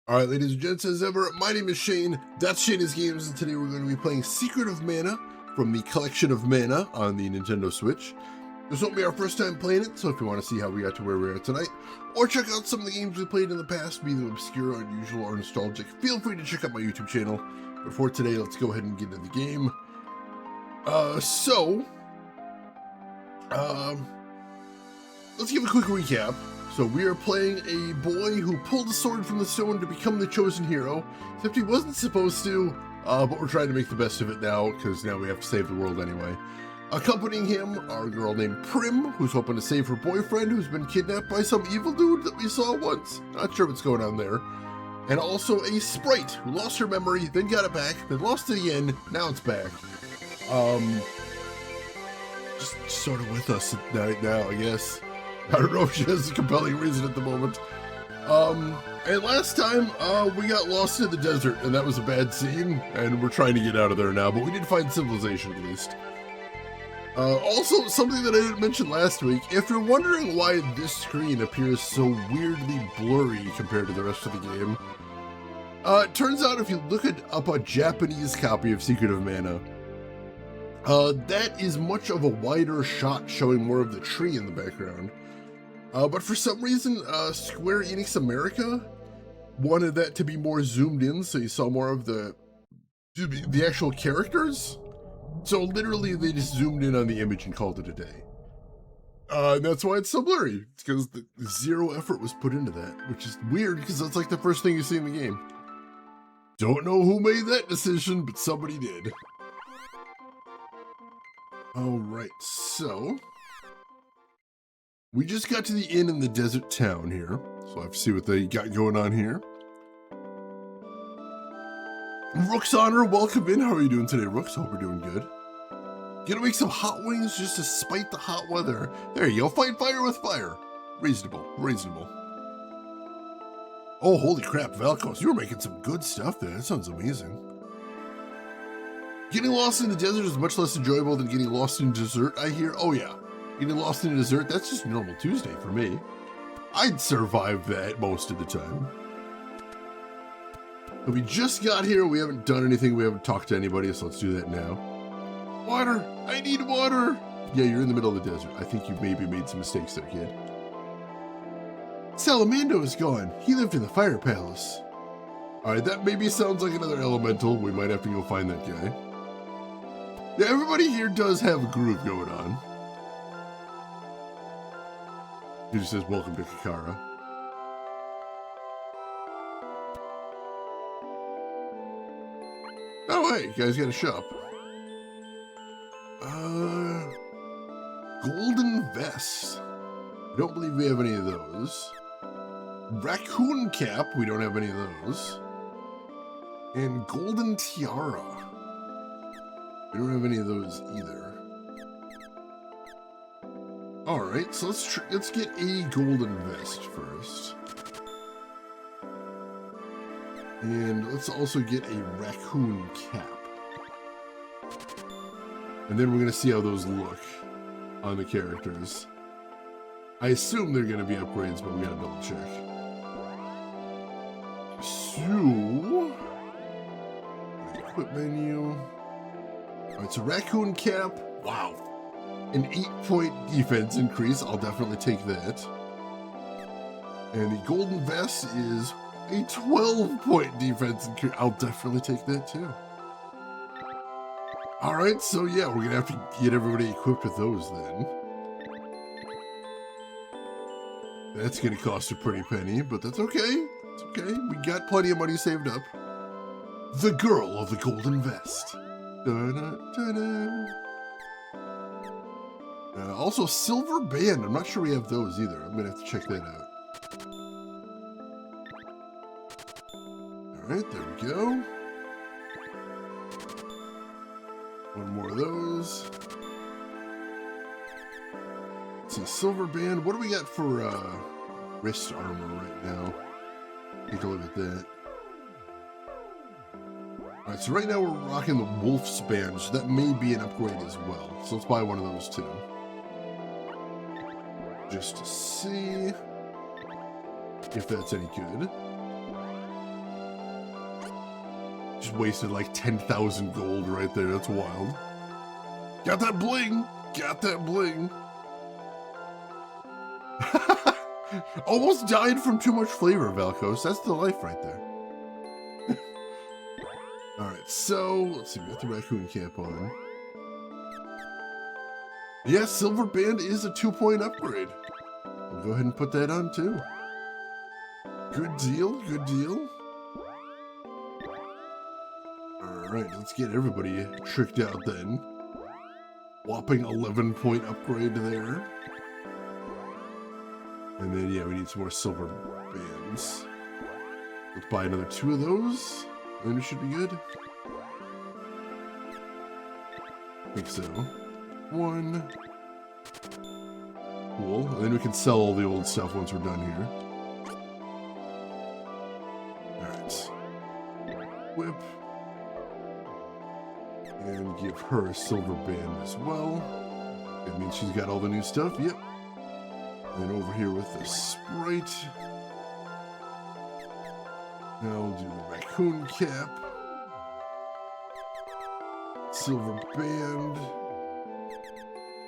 Alright, ladies and gents, as ever, my name is Shane, that's Shane's Games, and today we're going to be playing Secret of Mana from the Collection of Mana on the Nintendo Switch. This won't be our first time playing it, so if you want to see how we got to where we are tonight, or check out some of the games we played in the past, be they obscure, unusual, or nostalgic, feel free to check out my YouTube channel. But for today, let's go ahead and get into the game. Let's give a quick recap. So we are playing a boy who pulled a sword from the stone to become the chosen hero, except he wasn't supposed to, but we're trying to make the best of it now, because now we have to save the world anyway. Accompanying him are a girl named Prim, who's hoping to save her boyfriend, who's been kidnapped by some evil dude that we saw once. Not sure what's going on there. And also a sprite, who lost her memory, then got it back, then lost it again, now it's back. Just sort of with us right now, I guess. I don't know if she has a compelling reason at the moment. And last time, we got lost in the desert, and that was a bad scene, and we're trying to get out of there now, but we did find civilization at least. Also, something that I didn't mention last week, if you're wondering why this screen appears so weirdly blurry compared to the rest of the game, it turns out if you look up a Japanese copy of Secret of Mana, that is much of a wider shot showing more of the tree in the background. But for some reason, Square Enix America wanted that to be more zoomed in, so you saw more of the actual characters. So literally, they just zoomed in on the image and called it a day. And that's why it's so blurry. It's because the zero effort was put into that, which is weird because that's like the first thing you see in the game. Don't know who made that decision, but somebody did. All right, so we just got to the inn in the desert town here, so I have to see what they got going on here. Rook's Honor, welcome in. How are you doing today, Rooks? Hope we're doing good. Gonna make some hot wings just to spite the hot weather. There you go, fight fire with fire. Reasonable, reasonable. Oh, holy crap, Valkos, you were making some good stuff there. That sounds amazing. Getting lost in the desert is much less enjoyable than getting lost in dessert, I hear. Oh yeah, getting lost in a dessert, that's just normal Tuesday for me. I'd survive that most of the time. But we just got here, we haven't done anything, we haven't talked to anybody, so let's do that now. Water! I need water! Yeah, you're in the middle of the desert. I think you maybe made some mistakes there, kid. Salamando is gone. He lived in the fire palace. Alright, that maybe sounds like another elemental. We might have to go find that guy. Yeah, everybody here does have a groove going on. He just says, welcome to Kakkara. Oh, hey, you guys got a shop. Golden Vest. I don't believe we have any of those. Raccoon Cap, we don't have any of those. And Golden Tiara. We don't have any of those either. Alright, so let's get a Golden Vest first. And let's also get a Raccoon Cap. And then we're going to see how those look on the characters. I assume they're going to be upgrades, but we got to double check. So, equip menu. Alright, so Raccoon Cap. Wow. An 8-point defense increase. I'll definitely take that. And the Golden Vest is a 12-point defense increase. I'll definitely take that too. Alright, so yeah, we're gonna have to get everybody equipped with those then. That's gonna cost a pretty penny, but that's okay. It's okay. We got plenty of money saved up. The Girl of the Golden Vest. Also, Silver Band. I'm not sure we have those either. I'm gonna have to check that out. Alright, there we go. One more of those. Let's see, Silver Band. What do we got for wrist armor right now? Take a look at that. Alright, so right now we're rocking the Wolf's Band, so that may be an upgrade as well. So let's buy one of those too. Just to see if that's any good. just wasted like 10,000 gold right there. That's wild. Got that bling. Got that bling. Almost died from too much flavor, Valkos. That's the life right there. Alright, so let's see. We got the raccoon cap on. Yeah, silver band is a 2-point upgrade. We'll go ahead and put that on too. Good deal, good deal. Alright, let's get everybody tricked out then. Whopping 11-point upgrade there. And then, yeah, we need some more silver bands. Let's buy another 2 of those, and it should be good. I think so. 1. Cool. And then we can sell all the old stuff once we're done here. Alright. Whip. And give her a silver band as well. That means she's got all the new stuff. Yep. And over here with the Sprite. Now we'll do the raccoon cap. Silver band.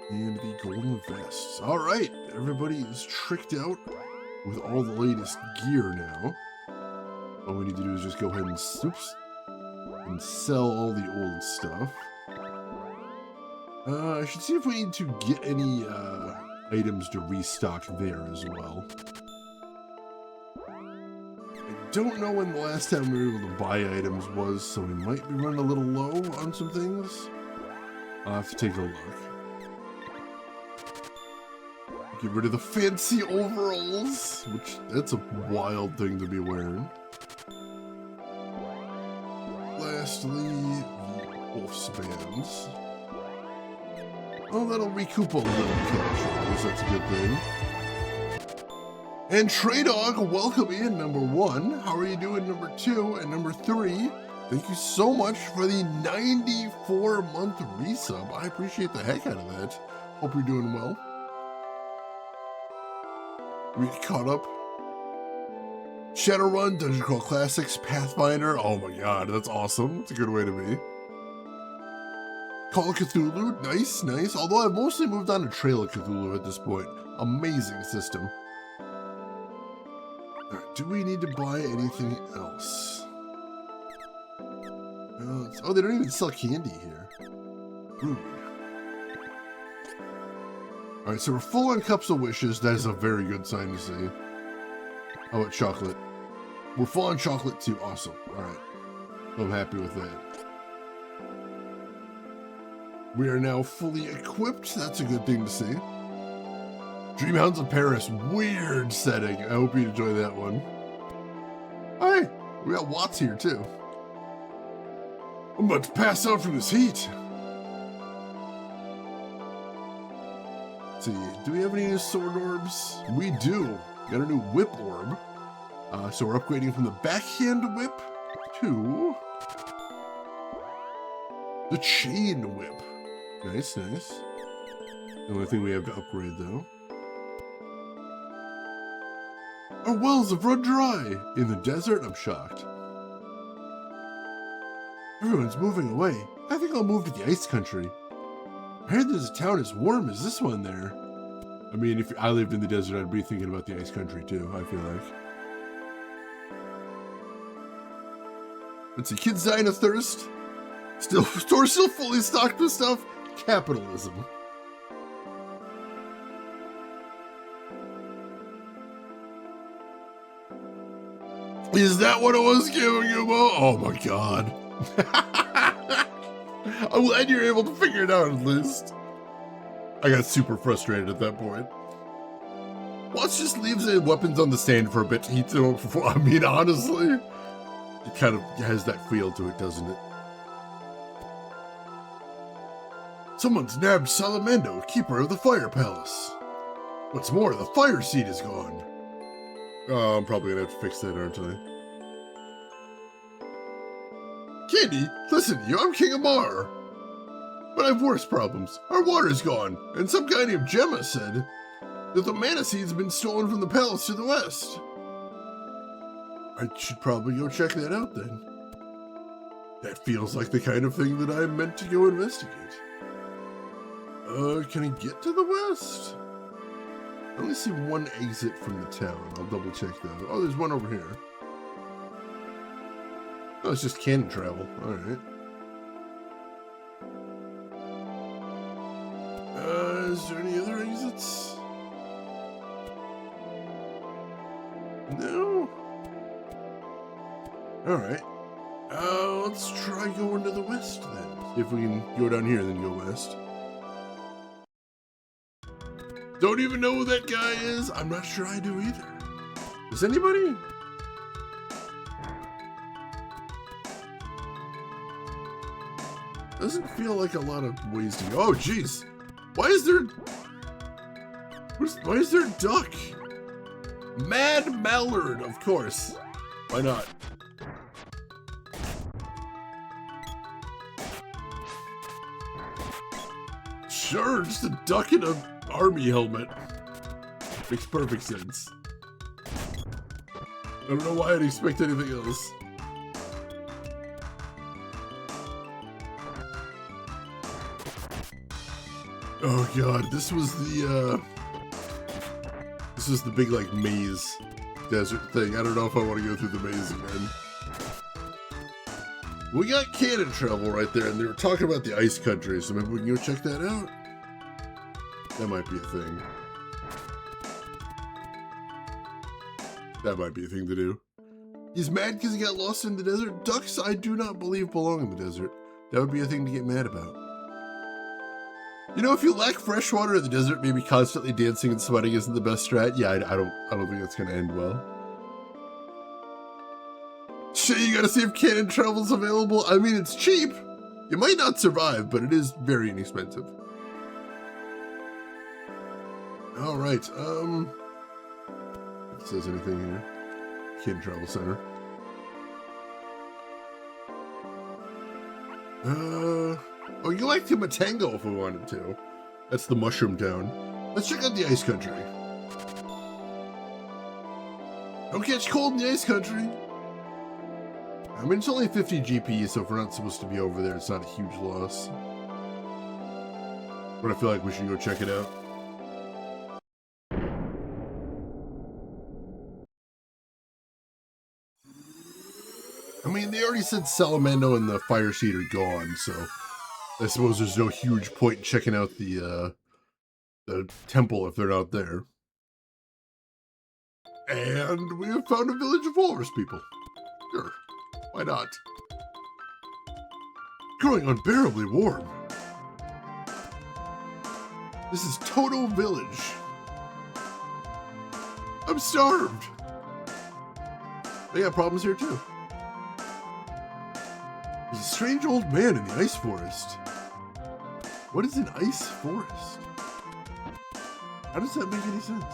And the golden vests. Alright, everybody is tricked out with all the latest gear now. All we need to do is just go ahead and sell all the old stuff. I should see if we need to get any items to restock there as well. I don't know when the last time we were able to buy items was, so we might be running a little low on some things. I'll have to take a look. Get rid of the fancy overalls, which that's a wild thing to be wearing. Lastly, the wolf's bands. Oh, that'll recoup a little cash, that's a good thing. And Trey Dog, welcome in, number 1. How are you doing, number 2? And number 3, thank you so much for the 94-month resub. I appreciate the heck out of that. Hope you're doing well. We get caught up. Shadowrun, Dungeon Crawl Classics, Pathfinder. Oh my god, that's awesome. That's a good way to be. Call of Cthulhu, nice, nice. Although I've mostly moved on to Trail of Cthulhu at this point. Amazing system. Alright, do we need to buy anything else? Oh, they don't even sell candy here. Rude. Alright, so we're full on Cups of Wishes. That is a very good sign to see. How about chocolate? We're full on chocolate too. Awesome. Alright. I'm happy with that. We are now fully equipped. That's a good thing to see. Dreamhounds of Paris. Weird setting. I hope you enjoy that one. Hi. We got Watts here too. I'm about to pass out from this heat. Let's see. Do we have any new sword orbs? We do. Got a new whip orb. So we're upgrading from the backhand whip to the chain whip. Nice, nice. The only thing we have to upgrade, though. Our wells have run dry. In the desert, I'm shocked. Everyone's moving away. I think I'll move to the ice country. I heard there's a town as warm as this one there. I mean, if I lived in the desert, I'd be thinking about the ice country, too, I feel like. Let's see, kids dying of thirst. Store's still fully stocked with stuff. Capitalism. Is that what I was giving you about? Oh my god. I'm glad you're able to figure it out at least. I got super frustrated at that point. Watts just leaves the weapons on the stand for a bit to heat them up before. I mean, honestly, it kind of has that feel to it, doesn't it? Someone's nabbed Salamando, keeper of the Fire Palace. What's more, the fire seat is gone. Oh, I'm probably gonna have to fix that, aren't I? Candy, listen to you, I'm King Amar. But I have worse problems. Our water's gone, and some guy named Gemma said that the mana seed's been stolen from the palace to the west. I should probably go check that out then. That feels like the kind of thing that I'm meant to go investigate. Can I get to the west? I only see one exit from the town. I'll double check that. Oh, there's one over here. Oh, it's just cannon travel. Alright. Is there any other exits? No? Alright. Let's try going to the west then. See if we can go down here and then go west. Don't even know who that guy is. I'm not sure I do either. Does anybody? Doesn't feel like a lot of ways to go. Oh, jeez. Why is there a duck? Mad Mallard, of course. Why not? Sure, just a duck in an army helmet. Makes perfect sense. I don't know why I'd expect anything else. Oh god, this was the big like maze desert thing. I don't know if I want to go through the maze again. We got cannon travel right there, and they were talking about the ice country, so maybe we can go check that out. That might be a thing. That might be a thing to do. He's mad because he got lost in the desert. Ducks, I do not believe, belong in the desert. That would be a thing to get mad about. You know, if you lack fresh water in the desert, maybe constantly dancing and sweating isn't the best strat. Yeah, I don't think that's gonna end well. Shit, you gotta see if cannon travel's available. I mean, it's cheap. You might not survive, but it is very inexpensive. All right. If it says anything here. Cannon Travel Center. Oh, you like to Matango if we wanted to. That's the Mushroom Town. Let's check out the Ice Country. Don't catch cold in the Ice Country. I mean, it's only 50 GP, so if we're not supposed to be over there, it's not a huge loss. But I feel like we should go check it out. I mean, they already said Salamando and the Fire Seed are gone, so I suppose there's no huge point in checking out the temple if they're not there. And we have found a village of walrus people. Sure, why not? Growing unbearably warm. This is Toto Village. I'm starved. They got problems here too. There's a strange old man in the ice forest. What is an ice forest? How does that make any sense?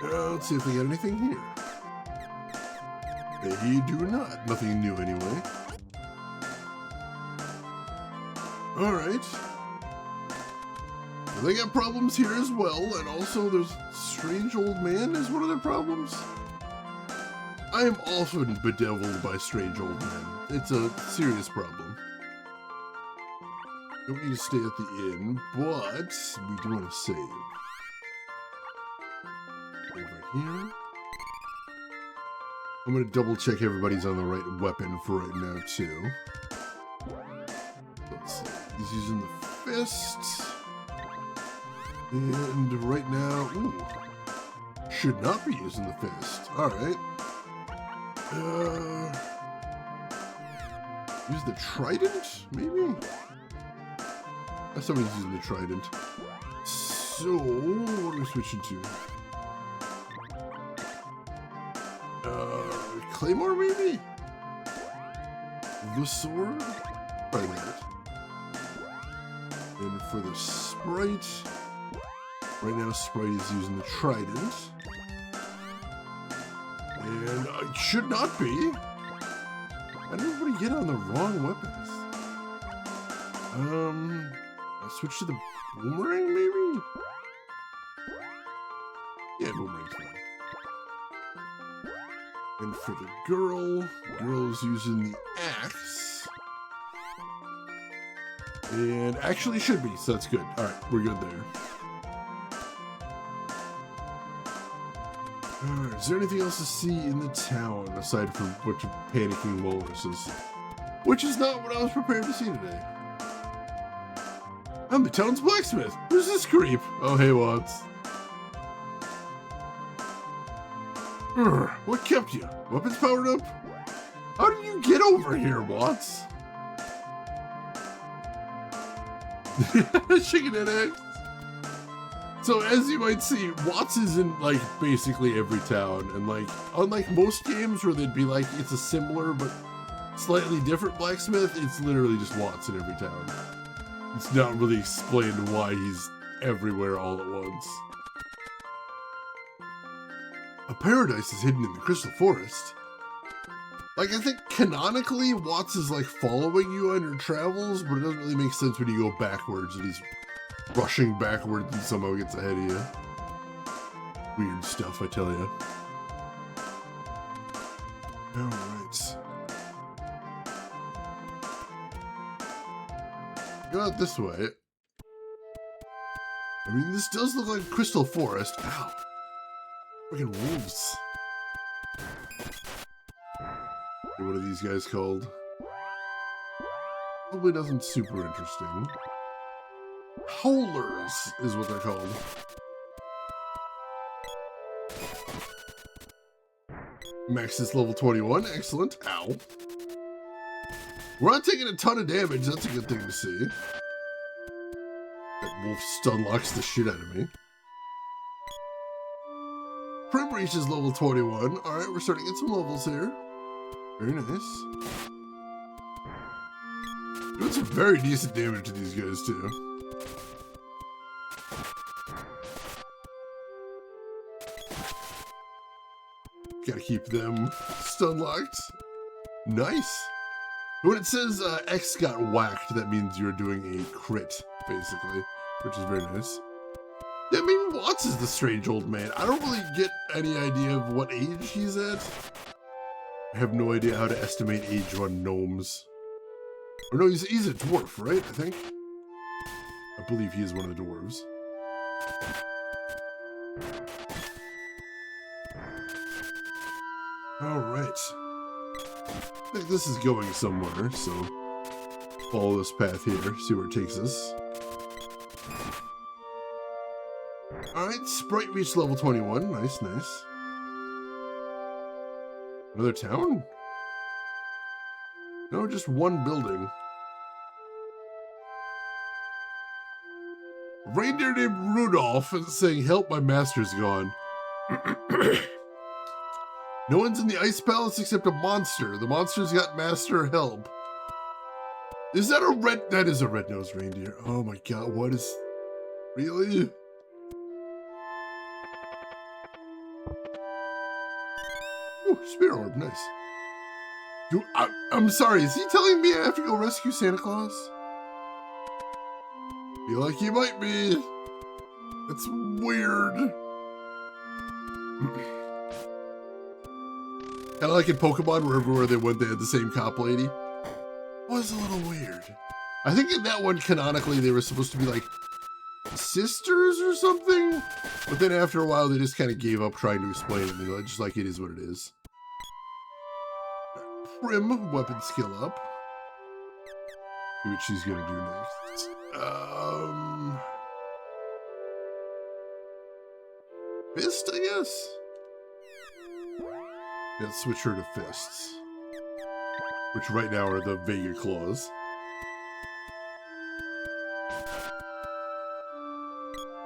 Let's see if they got anything here. They do not. Nothing new anyway. Alright. Well, they got problems here as well, and also there's strange old man is one of their problems. I am often bedeviled by strange old men. It's a serious problem. Don't need to stay at the inn, but we do want to save. Right here. I'm going to double check everybody's on the right weapon for right now, too. Let's see. He's using the fist. And right now, ooh, should not be using the fist. Alright. Use the trident, maybe? Somebody's using the trident. So, what are we switching to? Claymore, maybe? The sword? Probably that. And for the sprite, right now Sprite is using the trident. And it should not be. How did everybody get on the wrong weapons? I'll switch to the boomerang, maybe? Yeah, boomerang's fine. And for the girl's using the axe. And actually should be, so that's good. Alright, we're good there. Alright, is there anything else to see in the town aside from a bunch of panicking walruses? Which is not what I was prepared to see today. I'm the town's blacksmith. Who's this creep? Oh, hey, Watts. What kept you? Weapons powered up? How did you get over here, Watts? Chicken and eggs. So as you might see, Watts is in like basically every town, and like unlike most games where they'd be like it's a similar but slightly different blacksmith, it's literally just Watts in every town. It's not really explained why he's everywhere all at once. A paradise is hidden in the Crystal Forest. Like, I think canonically, Watts is like following you on your travels, but it doesn't really make sense when you go backwards and he's rushing backwards and somehow gets ahead of you. Weird stuff, I tell you. Alright. Go out this way. I mean, this does look like Crystal Forest. Ow. Freaking wolves. What are these guys called? Probably nothing super interesting. Howlers is what they're called. Max is level 21. Excellent. Ow. We're not taking a ton of damage. That's a good thing to see. That wolf stun locks the shit out of me. Prim reaches level 21. Alright, we're starting to get some levels here. Very nice. Doing some very decent damage to these guys, too. Gotta keep them stun locked. Nice. When it says X got whacked, that means you're doing a crit, basically, which is very nice. Yeah, maybe Watts is the strange old man. I don't really get any idea of what age he's at. I have no idea how to estimate age on gnomes. Or no, he's a dwarf, right? I think. I believe he is one of the dwarves. Alright. I think this is going somewhere, so follow this path here, see where it takes us. Alright, Sprite reached level 21. Nice, nice. Another town? No, just one building. A reindeer named Rudolph is saying, "Help, my master's gone." No one's in the ice palace except a monster. The monster's got master help. Is that a red? That is a red-nosed reindeer. Oh my god, what is... Really? Oh, spirit orb, nice. Dude, I'm sorry, is he telling me I have to go rescue Santa Claus? Feel like he might be. That's weird. Kind of like in Pokemon, where everywhere they went, they had the same cop lady. Was a little weird. I think in that one, canonically, they were supposed to be like sisters or something. But then after a while, they just kind of gave up trying to explain it. They're just like, it is what it is. Prim, weapon skill up. See what she's gonna do next. Fist, I guess? Let's switch her to fists. Which right now are the Vega claws.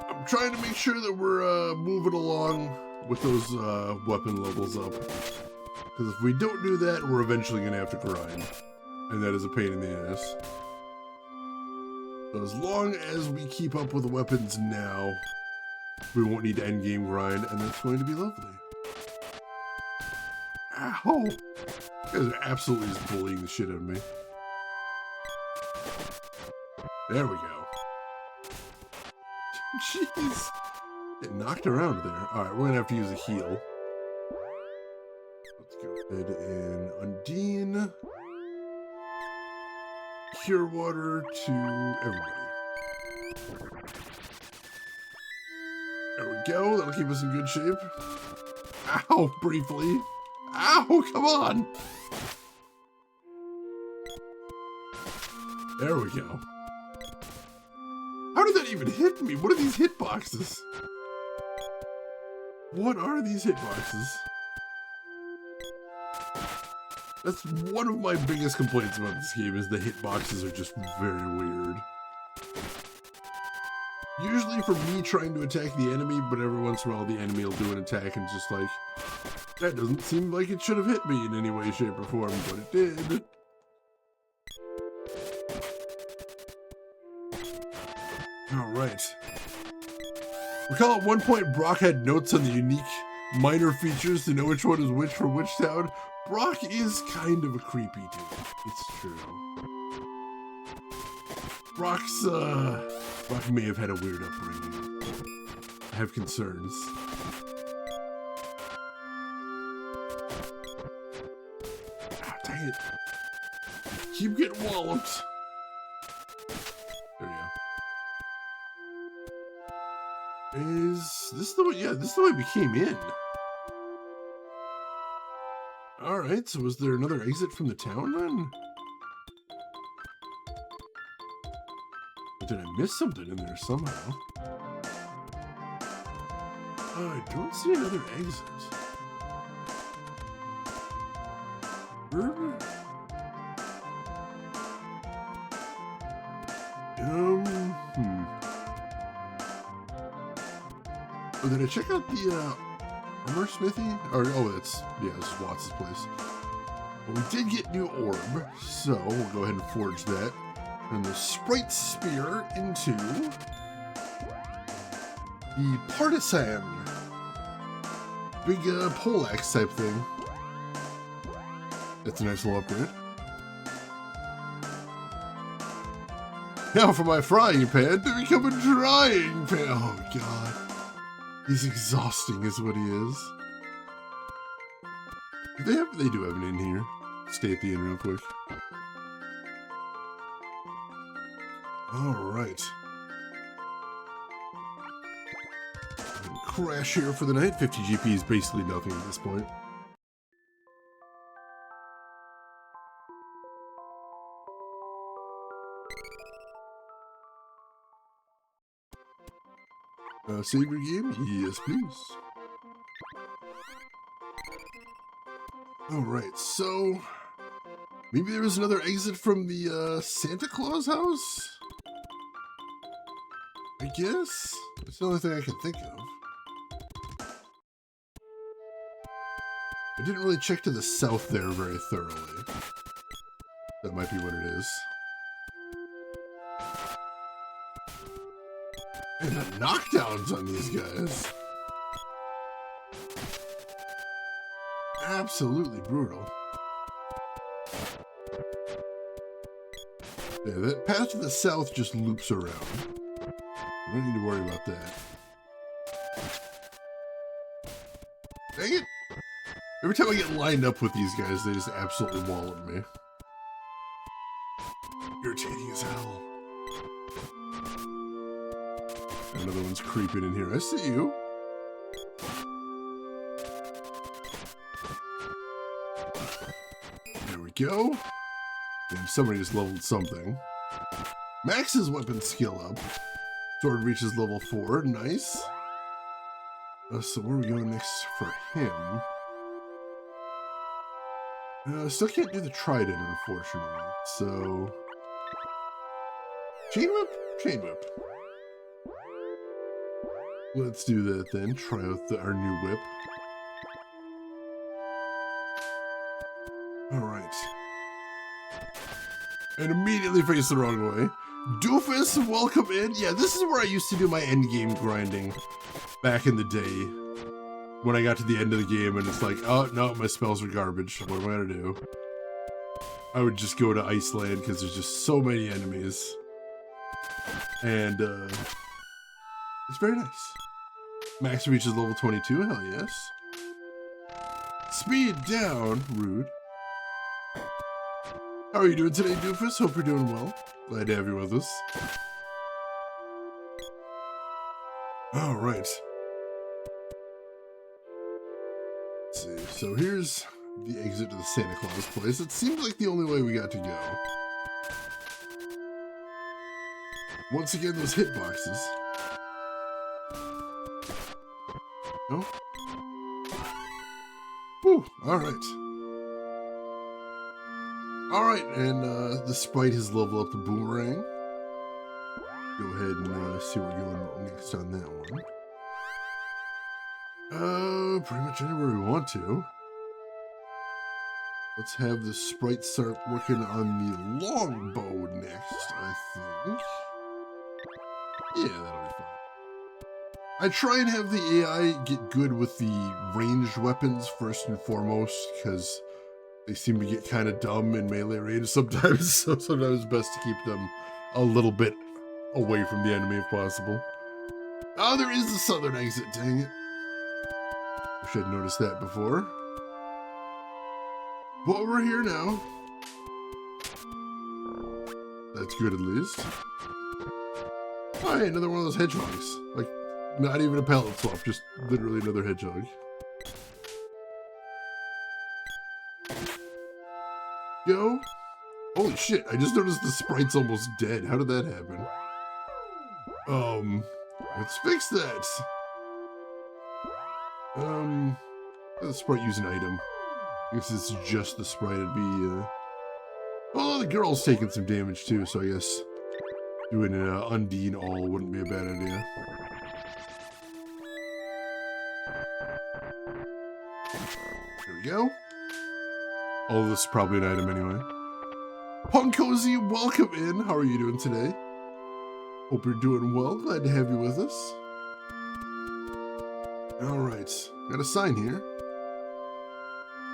I'm trying to make sure that we're moving along with those weapon levels up. Because if we don't do that, we're eventually going to have to grind. And that is a pain in the ass. So as long as we keep up with the weapons now, we won't need to endgame grind, and that's going to be lovely. Ow! You guys are absolutely just bullying the shit out of me. There we go. Jeez! Get knocked around there. Alright, we're gonna have to use a heal. Let's go Ed and Undine. Cure water to everybody. There we go. That'll keep us in good shape. Ow, briefly. Ow, come on. There we go. How did that even hit me? What are these hitboxes? What are these hitboxes? That's one of my biggest complaints about this game, is the hitboxes are just very weird. Usually for me trying to attack the enemy, but every once in a while the enemy will do an attack and just like, that doesn't seem like it should have hit me in any way, shape, or form, but it did. Alright. Recall at one point Brock had notes on the unique minor features to know which one is which for which town. Brock is kind of a creepy dude. It's true. Brock may have had a weird upbringing. I have concerns. Ah, dang it. Keep getting walloped. There we go. Is this the way? Yeah, this is the way we came in. Alright, so was there another exit from the town then? Or did I miss something in there somehow? I don't see another exit. Oh, did I check out the armor smithy? Or this is Watts' place. Well, we did get new orb, so we'll go ahead and forge that. And the Sprite Spear into the Partisan. Big poleaxe type thing. That's a nice little upgrade. Now for my frying pan to become a drying pan. Oh god. He's exhausting is what he is. They do have an inn here. Stay at the inn real quick. Alright. Crash here for the night. 50 GP is basically nothing at this point. Save your game? Yes, please. Alright, so maybe there was another exit from the Santa Claus house? I guess? That's the only thing I can think of. I didn't really check to the south there very thoroughly. That might be what it is. And the knockdowns on these guys. Absolutely brutal. Yeah, that path to the south just loops around. I don't need to worry about that. Dang it! Every time I get lined up with these guys, they just absolutely wallop me. Irritating as hell. Another one's creeping in here. I see you. There we go. And somebody just leveled something. Max's weapon skill up. Sword reaches level 4. Nice. So where are we going next for him? Still can't do the trident, unfortunately. So... Chain whip? Chain whip. Let's do that then. Try out our new whip. Alright. And immediately face the wrong way. Doofus, welcome in. Yeah, this is where I used to do my endgame grinding back in the day. When I got to the end of the game and it's like, oh, no, my spells are garbage. What am I gonna do? I would just go to Iceland because there's just so many enemies. And, it's very nice. Max reaches level 22, hell yes. Speed down, rude. How are you doing today, Doofus? Hope you're doing well. Glad to have you with us. All right. Let's see. So here's the exit to the Santa Claus place. It seemed like the only way we got to go. Once again, those hitboxes. Oh. Whew, alright. Alright, and the sprite has leveled up the boomerang. Go ahead and see where we're going next on that one. Pretty much anywhere we want to. Let's have the sprite start working on the longbow next, I think. Yeah, that'll be fine. I try and have the AI get good with the ranged weapons first and foremost, because they seem to get kind of dumb in melee range sometimes, so sometimes it's best to keep them a little bit away from the enemy if possible. Oh, there is the southern exit, dang it. Wish I'd noticed that before. But we're here now. That's good at least. Oh, hey, another one of those hedgehogs. Like, not even a pallet swap, just literally another hedgehog. Go. Holy shit, I just noticed the sprite's almost dead. How did that happen? Let's fix that. The sprite use an item. I guess it's just the sprite. It'd be, well, the girl's taking some damage too, so I guess doing an Undine all wouldn't be a bad idea. There we go. All of this is probably an item anyway. Punk Cozy, welcome in. How are you doing today? Hope you're doing well. Glad to have you with us. Alright. Got a sign here.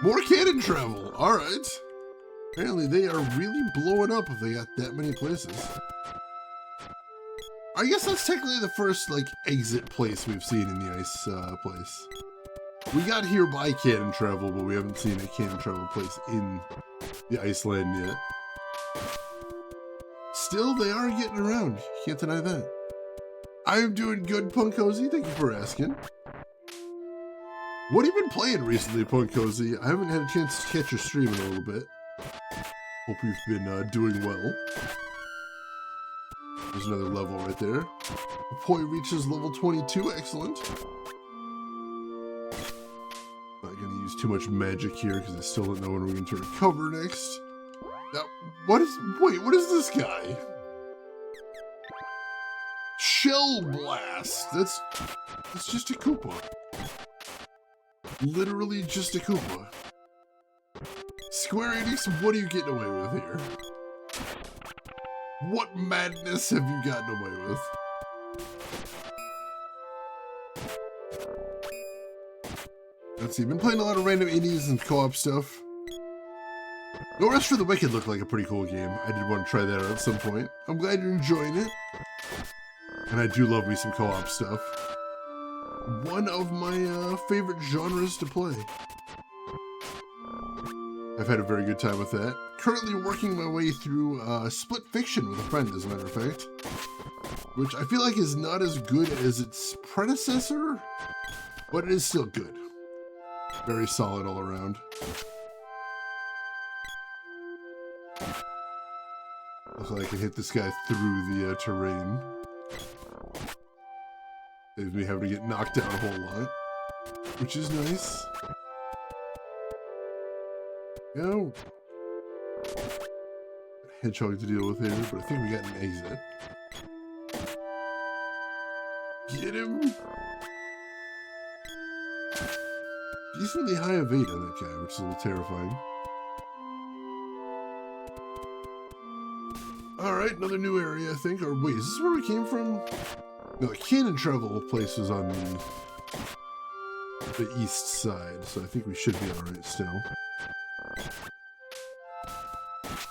More cannon travel. Alright. Apparently they are really blowing up if they got that many places. I guess that's technically the first, like, exit place we've seen in the ice place. We got here by cannon travel, but we haven't seen a cannon travel place in the Iceland yet. Still, they are getting around. Can't deny that. I'm doing good, Punk Cozy. Thank you for asking. What have you been playing recently, Punk Cozy? I haven't had a chance to catch your stream in a little bit. Hope you've been doing well. There's another level right there. The Poi reaches level 22. Excellent. Not going to use too much magic here because I still don't know when we're going to recover next. Now, what is this guy? Shell Blast. That's just a Koopa. Literally just a Koopa. Square Enix, what are you getting away with here? What madness have you gotten away with? Let's see, been playing a lot of random indies and co-op stuff. No Rest for the Wicked looked like a pretty cool game. I did want to try that out at some point. I'm glad you're enjoying it. And I do love me some co-op stuff. One of my favorite genres to play. I've had a very good time with that. Currently working my way through Split Fiction with a friend, as a matter of fact. Which I feel like is not as good as its predecessor, but it is still good. Very solid all around. Looks like I can hit this guy through the terrain. Saves me having to get knocked down a whole lot, which is nice. Go. Hedgehog to deal with here, but I think we got an exit. Get him! Decently high evade on that guy, which is a little terrifying. Alright, another new area, I think. Or wait, is this where we came from? No, the cannon travel place was on the east side, so I think we should be alright still.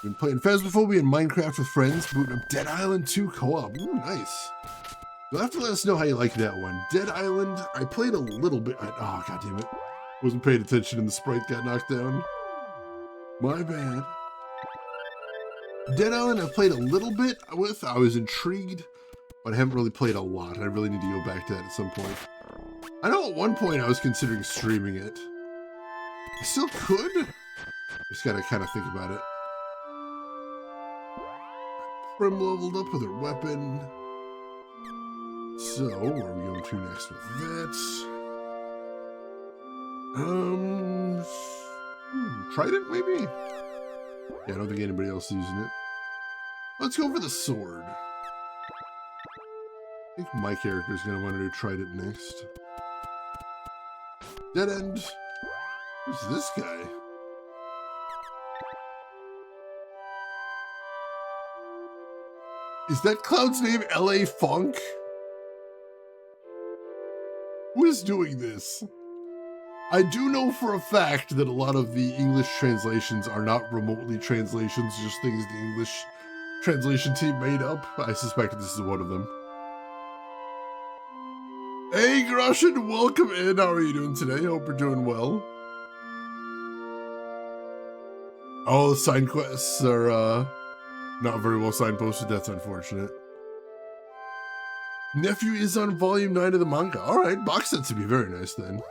Been playing Phasmophobia and Minecraft with friends, booting up Dead Island 2 co-op. Ooh, nice. You'll have to let us know how you like that one. Dead Island, I played a little bit. Oh, god damn it. Wasn't paying attention and the sprite got knocked down. My bad. Dead Island I played a little bit with. I was intrigued, but I haven't really played a lot. I really need to go back to that at some point. I know at one point I was considering streaming it. I still could. Just gotta kind of think about it. Prim leveled up with her weapon. So, where are we going to next with that? Trident maybe? Yeah, I don't think anybody else is using it. Let's go for the sword. I think my character's gonna want to do Trident next. Dead end. Who's this guy? Is that Cloud's name LA Funk? Who is doing this? I do know for a fact that a lot of the English translations are not remotely translations, just things the English translation team made up. I suspect this is one of them. Hey, Grushin, welcome in. How are you doing today? Hope you're doing well. All the sign quests are not very well signposted. That's unfortunate. Nephew is on volume 9 of the manga. All right, box sets would be very nice then.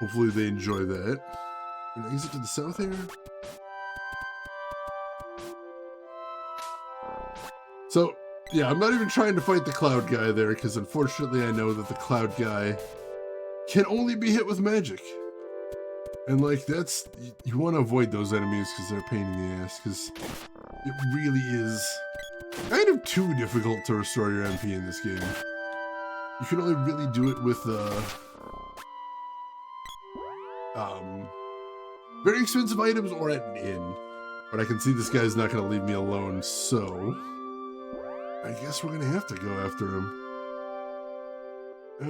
Hopefully they enjoy that. An exit to the south here. So, yeah, I'm not even trying to fight the Cloud guy there, because unfortunately I know that the Cloud guy can only be hit with magic. And like, that's, you want to avoid those enemies because they're a pain in the ass, because it really is kind of too difficult to restore your MP in this game. You can only really do it with very expensive items or at an inn. But I can see this guy's not going to leave me alone, so I guess we're going to have to go after him. What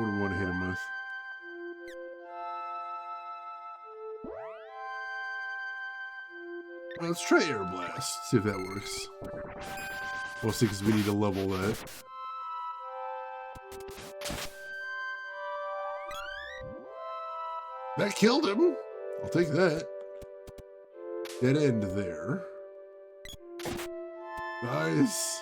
do we want to hit him with? Let's try Air Blast, see if that works. Mostly because we need to level that. That killed him. I'll take that. Dead end there. Nice.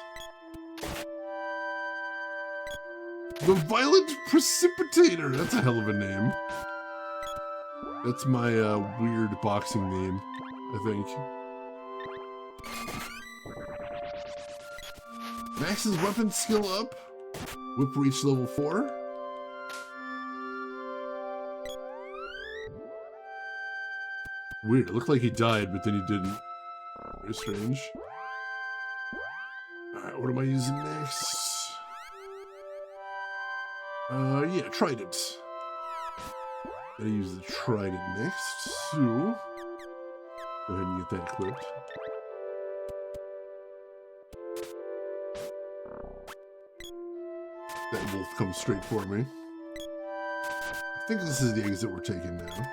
The Violent Precipitator. That's a hell of a name. That's my weird boxing name, I think. Max his weapon skill up. Whip reach level 4. Weird, it looked like he died, but then he didn't. Very strange. Alright, what am I using next? Yeah, Trident. Gotta use the Trident next, so go ahead and get that equipped. That wolf comes straight for me. I think this is the exit we're taking now.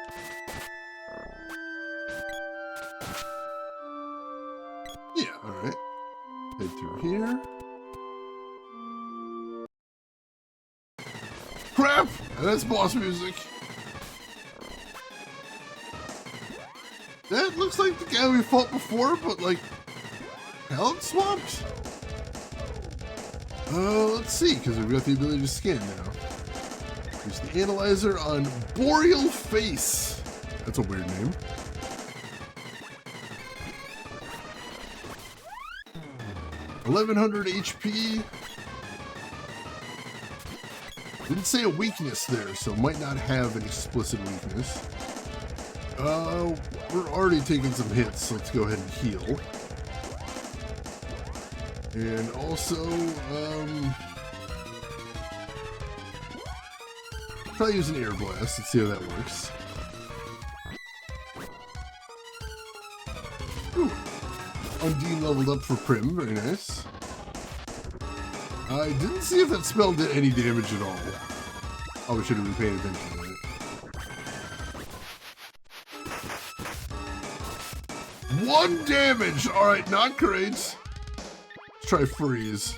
Yeah, alright. Head through here. Crap! That's boss music. That looks like the guy we fought before, but like, palette swapped? Let's see, because we've got the ability to scan now. Use the analyzer on Boreal Face. That's a weird name. $1100 HP. Didn't say a weakness there, so might not have an explicit weakness. We're already taking some hits, so let's go ahead and heal. And also, try using Air Blast and see how that works. Ooh. Undine leveled up for Prim, very nice. I didn't see if that spell did any damage at all. Oh, we should have been paying attention to that. 1 damage! Alright, not great. Let's try freeze.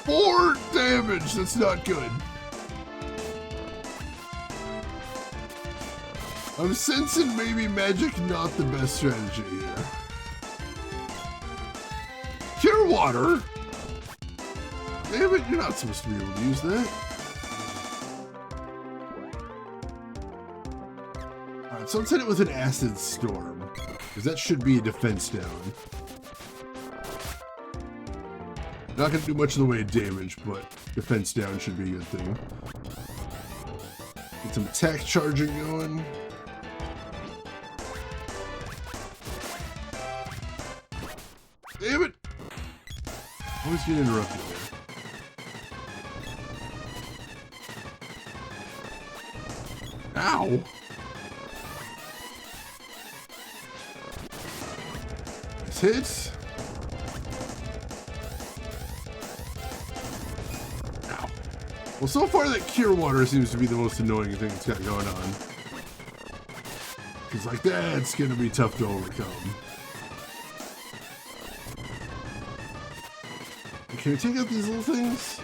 4 damage. That's not good. I'm sensing maybe magic not the best strategy here. Cure water? Damn it, you're not supposed to be able to use that. Alright, so let's hit it with an acid storm. Because that should be a defense down. Not going to do much in the way of damage, but defense down should be a good thing. Get some attack charging going. Damn it! Always get interrupted there. Ow! Nice hits. Ow. Well, so far that cure water seems to be the most annoying thing it's got going on. Because like that's gonna be tough to overcome. Can we take out these little things?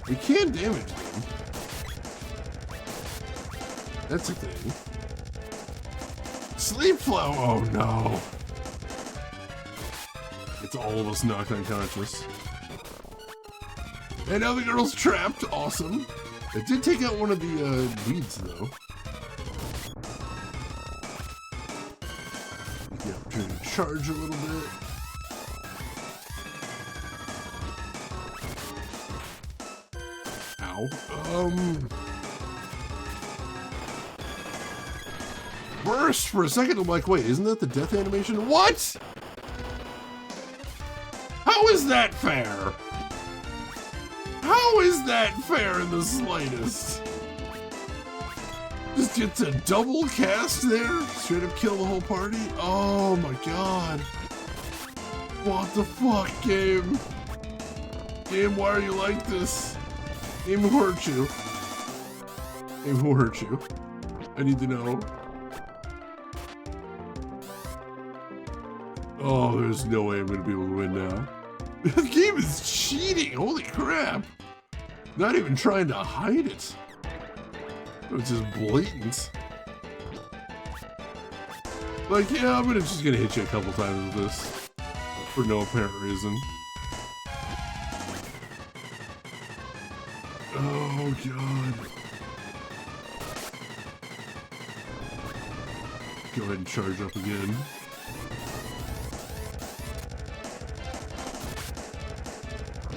We can damage them. That's a thing. Sleep flow! Oh no. It's all of us knocked unconscious. And now the girl's trapped. Awesome. It did take out one of the weeds though. Get the opportunity to charge a little bit. Burst for a second. I'm like, wait, isn't that the death animation? What? How is that fair? How is that fair in the slightest? Just gets a double cast there? Straight up kill the whole party? Oh my god. What the fuck, game? Game, why are you like this? Game, who hurt you? Game, who hurt you? I need to know. Oh, there's no way I'm gonna be able to win now. The game is cheating, holy crap. Not even trying to hide it. It's just blatant. Like, yeah, I'm just gonna hit you a couple times with this. For no apparent reason. Oh, God. Go ahead and charge up again.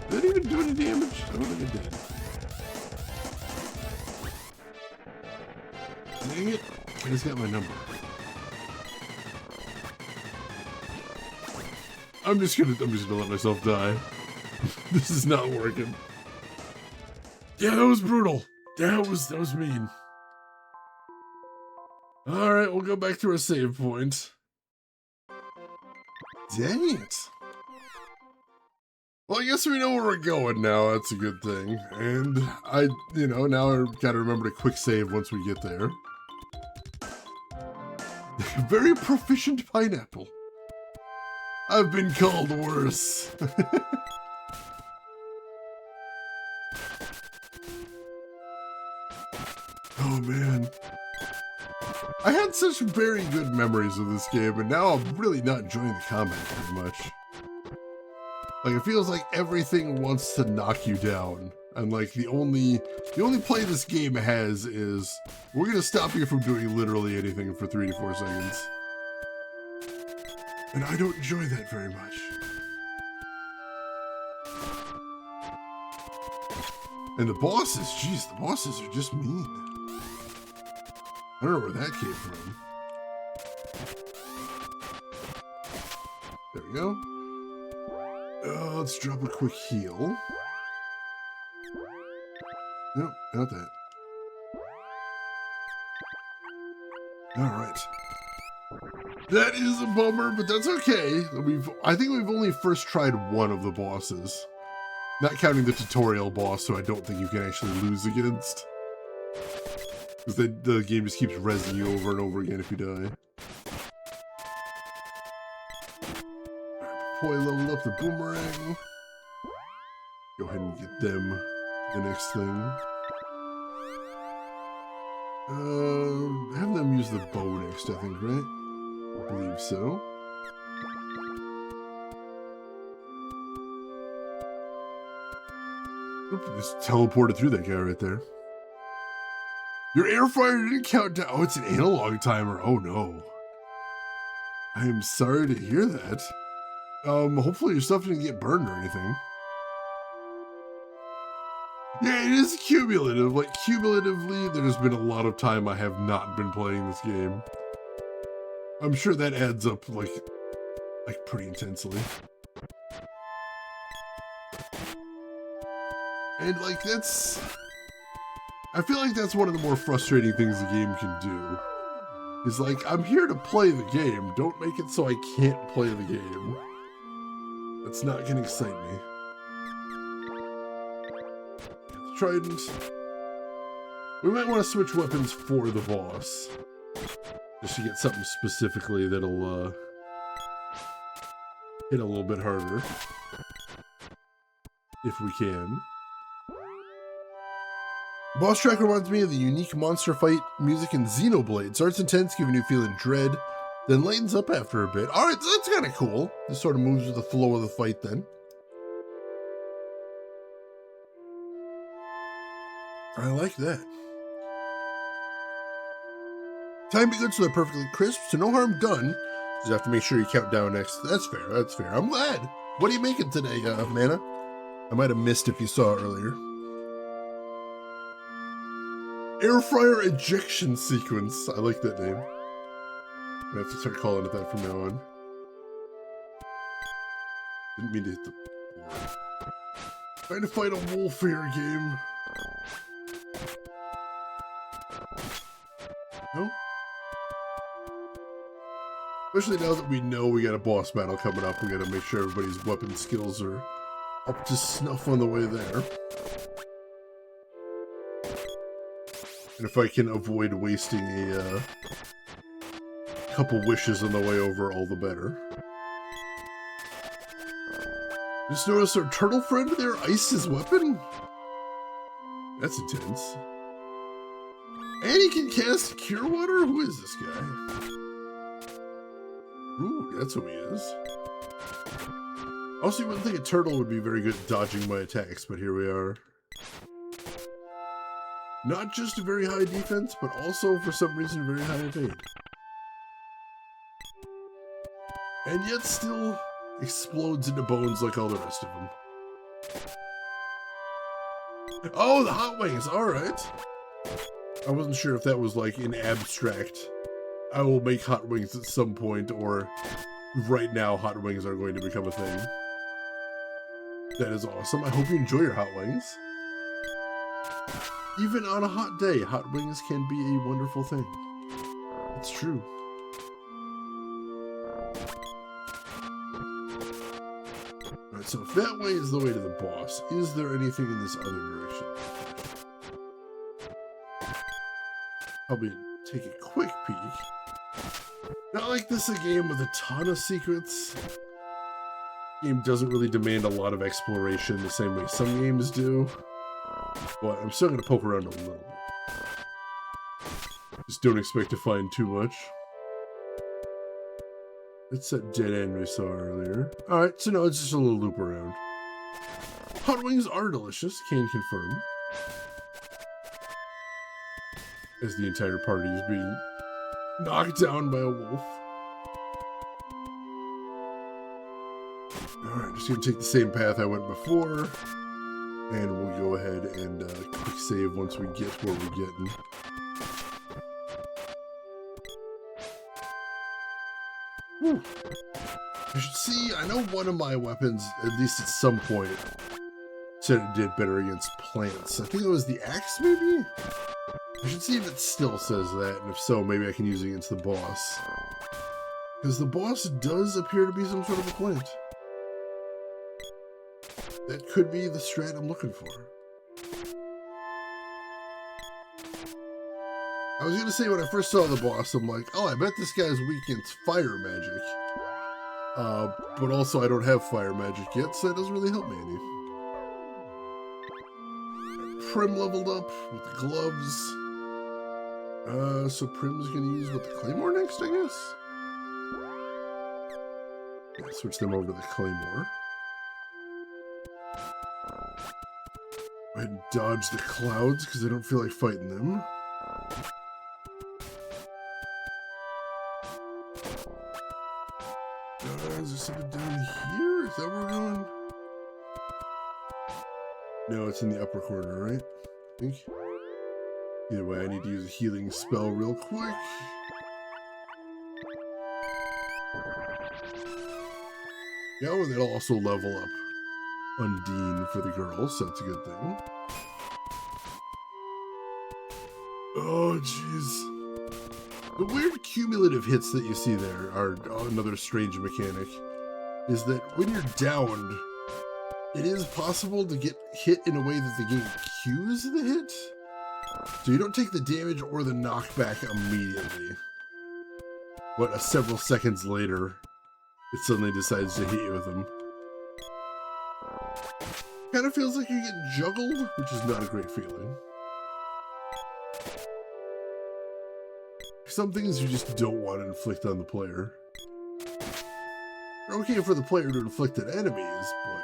Did that even do any damage? I don't think it did. Dang it. He's got my number. I'm just gonna let myself die. This is not working. Yeah, that was brutal. That was mean. Alright, we'll go back to our save point. Dang it. Well, I guess we know where we're going now. That's a good thing. And now I gotta remember to quick save once we get there. Very proficient pineapple. I've been called worse. Oh man. I had such very good memories of this game, and now I'm really not enjoying the combat very much. Like, it feels like everything wants to knock you down. And like the only play this game has is we're gonna stop you from doing literally anything for 3 to 4 seconds. And I don't enjoy that very much. And the bosses, geez, the bosses are just mean. I don't know where that came from. There we go. Let's drop a quick heal. Nope, not that. Alright. That is a bummer, but that's okay. I think we've only first tried one of the bosses. Not counting the tutorial boss, so I don't think you can actually lose against. Because the game just keeps rezzing you over and over again if you die. Alright, before I level up the boomerang. Go ahead and get them the next thing. Have them use the bow next, I think, right? I believe so. Oop, just teleported through that guy right there. Your air fryer didn't count down. Oh, it's an analog timer. Oh no. I am sorry to hear that. Hopefully your stuff didn't get burned or anything. Yeah, it is cumulative. Like, cumulatively, there's been a lot of time I have not been playing this game. I'm sure that adds up, like pretty intensely. And, like, that's... I feel like that's one of the more frustrating things the game can do. Is like, I'm here to play the game. Don't make it so I can't play the game. That's not gonna excite me. Trident. We might want to switch weapons for the boss. Just to get something specifically that'll hit a little bit harder. If we can. Boss track reminds me of the unique monster fight music in Xenoblade. Starts intense, giving you feeling dread, then lightens up after a bit. Alright, that's kind of cool. This sort of moves with the flow of the fight then. I like that. Time good so they're perfectly crisp, so no harm done. Just have to make sure you count down next. That's fair, that's fair. I'm glad. What are you making today, Mana? I might have missed if you saw it earlier. Air fryer ejection sequence. I like that name. I have to start calling it that from now on. Didn't mean to hit the board. Trying to fight a wolf here, game. No? Especially now that we know we got a boss battle coming up, we gotta make sure everybody's weapon skills are up to snuff on the way there. And if I can avoid wasting a couple wishes on the way over, all the better. Just noticed our turtle friend there ice his weapon? That's intense. And he can cast Cure Water? Who is this guy? Ooh, that's who he is. Also, you wouldn't think a turtle would be very good at dodging my attacks, but here we are. Not just a very high defense, but also, for some reason, very high evade. And yet still explodes into bones like all the rest of them. Oh, the hot wings! Alright. I wasn't sure if that was like in abstract. I will make hot wings at some point, or right now hot wings are going to become a thing. That is awesome. I hope you enjoy your hot wings. Even on a hot day, hot wings can be a wonderful thing. It's true. Alright, so if that way is the way to the boss, is there anything in this other direction? Probably take a quick peek. Not like this a game with a ton of secrets. Game doesn't really demand a lot of exploration the same way some games do. But I'm still going to poke around a little bit. Just don't expect to find too much. It's that dead end we saw earlier. Alright, so no, it's just a little loop around. Hot wings are delicious, can confirm. As the entire party is being knocked down by a wolf. Alright, just going to take the same path I went before. And we'll go ahead and quick save once we get where we're getting. Whew. I should see, I know one of my weapons, at least at some point, said it did better against plants. I think it was the axe, maybe? I should see if it still says that, and if so, maybe I can use it against the boss. Because the boss does appear to be some sort of a plant. That could be the strat I'm looking for. I was going to say when I first saw the boss, I'm like, oh, I bet this guy's weak against fire magic. But also I don't have fire magic yet, so that doesn't really help me any. Prim leveled up with the gloves. So Prim's gonna use what, the Claymore next, I guess? Yeah, switch them over to the Claymore. Go ahead and dodge the clouds because I don't feel like fighting them. Is there something down here? Is that where we're going? No, it's in the upper corner, right? I think. Either way, I need to use a healing spell real quick. Yeah, and that'll also level up Undine for the girls, so that's a good thing. Oh, jeez. The weird cumulative hits that you see there are another strange mechanic. Is that when you're downed, it is possible to get hit in a way that the game cues the hit. So you don't take the damage or the knockback immediately. But several seconds later, it suddenly decides to hit you with them. Kind of feels like you get juggled, which is not a great feeling. Some things you just don't want to inflict on the player. They're okay for the player to inflict on enemies, but...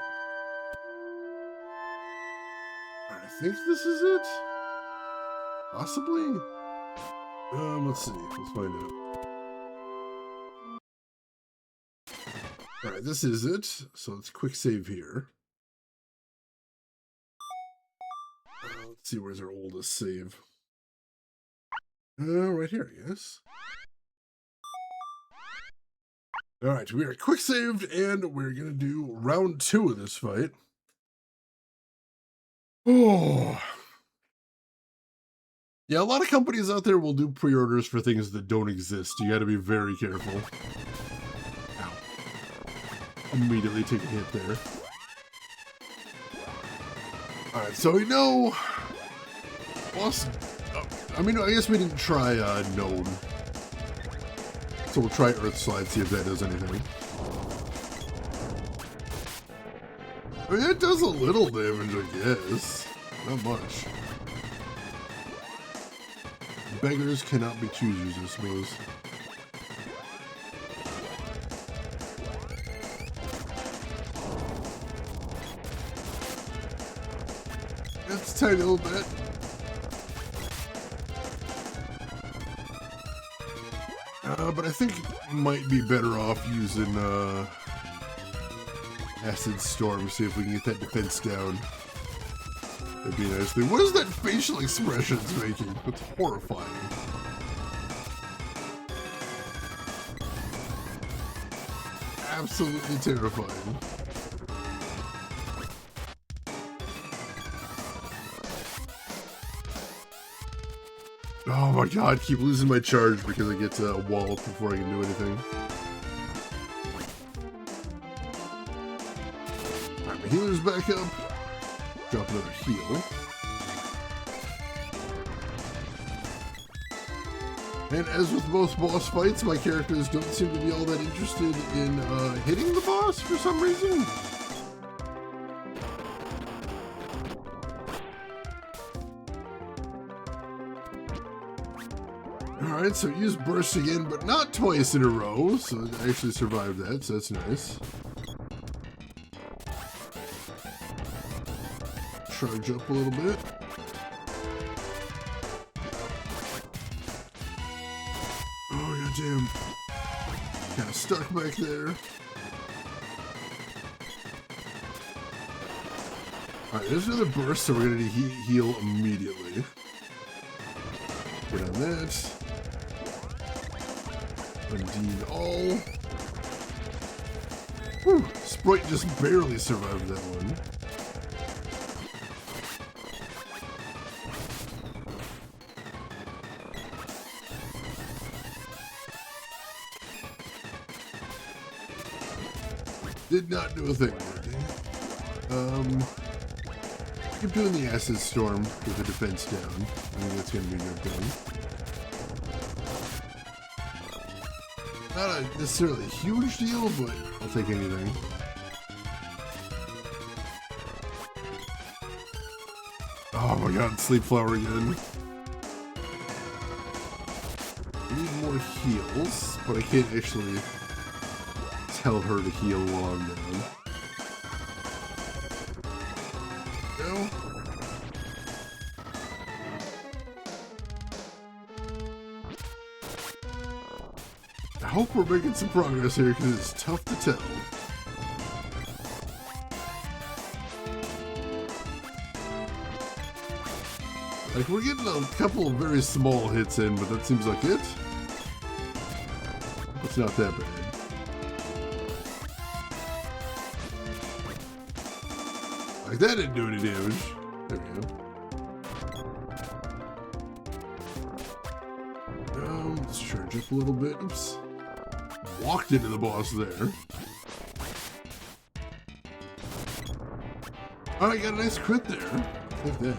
I think this is it? Possibly? Let's see. Let's find out. Alright, this is it. So let's quick save here. Let's see, where's our oldest save? Right here, I guess. Alright, we are quick saved, and we're gonna do round 2 of this fight. Oh. Yeah, a lot of companies out there will do pre-orders for things that don't exist. You gotta be very careful. Ow. Immediately take a hit there. Alright, so we know... Boss... I mean, I guess we didn't try Known. So we'll try Earth Slide, see if that does anything. I mean, it does a little damage, I guess. Not much. Beggars cannot be choosers, I suppose. That's a tiny little bit. But I think might be better off using Acid Storm, see if we can get that defense down. That'd be a nice thing. What is that facial expression it's making? It's horrifying. Absolutely terrifying. Oh my god, keep losing my charge because I get to a wall before I can do anything. Alright, my healer's back up. Drop another heal. And as with most boss fights, my characters don't seem to be all that interested in hitting the boss for some reason. Alright, so use burst again, but not twice in a row, so I actually survived that, so that's nice. Charge up a little bit. Oh, goddamn. Kind of stuck back there. Alright, there's another burst, so we're going to heal immediately. Get on that. Undine all. Whew, Sprite just barely survived that one. Did not do a thing. Keep doing the Acid Storm with the defense down. I think that's going to be good done. Not a necessarily huge deal, but I'll take anything. Oh my god, sleep flower again. I need more heals, but I can't actually tell her to heal while I'm down. No. I hope we're making some progress here because it's tough to tell. Like, we're getting a couple of very small hits in, but that seems like it. It's not that bad. Like, that didn't do any damage. There we go. Let's charge up a little bit. Oops. Walked into the boss there. Oh, I got a nice crit there. Like that.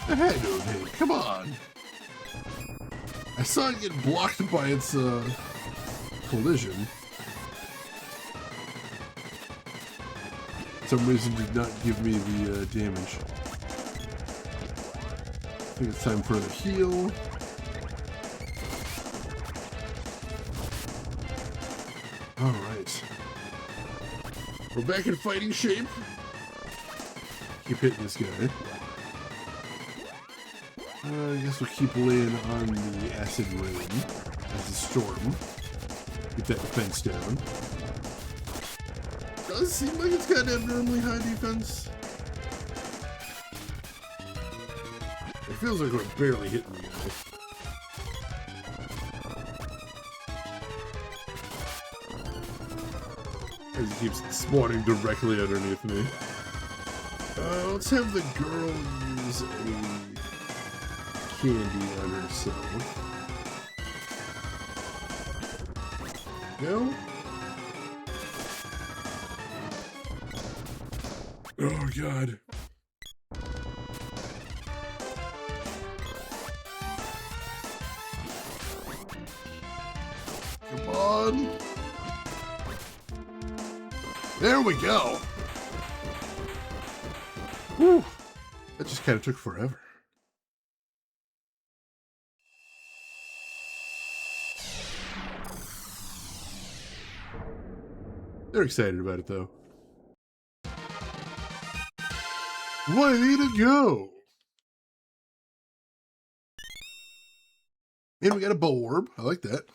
Hey, dude, hey, come on. I saw it get blocked by its collision. For some reason did not give me the damage. I think it's time for the heal. Alright. We're back in fighting shape. Keep hitting this guy. I guess we'll keep laying on the acid rain as a storm. Get that defense down. Does seem like it's got abnormally high defense. It feels like we're barely hitting the guy. As he keeps spawning directly underneath me. Let's have the girl use a candy on herself. No? Oh god. Come on. There we go. Whew. That just kind of took forever. They're excited about it, though. Way to go! And we got a bow orb. I like that.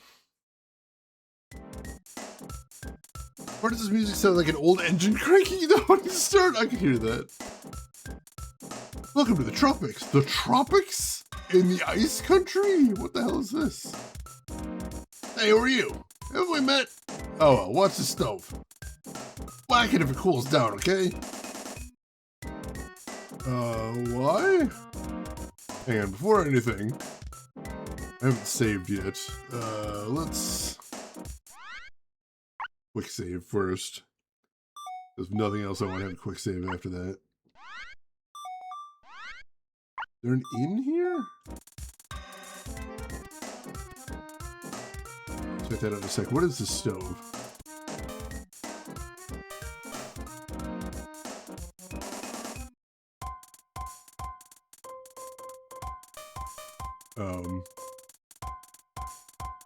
Why does this music sound like an old engine cranking though when you start? I can hear that. Welcome to the tropics. The tropics? In the ice country? What the hell is this? Hey, who are you? Have we met? Oh, well, watch the stove. Whack it if it cools down, okay? Why? Hang on, before anything, I haven't saved yet. Let's quick save first. There's nothing else I want to have a quick save after that. Is there an inn here? Check that out in a sec. What is the stove?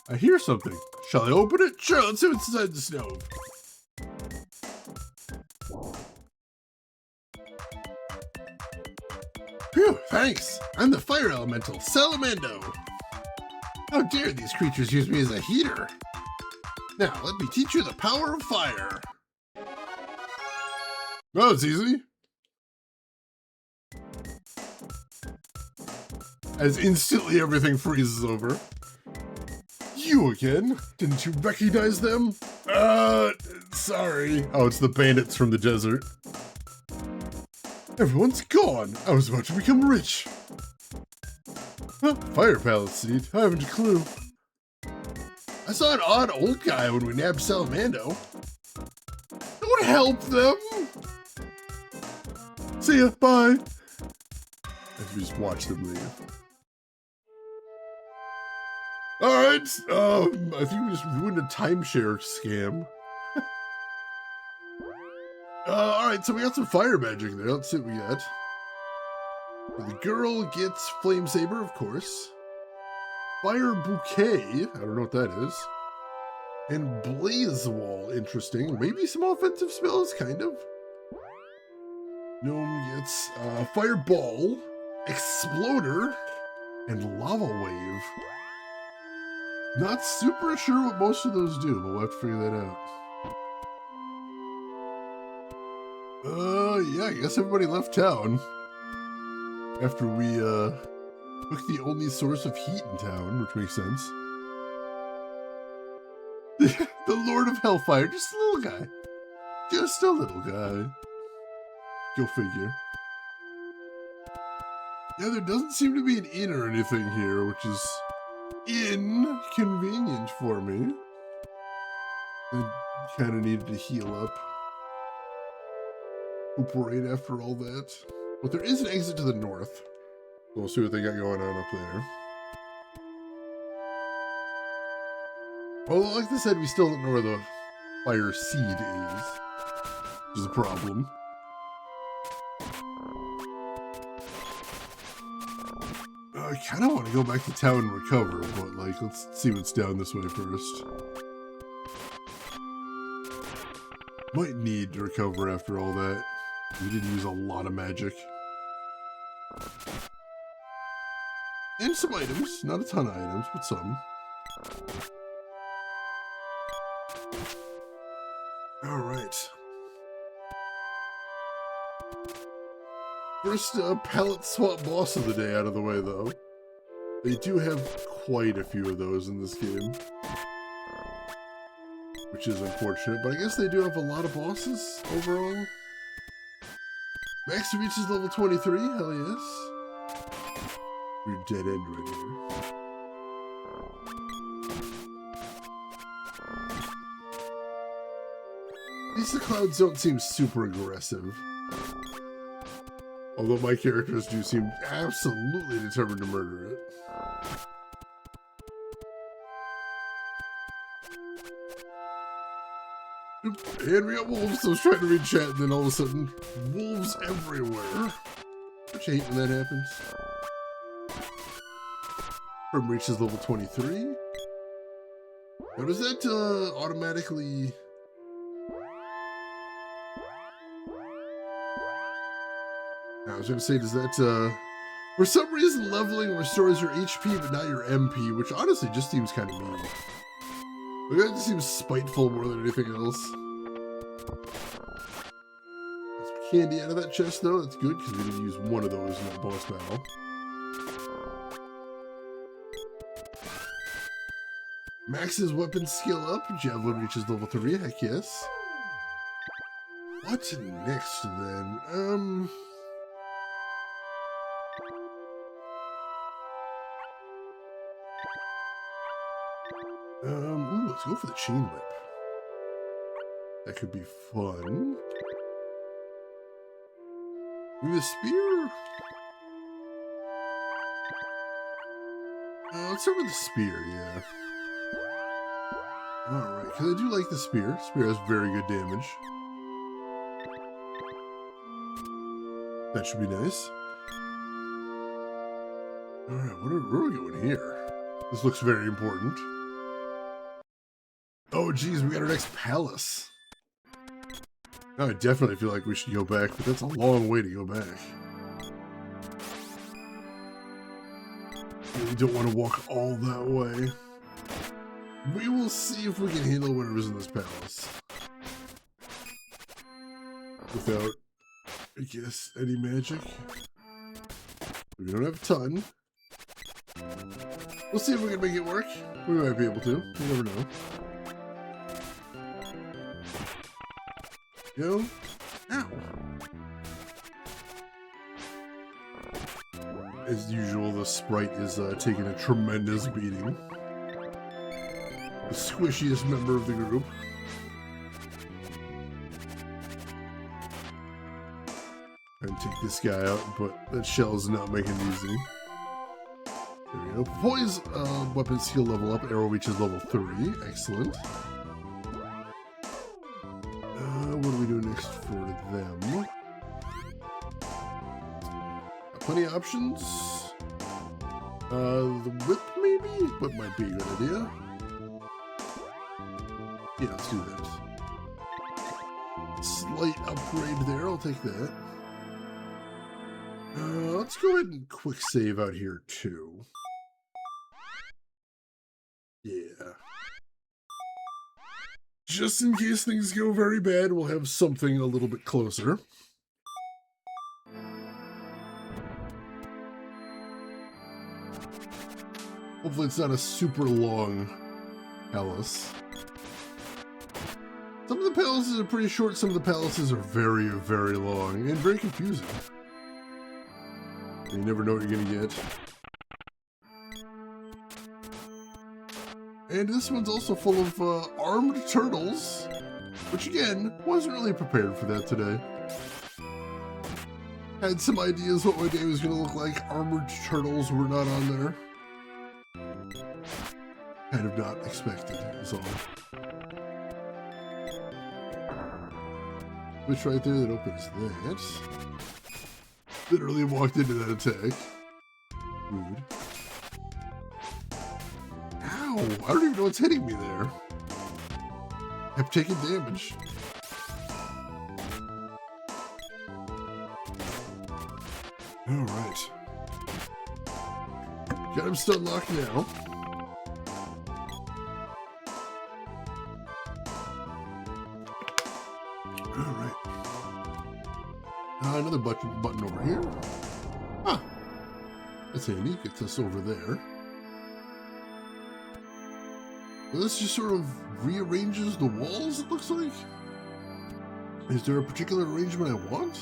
I hear something. Shall I open it? Sure, let's see what's inside the stove. Phew, thanks. I'm the fire elemental, Salamando. How dare these creatures use me as a heater? Now, let me teach you the power of fire. Oh, it's easy. As instantly everything freezes over. You again? Didn't you recognize them? Sorry. Oh, it's the bandits from the desert. Everyone's gone. I was about to become rich. Huh, fire palace seed. I haven't a clue. I saw an odd old guy when we nabbed Salamando. Don't help them. See ya. Bye. As we just watch them leave. Alright, I think we just ruined a timeshare scam. Alright, so we got some fire magic there. Let's see what we got. The girl gets Flame Saber, of course. Fire Bouquet, I don't know what that is. And Blaze Wall, interesting. Maybe some offensive spells, kind of. Gnome gets Fireball, Exploder, and Lava Wave. Not super sure what most of those do, but we'll have to figure that out. Yeah, I guess everybody left town. After we, took the only source of heat in town, which makes sense. The Lord of Hellfire, just a little guy. Just a little guy. Go figure. Yeah, there doesn't seem to be an inn or anything here, which is inconvenient for me. I kind of needed to heal up. Recuperate after all that. But there is an exit to the north. We'll see what they got going on up there. Well, like I said, we still don't know where the fire seed is. Which is a problem. I kind of want to go back to town and recover, but like, let's see what's down this way first. Might need to recover after all that. We did use a lot of magic. And some items. Not a ton of items, but some. Alright. First palette swap boss of the day out of the way, though. They do have quite a few of those in this game. Which is unfortunate, but I guess they do have a lot of bosses overall. Max reaches level 23, hell yes. We're dead end right here. At least the clouds don't seem super aggressive. Although my characters do seem absolutely determined to murder it. And we got wolves, so I was trying to read chat, and then all of a sudden, wolves everywhere. Which I hate when that happens. From reaches level 23. Now does that automatically... I was going to say, does that, for some reason, leveling restores your HP, but not your MP, which honestly just seems kind of mean. Like, that just seems spiteful more than anything else. Got some candy out of that chest, though. That's good, because we didn't use one of those in that boss battle. Max's weapon skill up. Javelin reaches level 3. Heck yes. What's next, then? Ooh, let's go for the chain whip. That could be fun. Maybe the spear? Let's start with the spear, yeah. Alright, because I do like the spear. Spear has very good damage. That should be nice. Alright, where are we going here? This looks very important. Oh geez, we got our next palace. Now I definitely feel like we should go back, but that's a long way to go back. We don't want to walk all that way. We will see if we can handle whatever's in this palace. Without, I guess, any magic. We don't have a ton. We'll see if we can make it work. We might be able to. You never know. Go. Ow. As usual, the sprite is taking a tremendous beating. The squishiest member of the group. And take this guy out, but that shell is not making it easy. There we go. Poise weapon skill level up. Arrow reach is level 3. Excellent. What do we do next for them? Plenty of options. The whip maybe? Whip might be a good idea. Yeah, let's do that. Slight upgrade there, I'll take that. Let's go ahead and quick save out here too. Yeah. Just in case things go very bad, we'll have something a little bit closer. Hopefully it's not a super long palace. Some of the palaces are pretty short, some of the palaces are very, very long, and very confusing. You never know what you're gonna get. And this one's also full of armed turtles, which again, wasn't really prepared for that today. Had some ideas what my day was gonna look like. Armored turtles were not on there. Kind of not expected, is all. Which right there that opens that. Literally walked into that attack. Rude. Ow! I don't even know what's hitting me there. I'm taking damage. Alright. Got him stun locked now. Alright. Another button over here. Huh. That's handy. Gets us over there. Well, this just sort of rearranges the walls, it looks like. Is there a particular arrangement I want?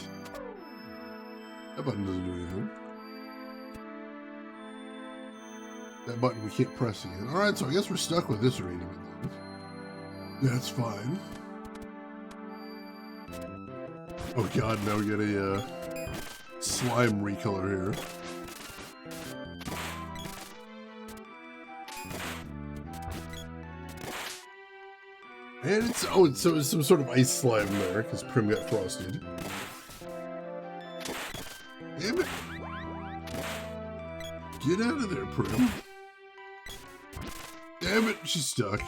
That button doesn't do anything. That button we can't press again. Alright, so I guess we're stuck with this arrangement then. That's fine. Oh god, now we got a slime recolor here. And it's, oh, so it's some sort of ice slime there, because Prim got frosted. Damn it. Get out of there, Prim. Damn it, she's stuck.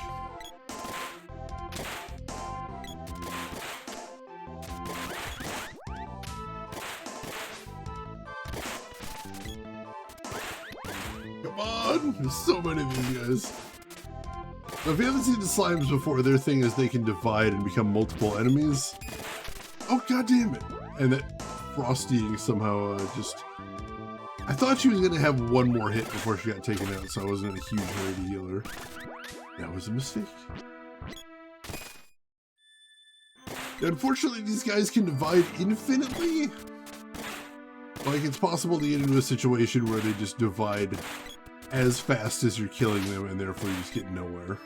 Come on! There's so many of these guys. Now, if you haven't seen the slimes before, their thing is they can divide and become multiple enemies. Oh, god damn it. And that Frosty somehow just... I thought she was going to have one more hit before she got taken out, so I wasn't in a huge hurry to heal her. That was a mistake. Unfortunately, these guys can divide infinitely. Like, it's possible to get into a situation where they just divide as fast as you're killing them, and therefore you just get nowhere.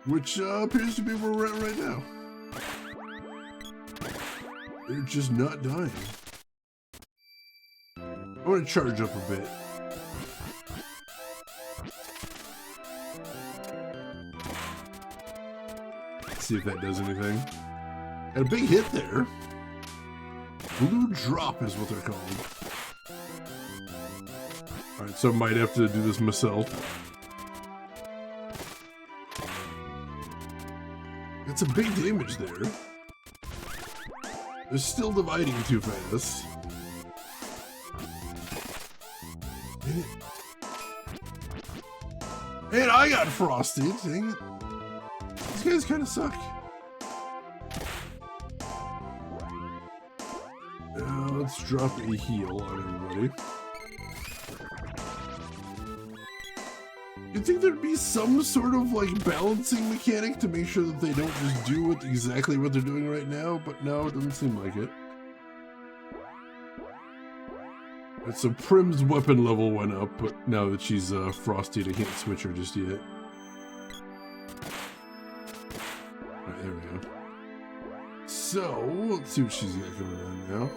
Which appears to be where we're at right now. They're just not dying. I want to charge up a bit. Let's see if that does anything. Got a big hit there. Blue drop is what they're called. Alright, so I might have to do this myself. That's a big damage there. They're still dividing too fast. Dang it. And I got frosted, dang it. These guys kind of suck. Let's drop a heal on everybody. You'd think there'd be some sort of like balancing mechanic to make sure that they don't just do exactly what they're doing right now, but no, it doesn't seem like it. Right, so Prim's weapon level went up, but now that she's frosty, I can't switch her just yet. Alright, there we go. So, let's see what she's got going on now.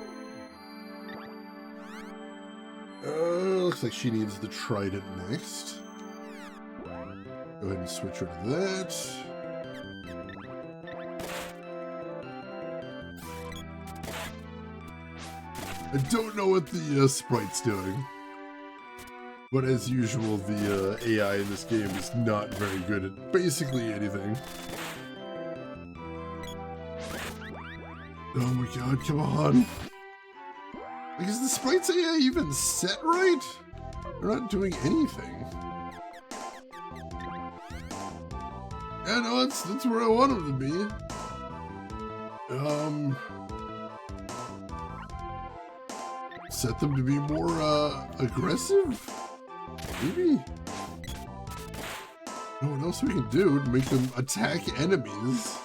looks like she needs the trident next. Go ahead and switch her to that. I don't know what the sprite's doing. But as usual, the AI in this game is not very good at basically anything. Oh my god, come on. Like, is the sprite's AI even set right? They're not doing anything. Yeah, no, that's where I want them to be. Set them to be more, aggressive? Maybe? No one else we can do to make them attack enemies.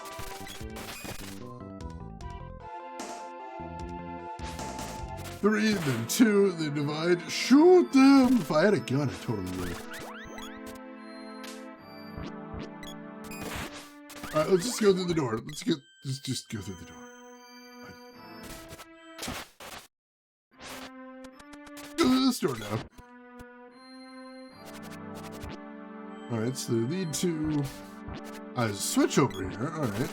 Three, then two, then divide. Shoot them! If I had a gun, I totally would. Alright, let's just go through the door. Let's just go through the door. Fine. Go through this door now. Alright, so they lead to... there's a switch over here. Alright.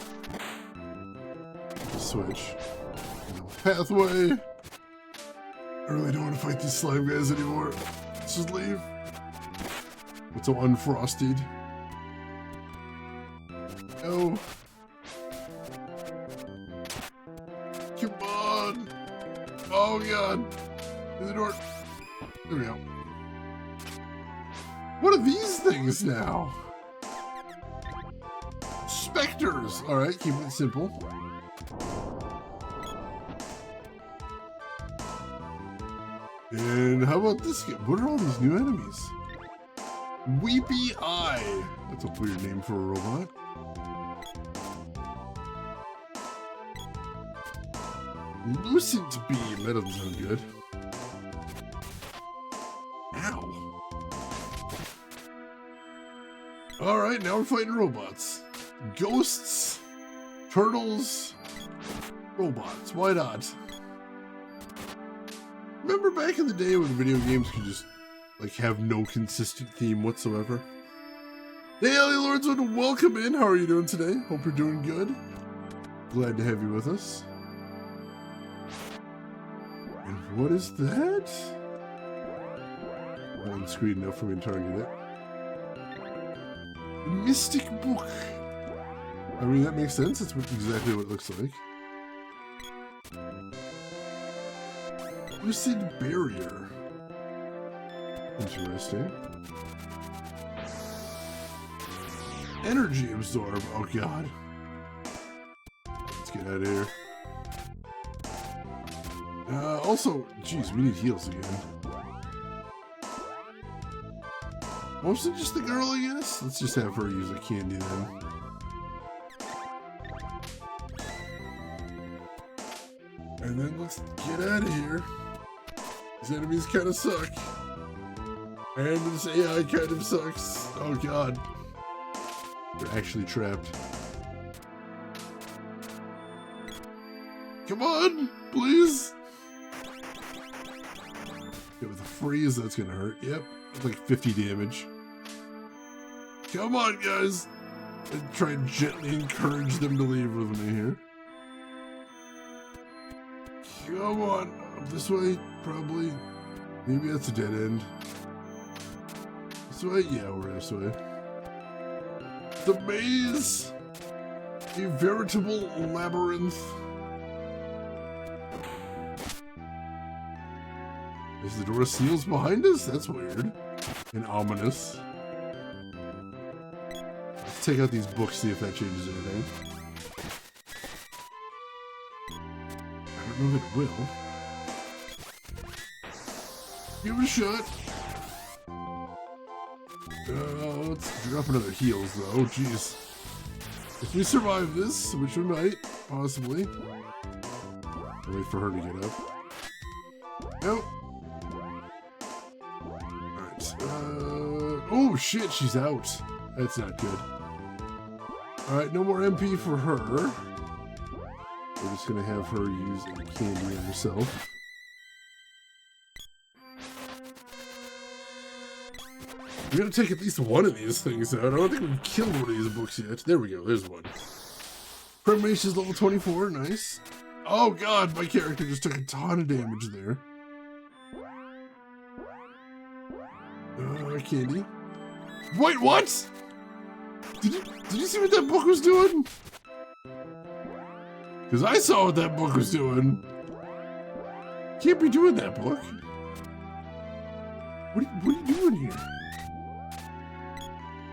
Switch. Pathway. I really don't want to fight these slime guys anymore. Let's just leave. It's all unfrosted. No. Come on. Oh god. Through the door. There we go. What are these things now? Specters. Alright, keep it simple. And how about this? What are all these new enemies? Weepy Eye. That's a weird name for a robot. Lucent Beam. That doesn't sound good. Ow. Alright, now we're fighting robots. Ghosts. Turtles. Robots. Why not? Remember back in the day when video games could just, like, have no consistent theme whatsoever? Hey, Alien Lords, welcome in. How are you doing today? Hope you're doing good. Glad to have you with us. And what is that? On screen enough for me to target it. Mystic Book. I mean, that makes sense. That's exactly what it looks like. Lucid Barrier. Interesting. Energy Absorb. Oh god. Let's get out of here. Also, geez, we need heals again. Mostly just the girl, I guess. Let's just have her use a candy then. And then let's get out of here. These enemies kind of suck. And this AI kind of sucks. Oh god. They're actually trapped. Come on, please. Yeah, with a freeze, that's gonna hurt. Yep, that's like 50 damage. Come on, guys. And try and gently encourage them to leave with me here. Come on. Up this way, probably. Maybe that's a dead end. This way? Yeah, we're this way. The maze! A veritable labyrinth. Is the door seals behind us? That's weird. And ominous. Let's take out these books, see if that changes anything. I don't know if it will. Give it a shot. Let's drop another heals though. Oh, jeez. If we survive this, which we might, possibly. I'll wait for her to get up. Nope. Alright. Oh shit, she's out. That's not good. Alright, no more MP for her. We're just gonna have her use a candy on herself. We gotta take at least one of these things out. I don't think we've killed one of these books yet. There we go, there's one. Premonition's level 24, nice. Oh god, my character just took a ton of damage there. Candy. Wait, what? Did you see what that book was doing? Because I saw what that book was doing. Can't be doing that, book. What are you doing here?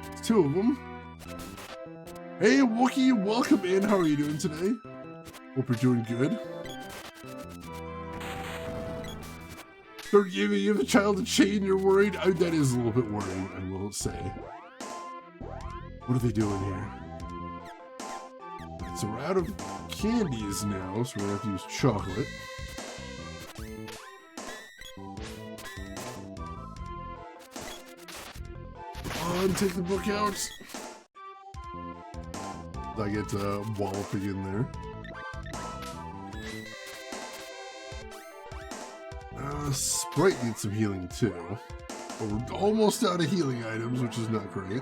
There's two of them. Hey, Wookie, welcome in. How are you doing today? Hope you're doing good. They're giving you the child a chain, you're worried? That is a little bit worrying, I will say. What are they doing here? Right, so we're out of candies now, so we're gonna have to use chocolate. Come on, take the book out. I get walloping in there. Sprite needs some healing too. But we're almost out of healing items, which is not great.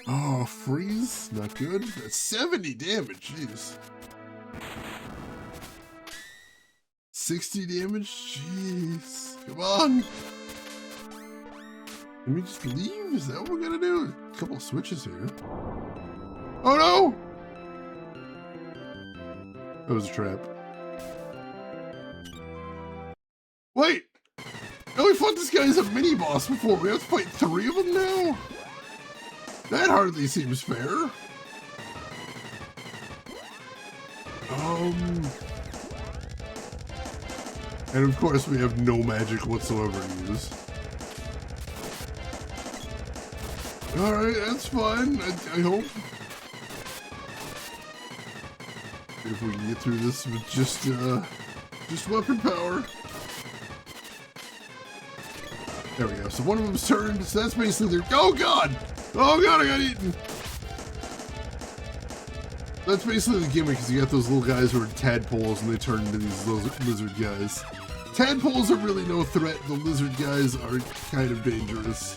Oh, freeze, not good. That's 70 damage, jeez. 60 damage, jeez. Come on. Can we just leave? Is that what we're gonna do? A couple of switches here. Oh no! That was a trap. Wait! No, we fought this guy as a mini-boss before. We have to fight 3 of them now? That hardly seems fair. And of course we have no magic whatsoever to use. Alright, that's fine, I hope. If we can get through this with just weapon power. There we go. So one of them's turned. So that's basically their. Oh god! Oh god! I got eaten. That's basically the gimmick. Because you got those little guys who are tadpoles, and they turn into these lizard guys. Tadpoles are really no threat. The lizard guys are kind of dangerous.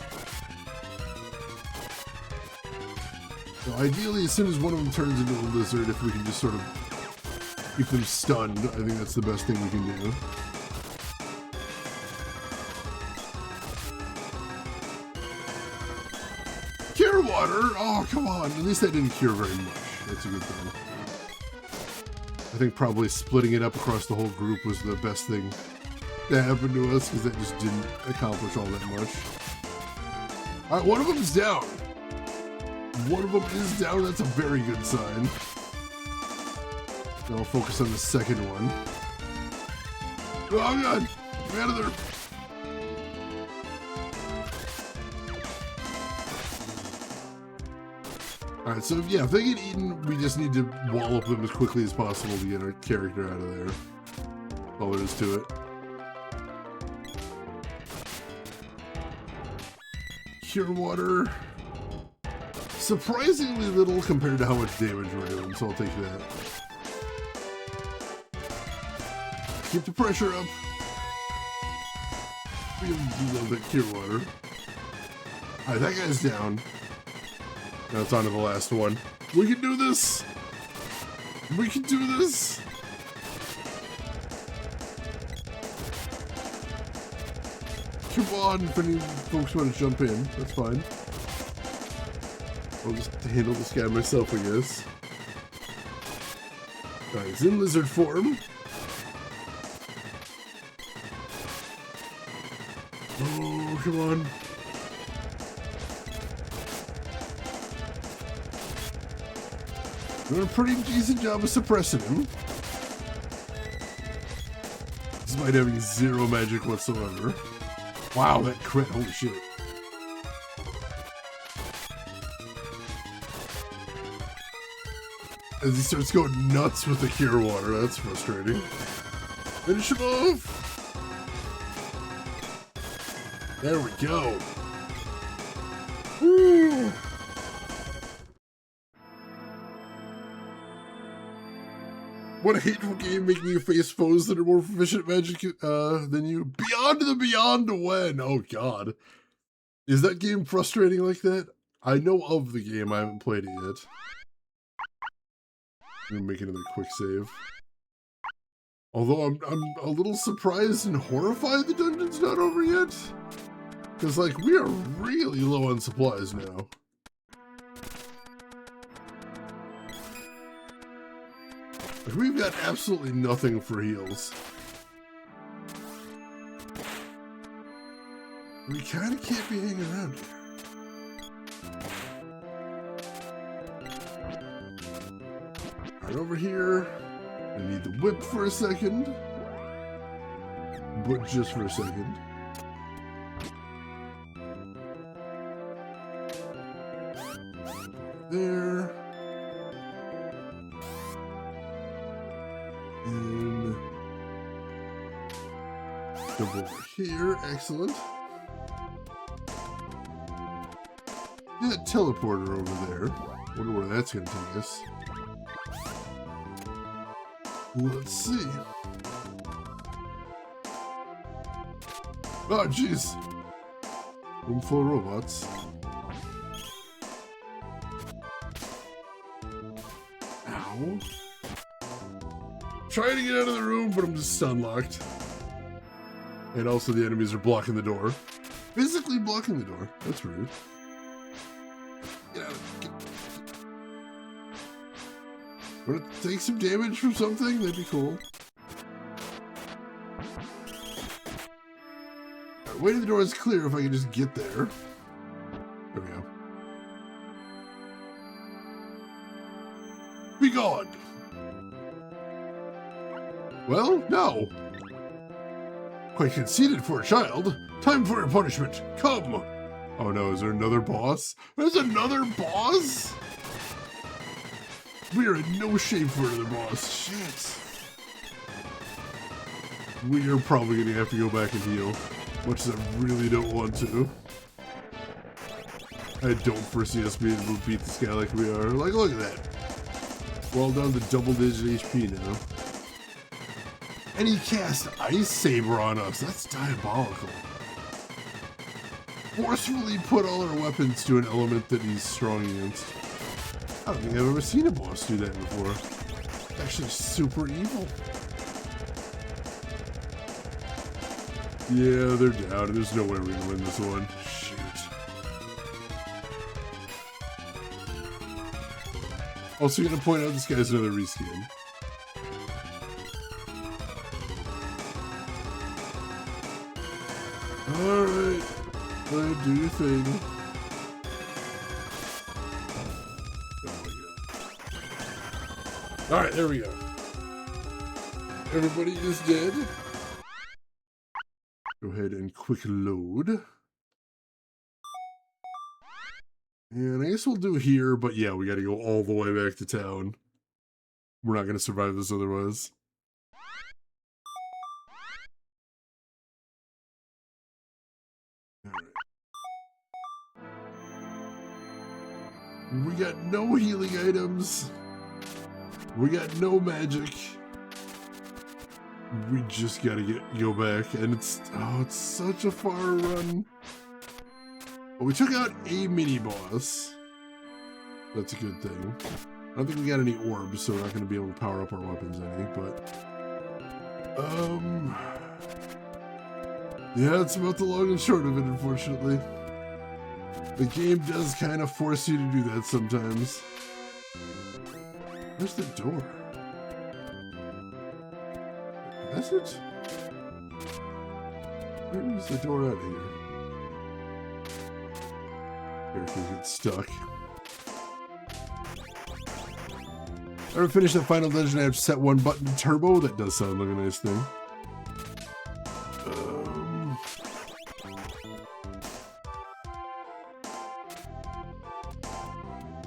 So ideally, as soon as one of them turns into a lizard, if we can just sort of keep them stunned, I think that's the best thing we can do. Cure water? Oh, come on. At least that didn't cure very much. That's a good thing. I think probably splitting it up across the whole group was the best thing that happened to us, because that just didn't accomplish all that much. Alright, one of them's down. One of them is down. That's a very good sign. Now I'll focus on the second one. Oh god! Get out of there! Alright, so yeah, if they get eaten, we just need to wallop them as quickly as possible to get our character out of there. All there is to it. Cure water. Surprisingly little compared to how much damage we're doing, so I'll take that. Keep the pressure up. We have to do a little bit cure water. Alright, that guy's down. Now it's on to the last one. We can do this! We can do this! Come on, if any folks want to jump in, that's fine. I'll just handle this guy myself, I guess. Alright, he's in lizard form. Oh, come on. Doing a pretty decent job of suppressing him. Despite having zero magic whatsoever. Wow, that crit, holy shit. As he starts going nuts with the cure water, that's frustrating. Finish him off! There we go. Woo! What a hateful game making you face foes that are more proficient at magic than you. Beyond the Beyond to win. Oh, God. Is that game frustrating like that? I know of the game. I haven't played it yet. I'm going to make another quick save. Although I'm a little surprised and horrified the dungeon's not over yet. Because, like, we are really low on supplies now. Like, we've got absolutely nothing for heals. We kind of can't be hanging around here. Right over here. I need the whip for a second. But just for a second. There. And jump over here. Excellent. That teleporter over there. Wonder where that's going to take us. Let's see. Oh, jeez. Room full of robots. Ow. Trying to get out of the room, but I'm just stun locked. And also the enemies are blocking the door. Physically blocking the door. That's rude. Get out of it. Want to take some damage from something? That'd be cool. Right, way to the door is clear if I can just get there. There we go. Be gone! Well, no. Quite conceited for a child. Time for your punishment. Come! Oh no, is there another boss? There's another boss? We are in no shape for another boss. Shit. We are probably going to have to go back and heal. Much as I really don't want to. I don't foresee us being able to beat this guy like we are. Like, look at that. We're all down to double-digit HP now. And he cast Ice Saber on us. That's diabolical. Forcefully put all our weapons to an element that he's strong against. I don't think I've ever seen a boss do that before. It's actually super evil. Yeah, they're down, and there's no way we're gonna win this one. Shoot. Also gonna point out this guy's another reskin. Alright. Do your thing. Alright, there we go. Everybody is dead. Go ahead and quick load. And I guess we'll do here, but yeah, we gotta go all the way back to town. We're not gonna survive this otherwise. Alright. We got no healing items. We got no magic. We just gotta go back, and it's such a far run. But we took out a mini boss. That's a good thing. I don't think we got any orbs, so we're not gonna be able to power up our weapons any, but yeah, it's about the long and short of it, unfortunately. The game does kind of force you to do that sometimes. Where's the door? That's it? Where is the door out of here? Characters get stuck. I ever finished that final dungeon, I have to set one button to turbo. That does sound like a nice thing.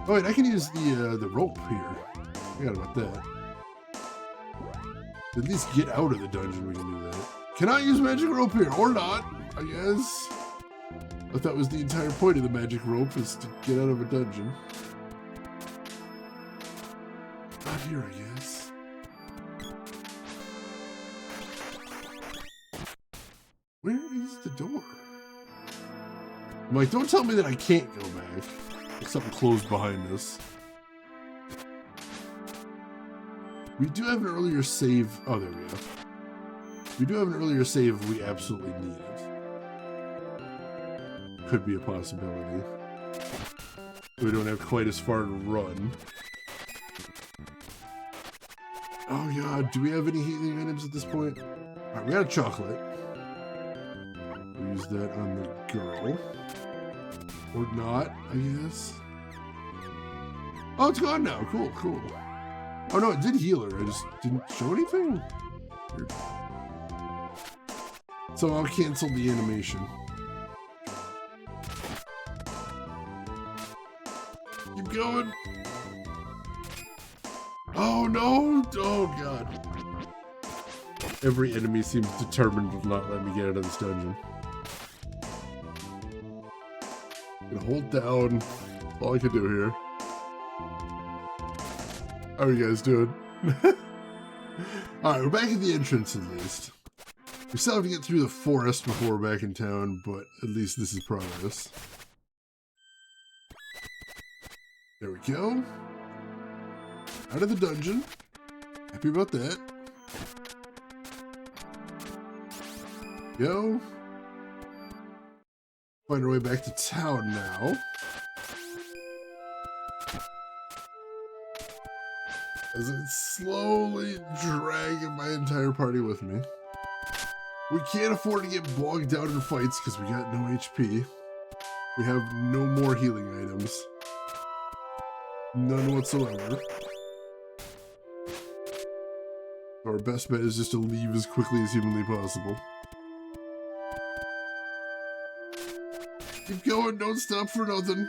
Oh wait, I can use the rope here. I forgot about that. At least get out of the dungeon, we can do that. Cannot use magic rope here, or not, I guess. I thought that was the entire point of the magic rope, is to get out of a dungeon. Not here, I guess. Where is the door? I'm like, don't tell me that I can't go back. There's something closed behind us. We do have an earlier save. Oh, there we go. We do have an earlier save if we absolutely need it. Could be a possibility. We don't have quite as far to run. Oh god, do we have any healing items at this point? Alright, we got a chocolate. We'll use that on the girl. Or not, I guess. Oh, it's gone now. Cool, cool. Oh no, it did heal her. I just didn't show anything. Weird. So I'll cancel the animation. Keep going. Oh no! Oh god. Every enemy seems determined to not let me get out of this dungeon. Gonna hold down. All I can do here. How are you guys doing? Alright, we're back at the entrance at least. We still have to get through the forest before we're back in town, but at least this is progress. There we go. Out of the dungeon. Happy about that. Go. Find our way back to town now. As I'm slowly dragging my entire party with me. We can't afford to get bogged down in fights because we got no HP. We have no more healing items. None whatsoever. Our best bet is just to leave as quickly as humanly possible. Keep going, don't stop for nothing.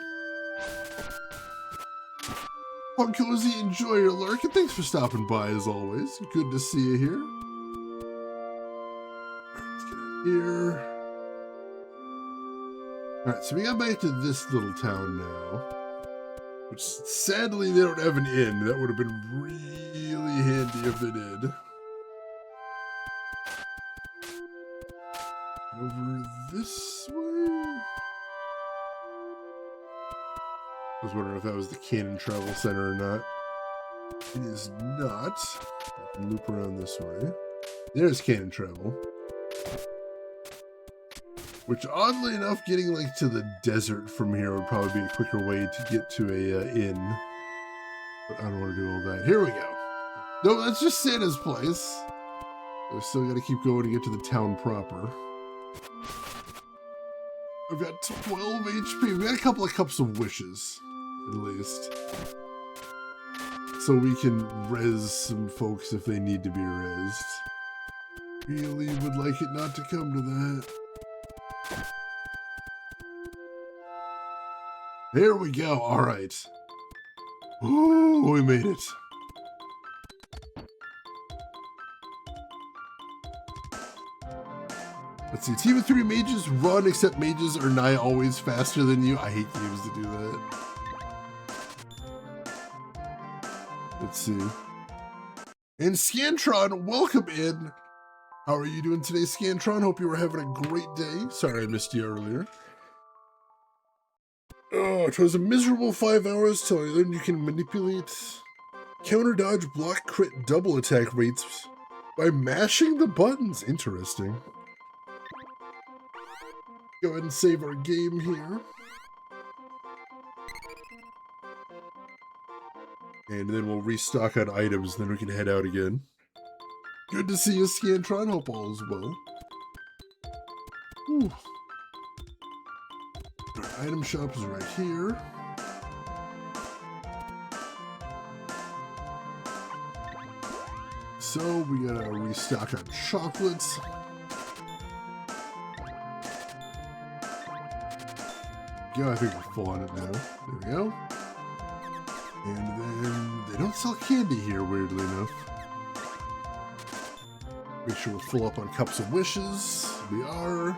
Oh, Cozy, enjoy your lurk, and thanks for stopping by as always. Good to see you here. Let's get out here. Alright, so we got back to this little town now. Which, sadly, they don't have an inn. That would have been really handy if they did. Over this way? I was wondering if that was the Cannon Travel Center or not. It is not. I can loop around this way. There's Cannon Travel. Which, oddly enough, getting like to the desert from here would probably be a quicker way to get to a inn. But I don't want to do all that. Here we go. No, that's just Santa's place. I've still got to keep going to get to the town proper. I've got 12 HP. We've got a couple of cups of wishes, at least. So we can res some folks if they need to be rezzed. Really would like it not to come to that. There we go. All right. Ooh, we made it. Let's see. Team of 3 mages run, except mages are nigh always faster than you. I hate games that do that. Let's see. And Scantron, welcome in. How are you doing today, Scantron? Hope you were having a great day. Sorry I missed you earlier. Oh, it was a miserable 5 hours till I learned you can manipulate counter dodge, block, crit, double attack rates by mashing the buttons. Interesting. Go ahead and save our game here. And then we'll restock on items, then we can head out again. Good to see you, Scantron. Hope all is well. Whew. Our item shop is right here. So we gotta restock on chocolates. Yeah, I think we're full on it now. There we go. And then they don't sell candy here, weirdly enough. Make sure we're full up on cups of wishes. We are.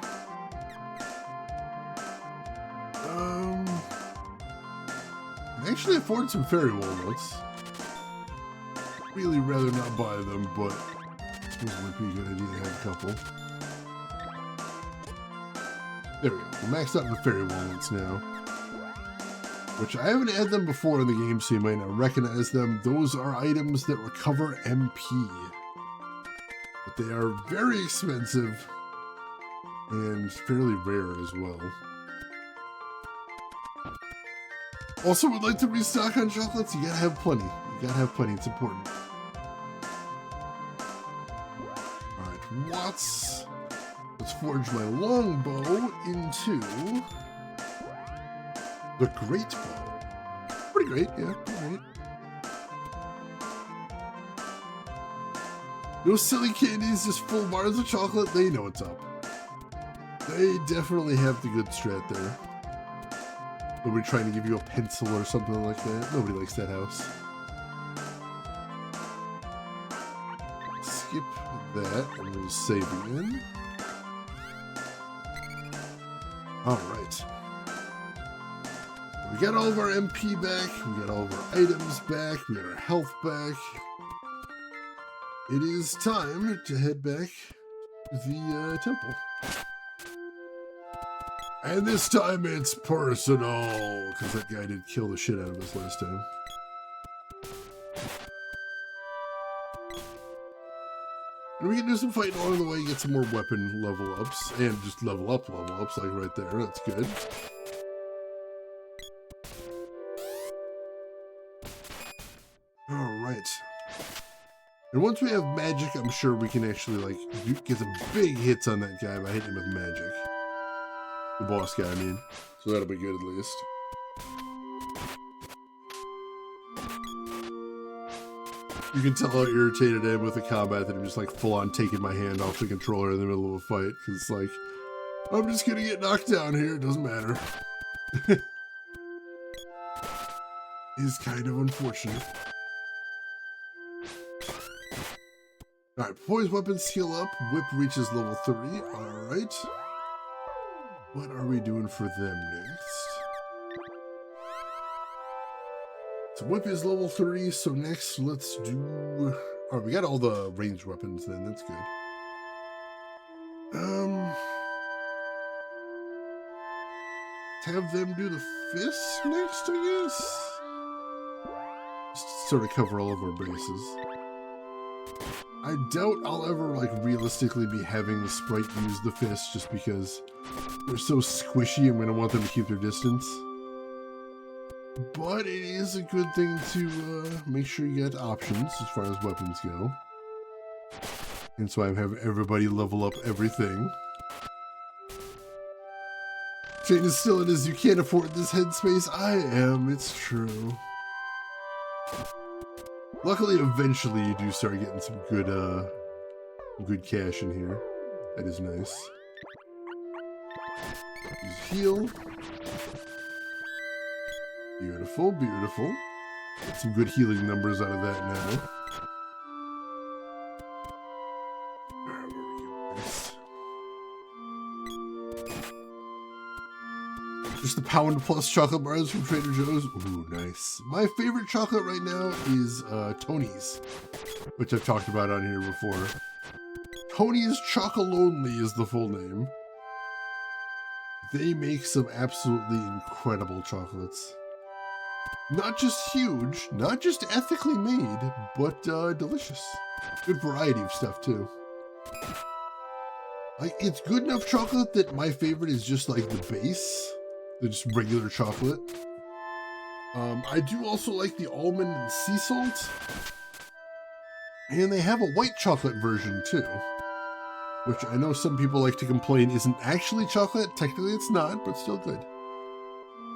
I can actually afford some fairy walnuts. Really rather not buy them, but I suppose it would be a good idea to have a couple. There we go. We're maxed out the fairy walnuts now. Which I haven't had them before in the game, so you might not recognize them. Those are items that recover MP. But they are very expensive and fairly rare as well. Also, would like to restock on chocolates. You gotta have plenty. You gotta have plenty. It's important. Alright, Watts. Let's forge my longbow into the great bow. Pretty great, yeah, pretty great. No silly candies, just full bars of chocolate. They know what's up. They definitely have the good strat there. Nobody trying to give you a pencil or something like that. Nobody likes that house. Skip that, and we'll save again. Alright. We got all of our MP back, we got all of our items back, we got our health back. It is time to head back to the temple. And this time it's personal, because that guy did kill the shit out of us last time. And we can do some fighting along the way, get some more weapon level ups, and just level ups like right there. That's good. Alright. And once we have magic, I'm sure we can actually, like, get some big hits on that guy by hitting him with magic. The boss guy, I mean. So that'll be good at least. You can tell how irritated I am with the combat that I'm just like full on taking my hand off the controller in the middle of a fight. Because it's like, I'm just gonna get knocked down here, it doesn't matter. Is kind of unfortunate. Alright, poise weapons heal up. Whip reaches level 3. Alright. What are we doing for them next? So whip is level 3, so next let's do... Oh, we got all the ranged weapons then, that's good. Have them do the fist next, I guess? Just to sort of cover all of our bases. I doubt I'll ever, like, realistically be having the sprite use the fist just because they're so squishy and we don't want them to keep their distance. But it is a good thing to make sure you get options as far as weapons go. And so I have everybody level up everything. Shane is still in his "you can't afford this" headspace. I am, it's true. Luckily, eventually you do start getting some good cash in here. That is nice. Use heal. Beautiful, beautiful. Get some good healing numbers out of that now. Alright, where we go next? Just the pound plus chocolate bars from Trader Joe's. Ooh, nice. My favorite chocolate right now is Tony's, which I've talked about on here before. Tony's Chocolonely is the full name. They make some absolutely incredible chocolates. Not just huge, not just ethically made, but delicious. Good variety of stuff too. Like, it's good enough chocolate that my favorite is just like the base. Just regular chocolate. I do also like the almond and sea salt. And they have a white chocolate version too. Which I know some people like to complain isn't actually chocolate. Technically it's not, but still good.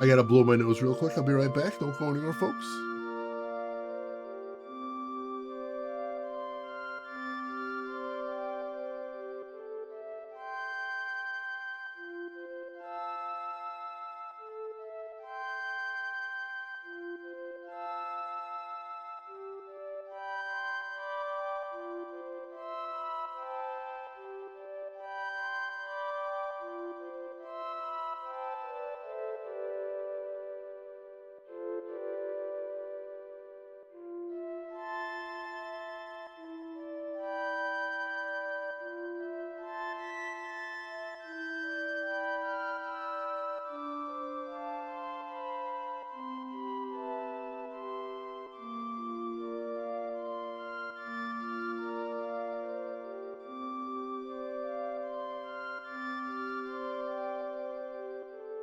I gotta blow my nose real quick. I'll be right back. Don't go anywhere, folks.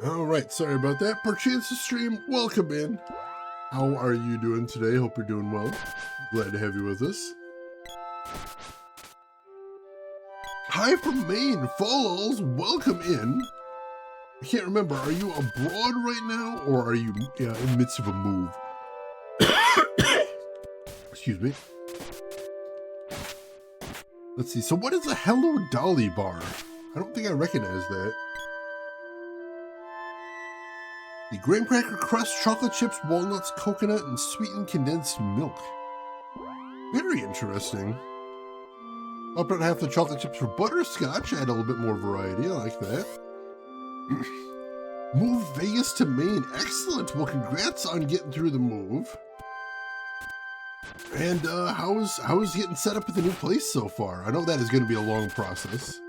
Alright, sorry about that. Perchance to stream, welcome in. How are you doing today? Hope you're doing well. Glad to have you with us. Hi from Maine, Falls, welcome in. I can't remember, are you abroad right now, or are you in the midst of a move? Excuse me. Let's see, so what is a Hello Dolly bar? I don't think I recognize that. The graham cracker crust, chocolate chips, walnuts, coconut, and sweetened condensed milk. Very interesting. I'll put half the chocolate chips for butterscotch, add a little bit more variety, I like that. Move Vegas to Maine, excellent. Well, congrats on getting through the move. And how's getting set up at the new place so far? I know that is going to be a long process,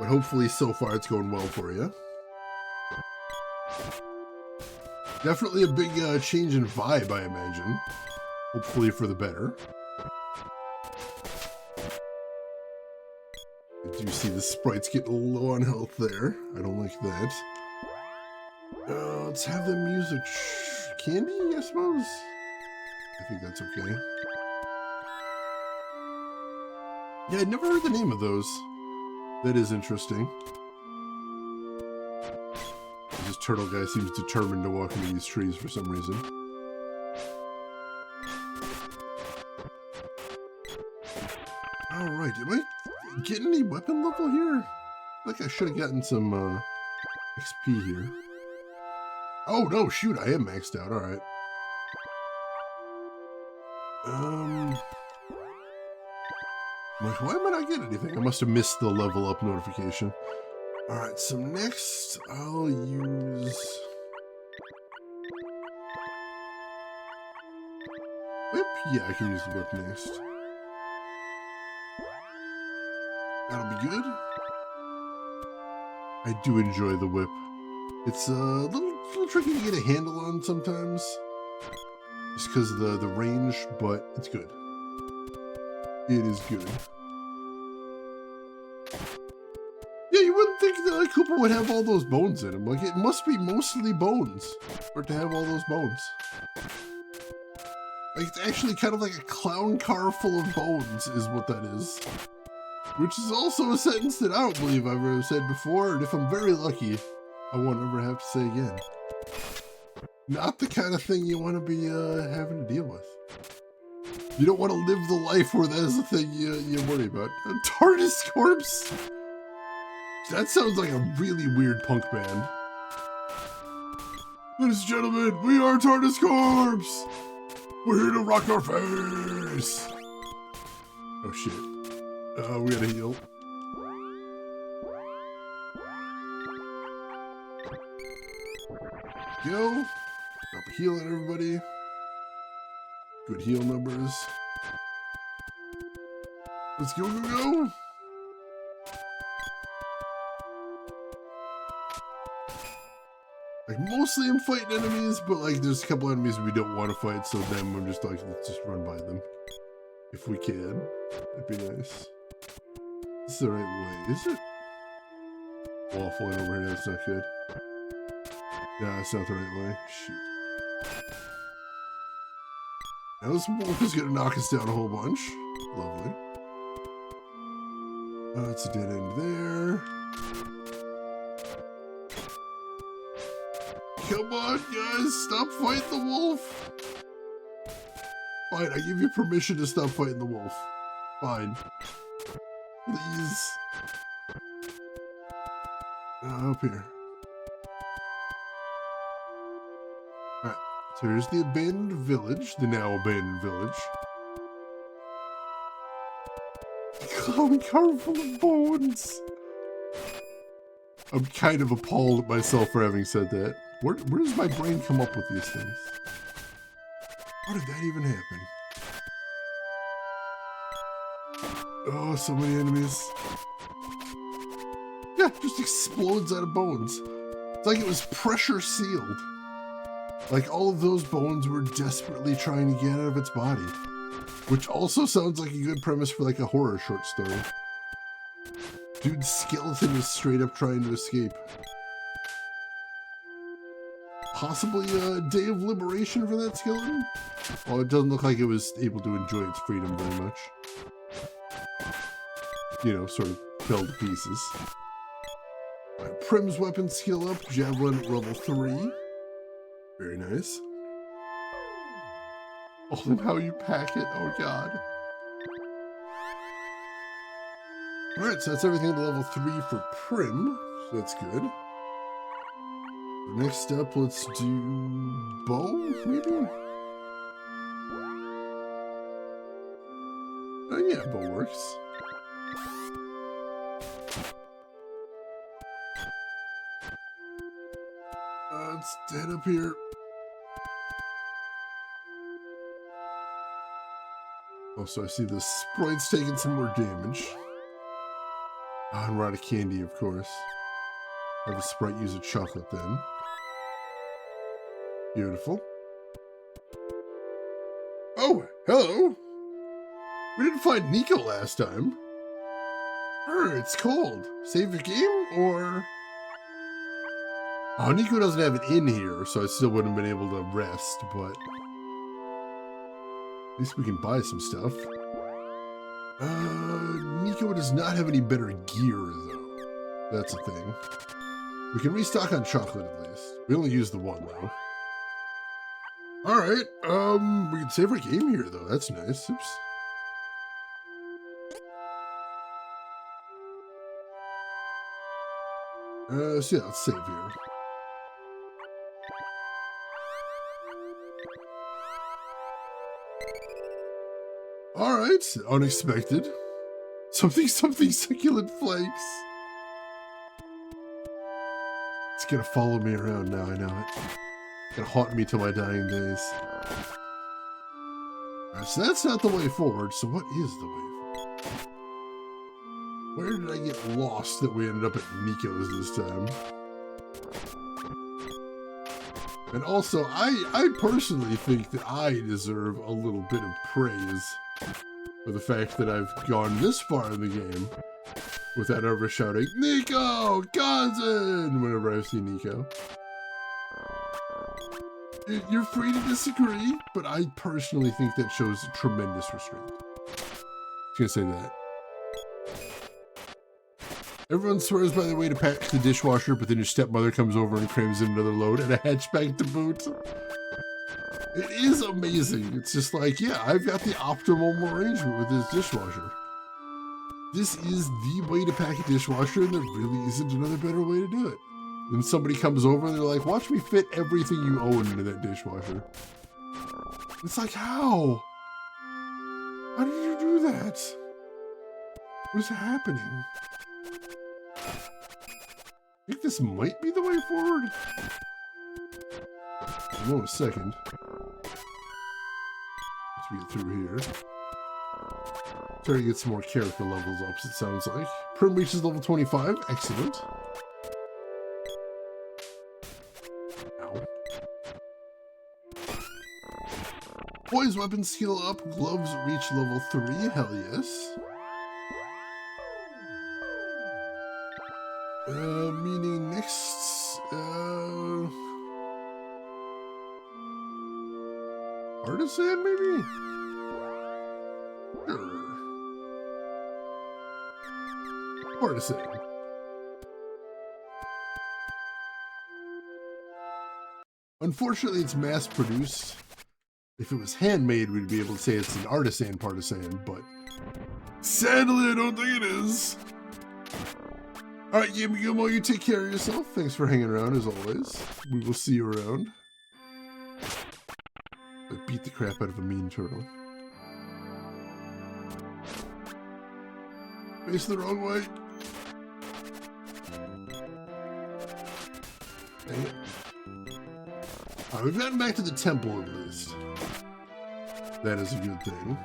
but hopefully so far it's going well for you. Definitely a big change in vibe, I imagine. Hopefully for the better. I do see the sprites getting a little low on health there. I don't like that. Let's have the music. Candy, I suppose? I think that's okay. Yeah, I'd never heard the name of those. That is interesting. This turtle guy seems determined to walk into these trees for some reason. Alright, am I getting any weapon level here? I feel like I should have gotten some XP here. Oh no, shoot, I am maxed out, alright. Like, why am I not getting anything? I must have missed the level up notification. Alright, so next I'll use whip? Yeah, I can use the whip next. That'll be good. I do enjoy the whip. It's a little tricky to get a handle on sometimes, just because of the range, but it's good. It is good. Yeah, you wouldn't think that Koopa would have all those bones in him. Like, it must be mostly bones for it to have all those bones. Like, it's actually kind of like a clown car full of bones is what that is. Which is also a sentence that I don't believe I've ever said before, and if I'm very lucky, I won't ever have to say again. Not the kind of thing you want to be having to deal with. You don't want to live the life where that is the thing you worry about. A TARDIS corpse? That sounds like a really weird punk band. Ladies and gentlemen, we are TARDIS Corpse! We're here to rock our face! Oh shit. We gotta heal. Go. Drop a heal on everybody. Good heal numbers. Let's go, go, go! Like, mostly I'm fighting enemies, but like, there's a couple enemies we don't want to fight, so then I'm just like, let's just run by them. If we can. That'd be nice. This is the right way, is it? Waffling over here, that's not good. Yeah, that's not the right way. Shoot. Now this wolf is gonna knock us down a whole bunch. Lovely. It's a dead end there. Come on, guys, stop fighting the wolf. Fine, I give you permission to stop fighting the wolf. Fine. Please. Up here. Alright, so here's the abandoned village, the now abandoned village. Clown car full of bones. I'm kind of appalled at myself for having said that. Where does my brain come up with these things? How did that even happen? Oh, so many enemies. Yeah, just explodes out of bones. It's like it was pressure sealed. Like all of those bones were desperately trying to get out of its body. Which also sounds like a good premise for like a horror short story. Dude's skeleton is straight up trying to escape. possibly a day of liberation for that skeleton. Well, it doesn't look like it was able to enjoy its freedom very much. You know, sort of fell to pieces. Right, Prim's weapon skill up, Javelin level 3. Very nice. Oh, and how you pack it, oh god. Alright, so that's everything to level 3 for Prim, so that's good. Next up, let's do bow, maybe? Oh yeah, bow works. Let's head up here. Oh, so I see the sprite's taking some more damage. Oh, and we're out of candy, of course. Have a sprite use a chocolate then. Beautiful. Oh, hello! We didn't find Nico last time. It's cold. Save your game, or... Oh, Nico doesn't have an inn here, so I still wouldn't have been able to rest, but... At least we can buy some stuff. Nico does not have any better gear, though. That's a thing. We can restock on chocolate, at least. We only use the one, though. Alright, we can save our game here, though. That's nice. Oops. So yeah, let's save here. Alright, unexpected. Something succulent flakes. It's gonna follow me around now, I know it. It's gonna haunt me till my dying days. Alright, so that's not the way forward, so what is the way forward? Where did I get lost that we ended up at Nico's this time? And also, I personally think that I deserve a little bit of praise for the fact that I've gone this far in the game without ever shouting, Nico, cousin, whenever I see Nico. You're free to disagree, but I personally think that shows tremendous restraint. I was gonna say that. Everyone swears by the way to pack the dishwasher, but then your stepmother comes over and crams in another load and a hatchback to boot. It is amazing. It's just like, yeah, I've got the optimal arrangement with this dishwasher. This is the way to pack a dishwasher, and there really isn't another better way to do it. Then somebody comes over and they're like, watch me fit everything you own into that dishwasher. It's like, how? How did you do that? What is happening? I think this might be the way forward. Hold on a second. Let's get through here. Try to get some more character levels up, it sounds like. Prim reaches level 25. Excellent. Ow. Boy's weapon skill up. Gloves reach level 3. Hell yes. Meaning next, artisan, maybe? Sure. Artisan. Unfortunately, it's mass-produced. If it was handmade, we'd be able to say it's an artisan partisan, but sadly, I don't think it is. Alright, Yamigumo, you take care of yourself. Thanks for hanging around, as always. We will see you around. I beat the crap out of a mean turtle. Face the wrong way. Dang it. Alright, we've gotten back to the temple, at least. That is a good thing.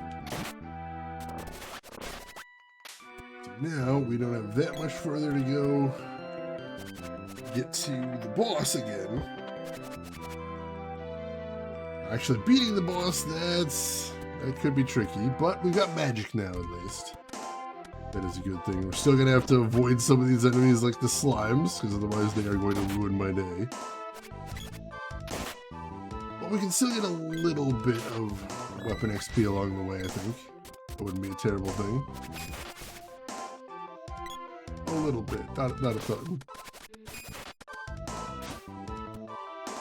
Now, we don't have that much further to go. Get to the boss again. Actually, beating the boss, that could be tricky, but we've got magic now, at least. That is a good thing. We're still going to have to avoid some of these enemies like the slimes, because otherwise they are going to ruin my day. But we can still get a little bit of weapon XP along the way, I think. That wouldn't be a terrible thing. A little bit, not a ton.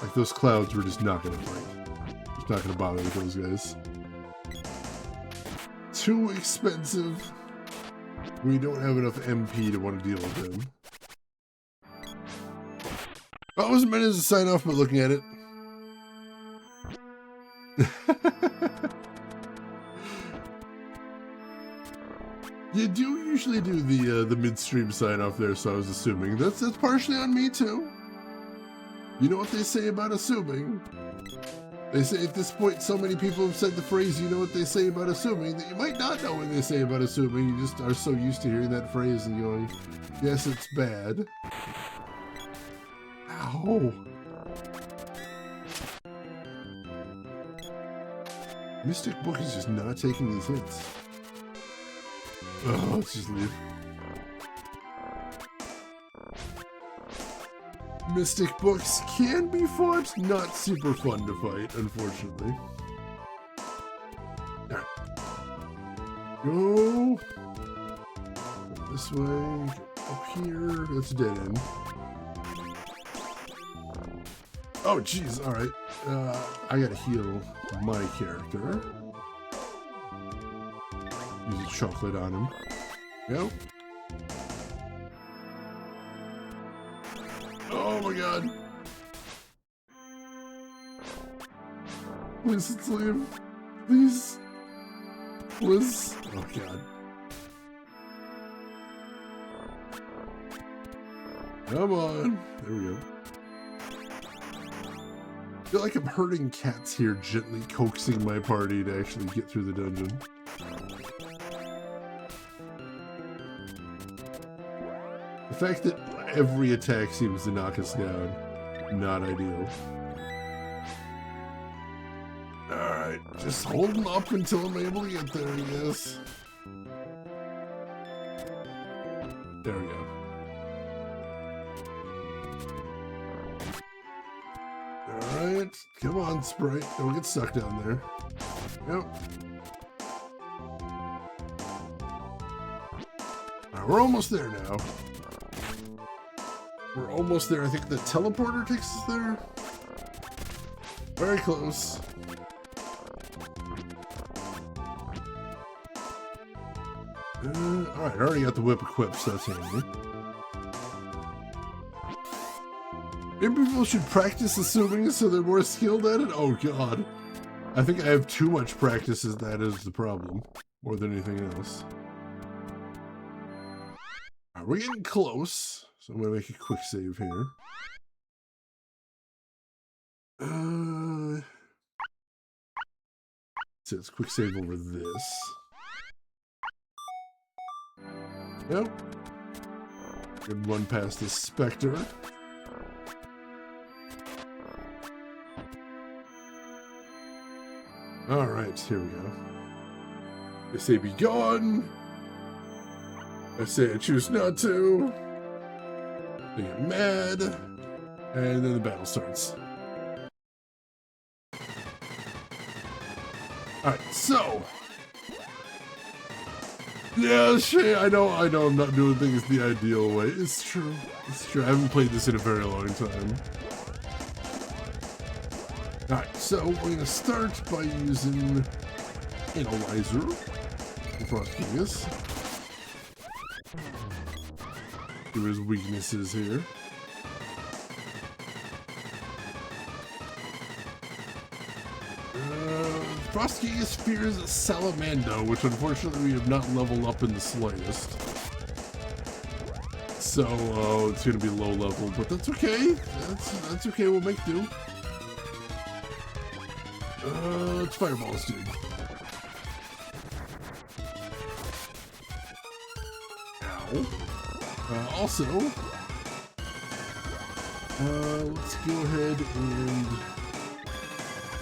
Like those clouds, we're just not gonna fight. Just not gonna bother with those guys. Too expensive. We don't have enough MP to want to deal with them. I wasn't meant to sign off by looking at it. You do usually do the midstream sign off there, so I was assuming that's partially on me too. You know what they say about assuming? They say at this point so many people have said the phrase, you know what they say about assuming, that you might not know what they say about assuming. You just are so used to hearing that phrase and going, yes, it's bad. Ow. Mystic Book is just not taking these hits. Oh, let's just leave. Mystic Books can be fought, not super fun to fight, unfortunately. Alright. Go. This way. Up here. That's a dead end. Oh, jeez. Alright. I gotta heal my character. Use a chocolate on him. Go. Oh my god. Please, let's leave. Please. Please. Oh god. Come on. There we go. I feel like I'm herding cats here, gently coaxing my party to actually get through the dungeon. The fact that every attack seems to knock us down, not ideal. Alright, just hold them up until I'm able to get there, I guess. There we go. Alright, come on, Sprite. Don't get stuck down there. Yep. Alright, we're almost there now. We're almost there. I think the teleporter takes us there. Very close. Alright, I already got the whip equipped, so that's handy. Maybe people should practice assuming so they're more skilled at it? Oh god. I think I have too much practice as that is the problem. More than anything else. Alright, we're getting close. So I'm going to make a quick save here. So it's quick save over this. Yep. Good run past this Spectre. Alright, here we go. They say be gone. I say I choose not to. They get mad. And then the battle starts. Alright, so. Yeah, Shay, I know I'm not doing things the ideal way. It's true. It's true. I haven't played this in a very long time. Alright, so we're going to start by using Analyzer. Frost Kingus. Do his weaknesses here. Frost Kingus fears Salamando, which unfortunately we have not leveled up in the slightest. So it's going to be low level, but that's okay. That's okay. We'll make do. Let's fireball this dude. Ow. Also, let's go ahead and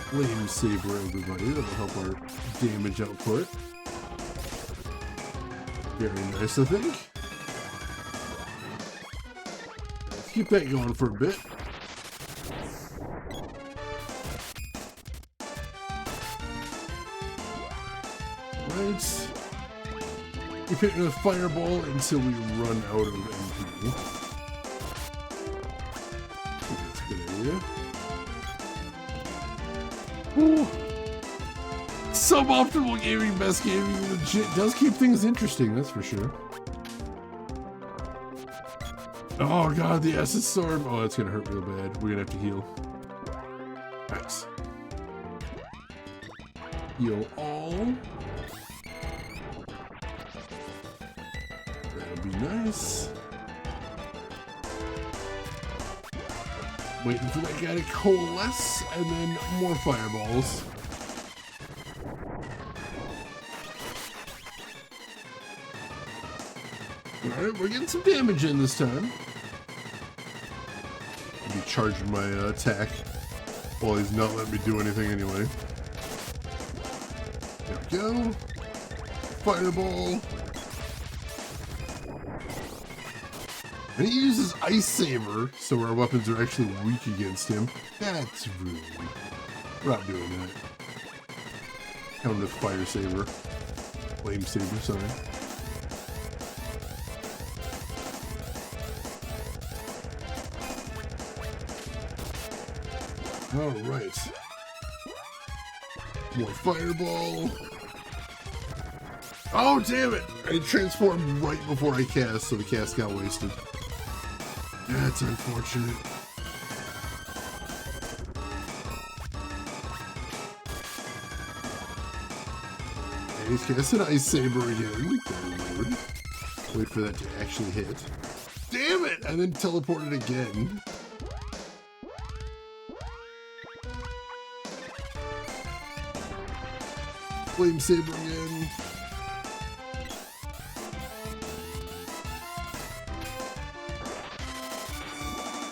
Flame Saber everybody. That'll help our damage output. Very nice, I think. Let's keep that going for a bit. Alright. Keep hitting with Fireball until we run out of MP. That's a good idea. Woo. Suboptimal gaming, best gaming, legit does keep things interesting, that's for sure. Oh god, the acid storm. Oh, that's gonna hurt real bad. We're gonna have to heal. Nice. Heal all. That'll be nice. Waiting for that guy to coalesce, and then more fireballs. Alright, we're getting some damage in this time. I'll be charging my attack while he's not letting me do anything anyway. There we go. Fireball. And he uses Ice Saber, so our weapons are actually weak against him. That's rude. We're not doing that. Counter with Fire Saber. Flame Saber, sorry. Alright. More Fireball. Oh, damn it! I transformed right before I cast, so the cast got wasted. That's unfortunate. And he's casting Ice Saber again. Wait for that to actually hit. Damn it! And then teleported again. Flame Saber again.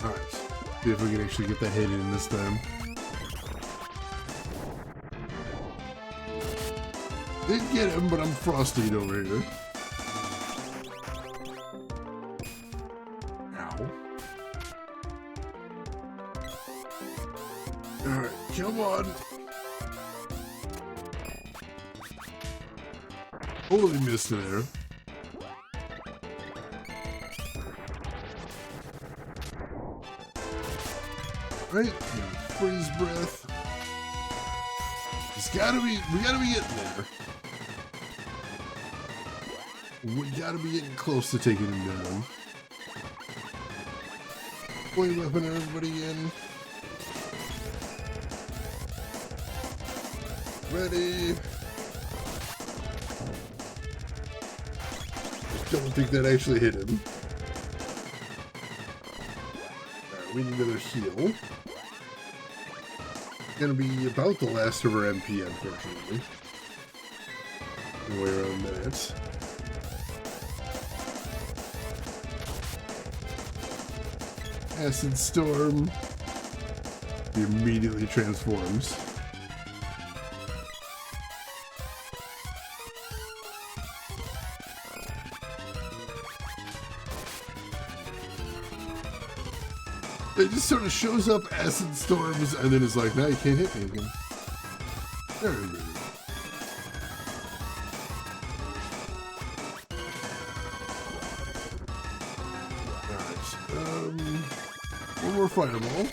Alright. See if we can actually get that hit in this time. Did get him, but I'm frosted over here. Ow. Alright, come on. Totally missed there. Right, freeze breath. We gotta be getting there. We gotta be getting close to taking him down. Flame weapon everybody in. Ready. Don't think that actually hit him. Alright, we need another heal. Gonna be about the last of our MP, unfortunately. No way around that. Acid Storm. He immediately transforms. It just sort of shows up, acid storms, and then it's like, now you can't hit me again. There we go. Alright, one more fireball.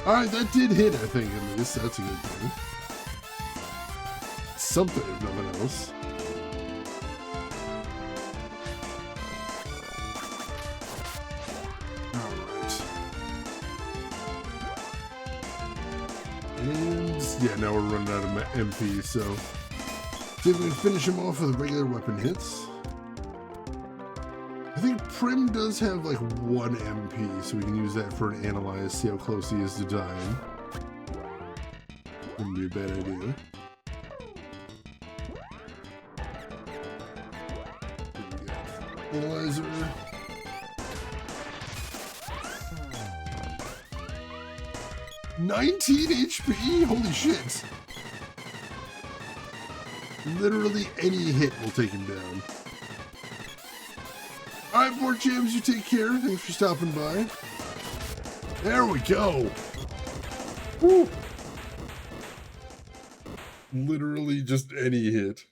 Alright, that did hit, I think, at least. That's a good thing. Something, if nothing else. Yeah, now we're running out of MP, so see if we can finish him off with regular weapon hits. I think Prim does have like 1 MP, so we can use that for an analyze, see how close he is to dying. Wouldn't be a bad idea. Analyzer. $19 HP? Holy shit. Literally any hit will take him down. Alright, Board Jams, you take care. Thanks for stopping by. There we go. Woo. Literally just any hit.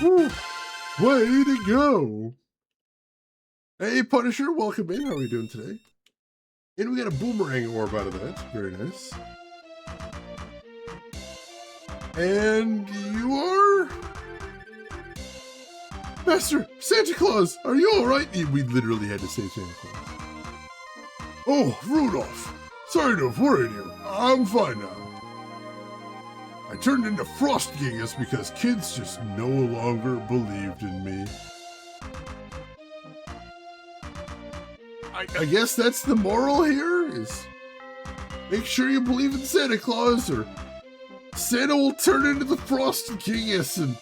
Woo! Way to go! Hey, Punisher, welcome in. How are you doing today? And we got a boomerang orb out of that. Very nice. And you are? Master, Santa Claus, are you alright? We literally had to say Santa Claus. Oh, Rudolph. Sorry to have worried you. I'm fine now. I turned into Frost Genghis because kids just no longer believed in me. I guess that's the moral here, is make sure you believe in Santa Claus or Santa will turn into the Frost Genghis and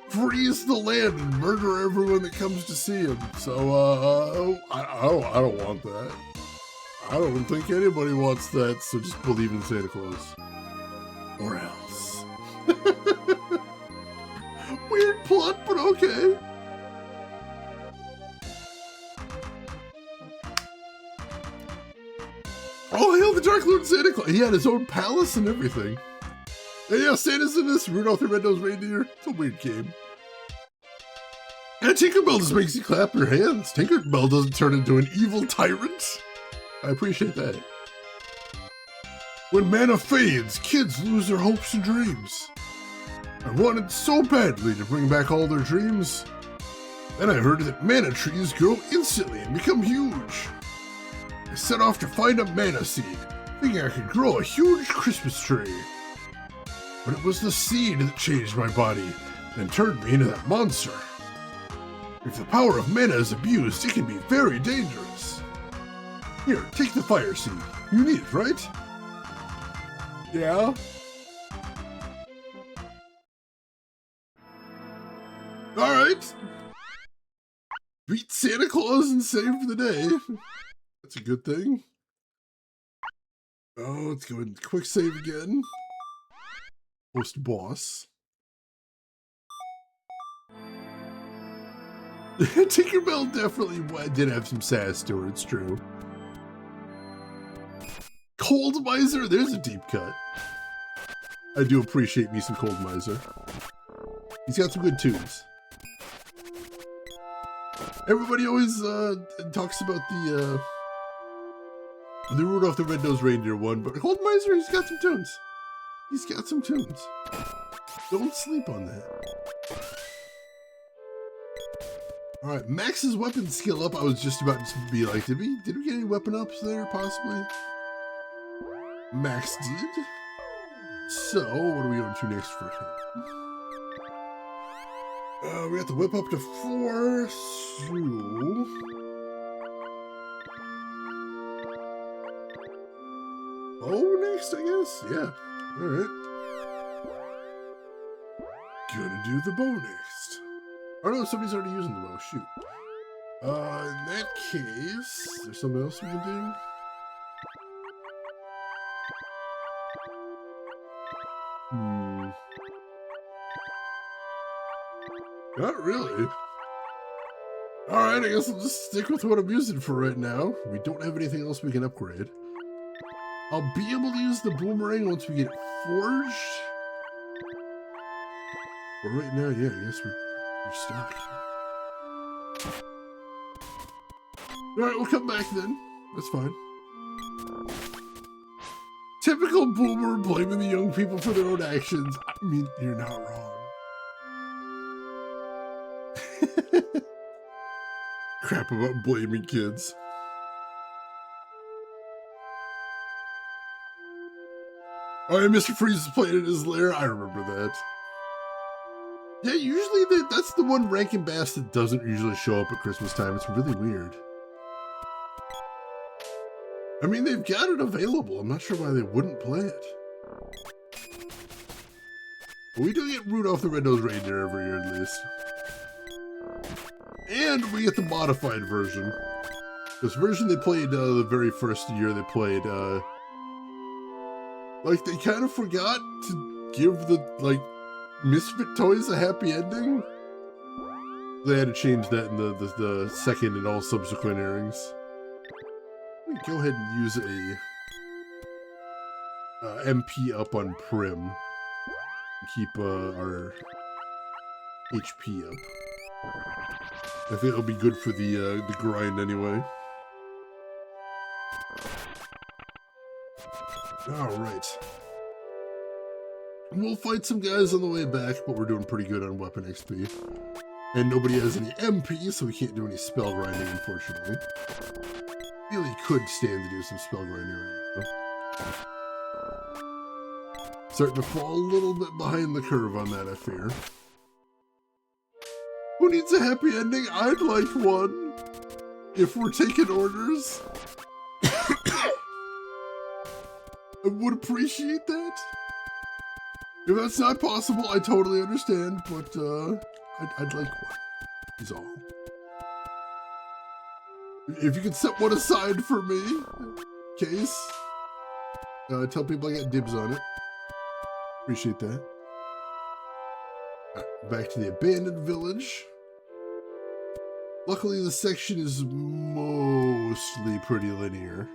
freeze the land and murder everyone that comes to see him. So, I don't want that. I don't think anybody wants that, so just believe in Santa Claus. Or else. Weird plot, but okay. Oh, hail the Dark Lord Santa Claus. He had his own palace and everything. And yeah, Santa's in this. Rudolph the Red-Nosed Reindeer. It's a weird game. And Tinkerbell just makes you clap your hands. Tinkerbell doesn't turn into an evil tyrant. I appreciate that. When mana fades, kids lose their hopes and dreams. I wanted so badly to bring back all their dreams. Then I heard that mana trees grow instantly and become huge. I set off to find a mana seed, thinking I could grow a huge Christmas tree. But it was the seed that changed my body and turned me into that monster. If the power of mana is abused, it can be very dangerous. Here, take the fire seed. You need it, right? Yeah? Alright. Beat Santa Claus and save the day. That's a good thing. Oh, let's go ahead and quick save again. Post boss. Tinkerbell definitely did have some sass to her, it's true. Cold Miser, there's a deep cut. I do appreciate me some Cold Miser. He's got some good tunes. Everybody always talks about the Rudolph the Red-Nosed Reindeer one, but Cold Miser, he's got some tunes. He's got some tunes. Don't sleep on that. Alright, Max's weapon skill up. I was just about to be like, did we get any weapon ups there, possibly? Max did. So, what are we on to next for him? We got the whip up to 4, so... bow next, I guess? Yeah. Alright. Gonna do the bow next. Oh no, somebody's already using the bow. Shoot. In that case, there's something else we can do? Not really. Alright, I guess I'll just stick with what I'm using for right now. We don't have anything else we can upgrade. I'll be able to use the boomerang once we get it forged. But right now, yeah, I guess we're stuck. Alright, we'll come back then. That's fine. Typical boomer blaming the young people for their own actions. I mean, you're not wrong. Crap about blaming kids. Oh yeah, Mr. Freeze is playing in his lair. I remember that. Yeah, usually that's the one Rankin Bass that doesn't usually show up at Christmas time. It's really weird. I mean, they've got it available. I'm not sure why they wouldn't play it. But we do get Rudolph the Red-Nosed Reindeer every year at least. And we get the modified version. This version they played the very first year they played, like they kind of forgot to give the, like, Misfit Toys a happy ending. They had to change that in the second and all subsequent airings. We go ahead and use a MP up on Prim. Keep our HP up. I think it'll be good for the grind anyway. Alright. We'll fight some guys on the way back, but we're doing pretty good on weapon XP. And nobody has any MP, so we can't do any spell grinding, unfortunately. Really could stand to do some spell grinding right now. Starting to fall a little bit behind the curve on that, I fear. Who needs a happy ending? I'd like one. If we're taking orders. I would appreciate that. If that's not possible, I totally understand, but I'd like one. Is all. If you could set one aside for me, case, tell people I got dibs on it. Appreciate that. Back to the abandoned village. Luckily, the section is mostly pretty linear.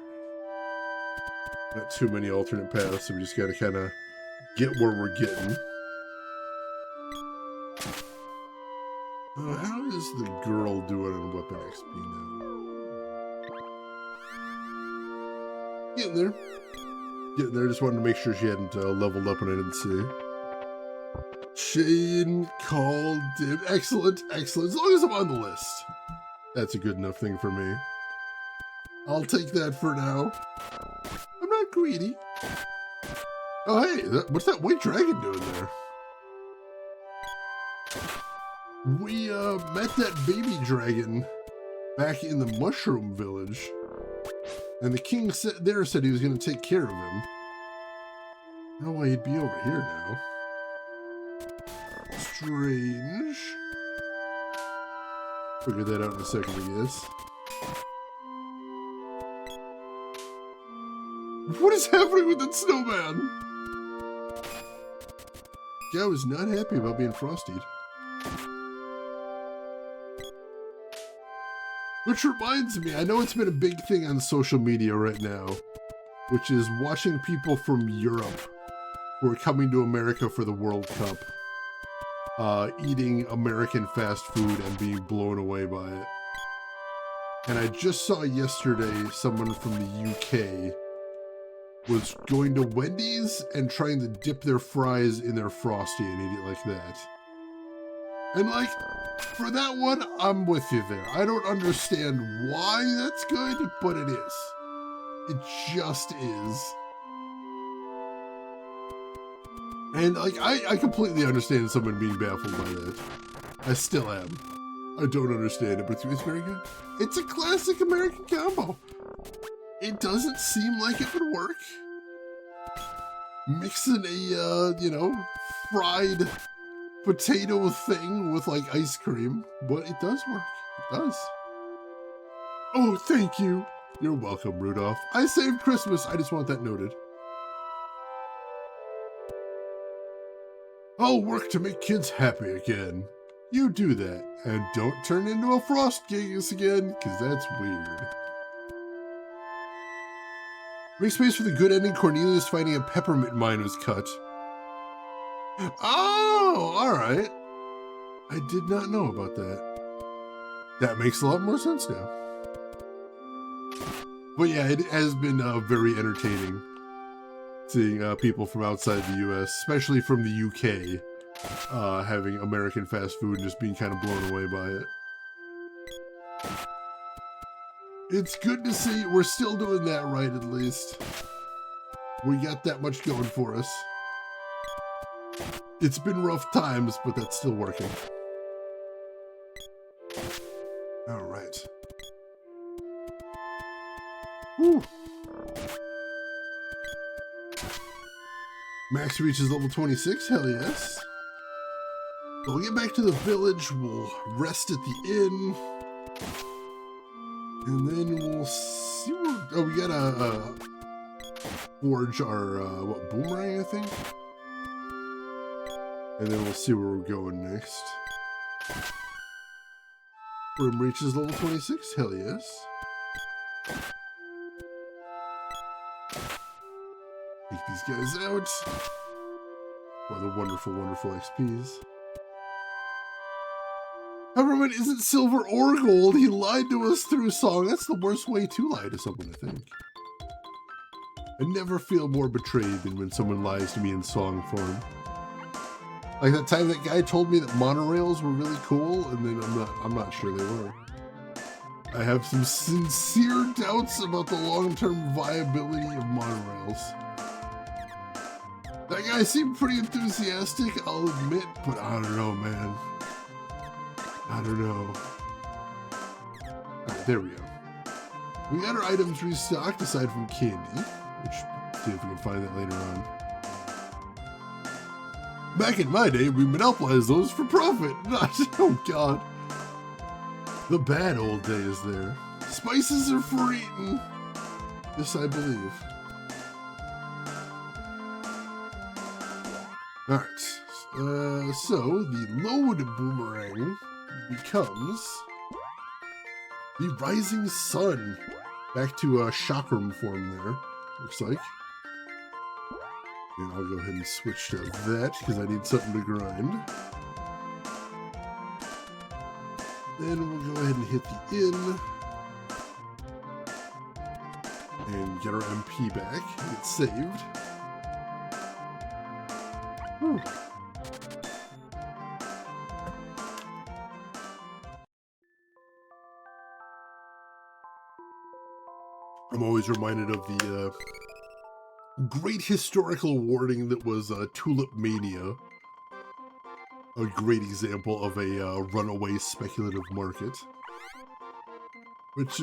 Not too many alternate paths, so we just gotta kind of get where we're getting. How is the girl doing on weapon XP now? Getting there. Getting there. Just wanted to make sure she hadn't leveled up and I didn't see. Shane called Dib. Excellent, excellent. As long as I'm on the list. That's a good enough thing for me. I'll take that for now. I'm not greedy. Oh, hey, what's that white dragon doing there? We met that baby dragon back in the mushroom village. And the king said he was going to take care of him. I don't know why he'd be over here now. Strange. Figure that out in a second, I guess. What is happening with that snowman? Guy was not happy about being frosted. Which reminds me, I know it's been a big thing on social media right now, which is watching people from Europe who are coming to America for the World Cup, eating American fast food and being blown away by it. And I just saw yesterday someone from the UK was going to Wendy's and trying to dip their fries in their Frosty and eat it like that. And like, for that one, I'm with you there. I don't understand why that's good, but it is. It just is. And like, I completely understand someone being baffled by that. I still am. I don't understand it, but it's very good. It's a classic American combo. It doesn't seem like it would work. Mixing a, fried potato thing with like ice cream, but it does work. It does. Oh, thank you. You're welcome, Rudolph. I saved Christmas. I just want that noted. I'll work to make kids happy again. You do that, and don't turn into a frost gigas again, because that's weird. Make space for the good ending. Cornelius finding a peppermint mine was cut. Oh, alright. I did not know about that. That makes a lot more sense now. But yeah, it has been very entertaining seeing people from outside the US, especially from the UK, having American fast food and just being kind of blown away by it. It's good to see we're still doing that right, at least. We got that much going for us. It's been rough times, but that's still working. All right. Whew. Max reaches level 26, hell yes. So we'll get back to the village, we'll rest at the inn, and then we'll see where, oh, we gotta forge our, boomerang, I think? And then we'll see where we're going next. Room reaches level 26. Hell yes. Take these guys out. For the wonderful, wonderful XPs. Peppermint isn't silver or gold. He lied to us through song. That's the worst way to lie to someone, I think. I never feel more betrayed than when someone lies to me in song form. Like that time that guy told me that monorails were really cool, and then I'm not sure they were. I have some sincere doubts about the long-term viability of monorails. That guy seemed pretty enthusiastic, I'll admit, but I don't know, man. I don't know. Alright, there we go. We got our items restocked aside from candy, which, see if we can find that later on. Back in my day, we monopolized those for profit. Not, oh god. The bad old days there. Spices are for eating. This I believe. Alright. So, the load boomerang becomes the rising sun. Back to chakram form there, looks like. And I'll go ahead and switch to that because I need something to grind. Then we'll go ahead and hit the inn. And get our MP back. It's saved. Whew. I'm always reminded of the great historical awarding that was Tulip Mania. A great example of a runaway speculative market. Which,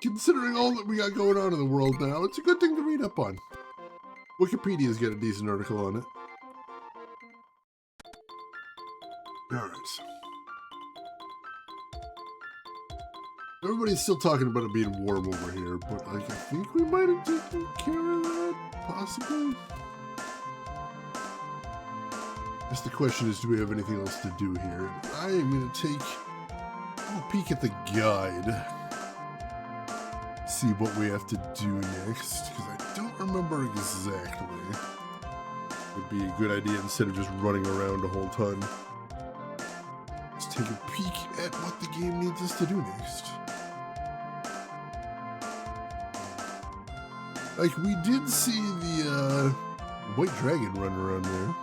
considering all that we got going on in the world now, it's a good thing to read up on. Wikipedia's got a decent article on it. Alright. Everybody's still talking about it being warm over here, but I think we might have taken care of that, possibly. I guess the question is, do we have anything else to do here? I am going to take a little peek at the guide. See what we have to do next, because I don't remember exactly. Would be a good idea instead of just running around a whole ton. Let's take a peek at what the game needs us to do next. Like, we did see the white dragon run around there.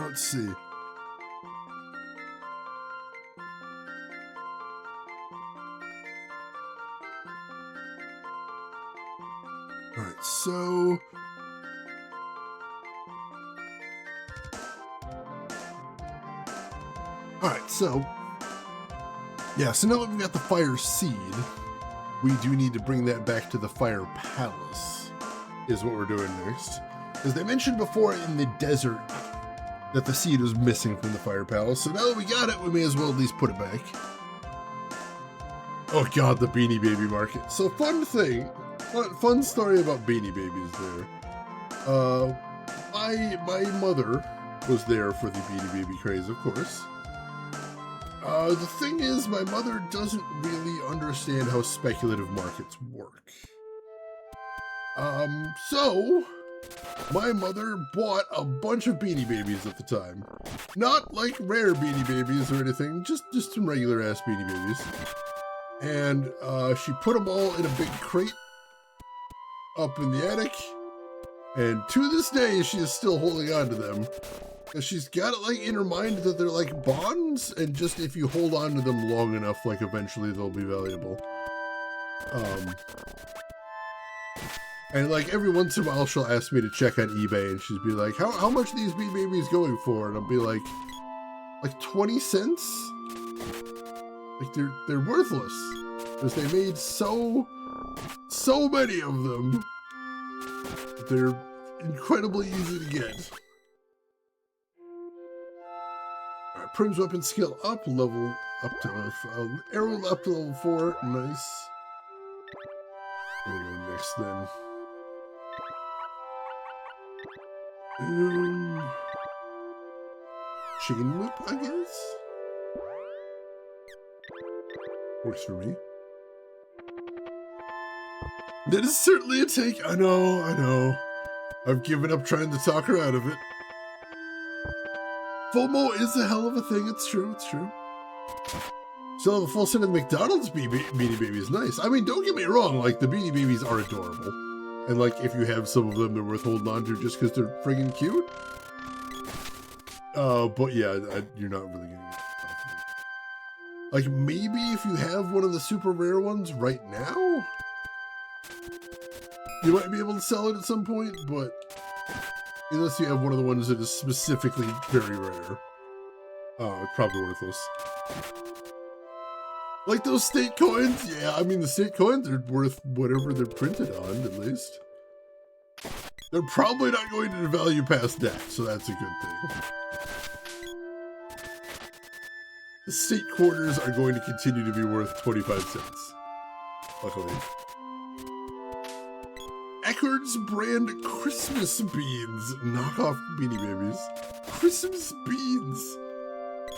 Let's see. Alright, so... Alright, so... Yeah, so now that we've got the fire seed, we do need to bring that back to the fire palace, is what we're doing next. As they mentioned before in the desert, that the seed was missing from the fire palace, so now that we got it, we may as well at least put it back. Oh god, the Beanie Baby market. So fun story about Beanie Babies there. My mother was there for the Beanie Baby craze, of course. The thing is, my mother doesn't really understand how speculative markets work. So... my mother bought a bunch of Beanie Babies at the time. Not like rare Beanie Babies or anything, just some regular ass Beanie Babies. And she put them all in a big crate up in the attic. And to this day, she is still holding on to them. Because she's got it like in her mind that they're like bonds, and just if you hold on to them long enough, like eventually they'll be valuable. And like every once in a while she'll ask me to check on eBay and she'd be like, how much are these Beanie Babies going for? And I'll be like 20 cents? Like they're worthless. Because they made so many of them. They're incredibly easy to get. Alright, Prim's weapon skill up, level up to arrow up to level 4, nice. We'll go next then? Chicken whip, I guess? Works for me. That is certainly a take. I know. I've given up trying to talk her out of it. FOMO is a hell of a thing. It's true. Still have a full set of McDonald's Beanie Babies. Nice. I mean, don't get me wrong. Like, the Beanie Babies are adorable. And, like, if you have some of them, they're worth holding on to just because they're friggin' cute. But yeah, you're not really gonna get it. Like, maybe if you have one of the super rare ones right now, you might be able to sell it at some point, but unless you have one of the ones that is specifically very rare, it's probably worthless. Like those state coins, yeah, I mean, the state coins are worth whatever they're printed on, at least. They're probably not going to devalue past that, so that's a good thing. The state quarters are going to continue to be worth 25 cents, luckily. Eckerd's brand Christmas beans. Knockoff Beanie Babies. Christmas beans.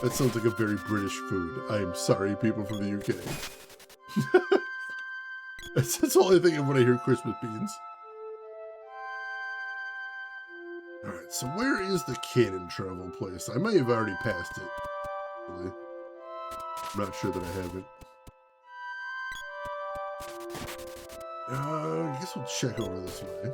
That sounds like a very British food. I am sorry, people from the UK. That's all I think of when I hear Christmas beans. Alright, so where is the cannon travel place? I may have already passed it. Really. I'm not sure that I haven't. I guess we'll check over this way.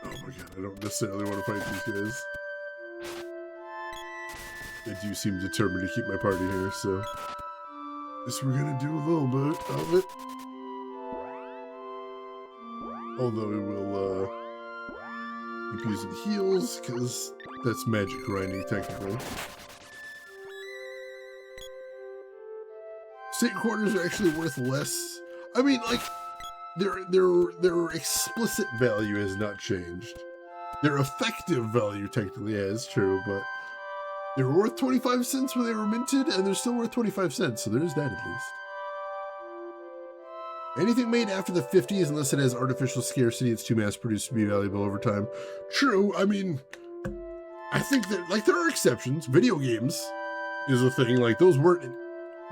Oh my god, I don't necessarily want to fight these guys. They do seem determined to keep my party here, so I guess we're gonna do a little bit of it. Although we will keep using heals, because that's magic grinding technically. State quarters are actually worth less. I mean, like, their explicit value has not changed. Their effective value technically has, true, but they were worth 25 cents when they were minted, and they're still worth 25 cents, so there's that at least. Anything made after the 50s, unless it has artificial scarcity, it's too mass-produced to be valuable over time. True, I mean, I think that, like, there are exceptions. Video games is a thing, like,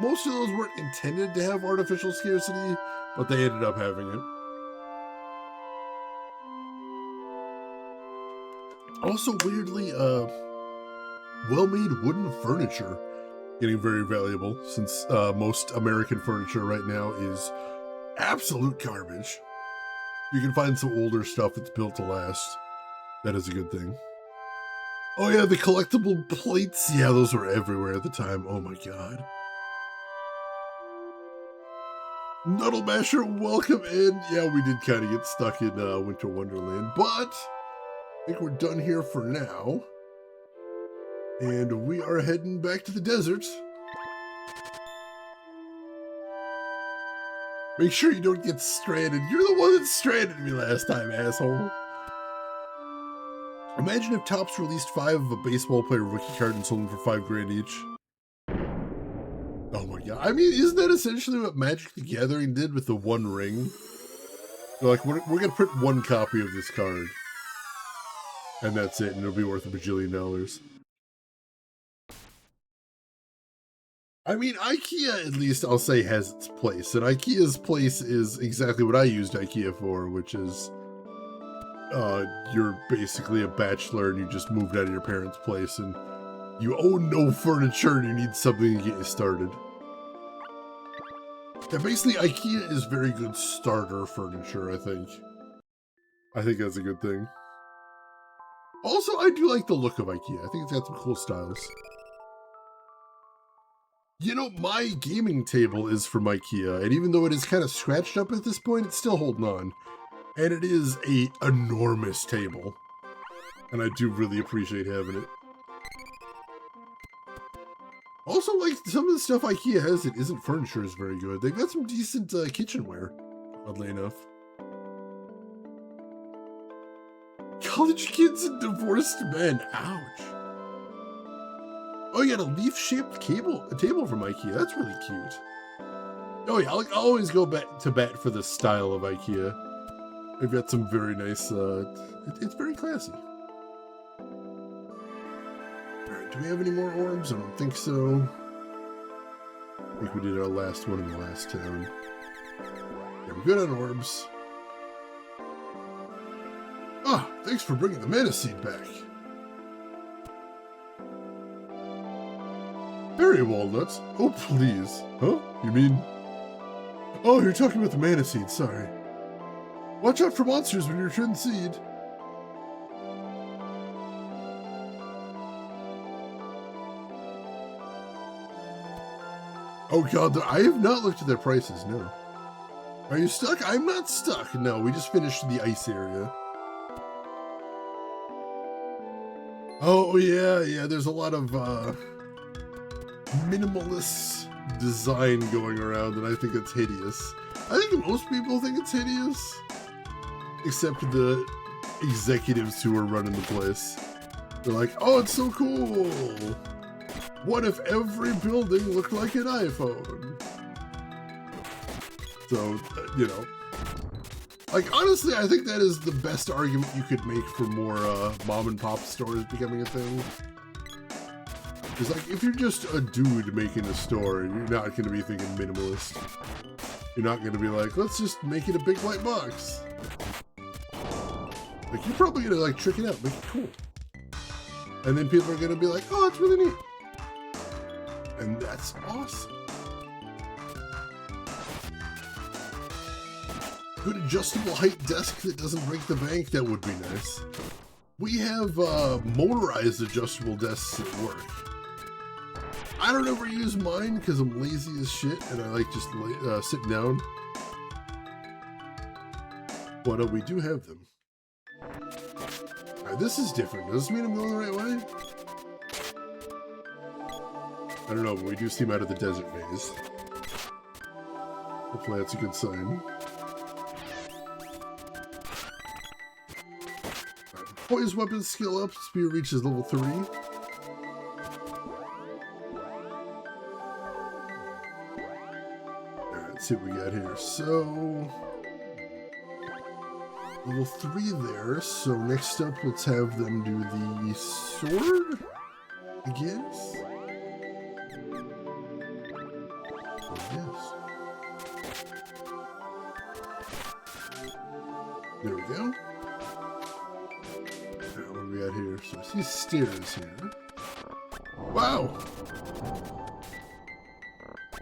most of those weren't intended to have artificial scarcity, but they ended up having it. Also, weirdly, well-made wooden furniture getting very valuable, since most American furniture right now is absolute garbage. You can find some older stuff that's built to last. That is a good thing. Oh yeah, the collectible plates. Yeah, those were everywhere at the time. Oh my god. Nuddle Masher, welcome in. Yeah, we did kind of get stuck in Winter Wonderland, but I think we're done here for now. And we are heading back to the desert. Make sure you don't get stranded. You're the one that stranded me last time, asshole. Imagine if Topps released 5 of a baseball player rookie card and sold them for $5 grand each. Oh my god. I mean, isn't that essentially what Magic the Gathering did with the One Ring? They're like, we're going to print 1 copy of this card. And that's it, and it'll be worth $1 bajillion. I mean, IKEA, at least I'll say, has its place. And IKEA's place is exactly what I used IKEA for, which is you're basically a bachelor and you just moved out of your parents' place and you own no furniture and you need something to get you started. Yeah, basically IKEA is very good starter furniture, I think. I think that's a good thing. Also, I do like the look of IKEA. I think it's got some cool styles. You know, my gaming table is from IKEA, and even though it is kind of scratched up at this point, it's still holding on. And it is an enormous table. And I do really appreciate having it. Also, like, some of the stuff IKEA has that isn't furniture is very good. They've got some decent kitchenware, oddly enough. College kids and divorced men. Ouch. Oh, you got a leaf-shaped table from IKEA. That's really cute. Oh yeah, I'll always go back to bat for the style of IKEA. They've got some very nice, it's very classy. Alright, do we have any more orbs? I don't think so. I think we did our last one in the last town. Yeah, we're good on orbs. Ah, thanks for bringing the mana seed back. Berry walnuts? Oh, please. Huh? You mean... Oh, you're talking about the mana seed, sorry. Watch out for monsters when you return the seed. Oh god, I have not looked at their prices, no. Are you stuck? I'm not stuck. No, we just finished the ice area. Oh yeah, there's a lot of minimalist design going around, and I think it's hideous. I think most people think it's hideous, except the executives who are running the place. They're like, oh, it's so cool. What if every building looked like an iPhone? So, you know, like, honestly, I think that is the best argument you could make for more mom and pop stores becoming a thing. It's like, if you're just a dude making a store, you're not going to be thinking minimalist. You're not going to be like, let's just make it a big white box. Like, you're probably going to, like, trick it out, make it cool. And then people are going to be like, oh, it's really neat. And that's awesome. Good adjustable height desk that doesn't break the bank, that would be nice. We have motorized adjustable desks at work. I don't ever use mine because I'm lazy as shit and I like just sitting down. But we do have them. Alright, this is different. Does this mean I'm going the right way? I don't know, but we do seem out of the desert maze. Hopefully that's a good sign. Poise weapon skill up, spear reaches level 3. Alright, let's see what we got here. So, level 3 there, so next up let's have them do the sword, I guess? Yes. There we go. What do we got here? So I see stairs here. Wow!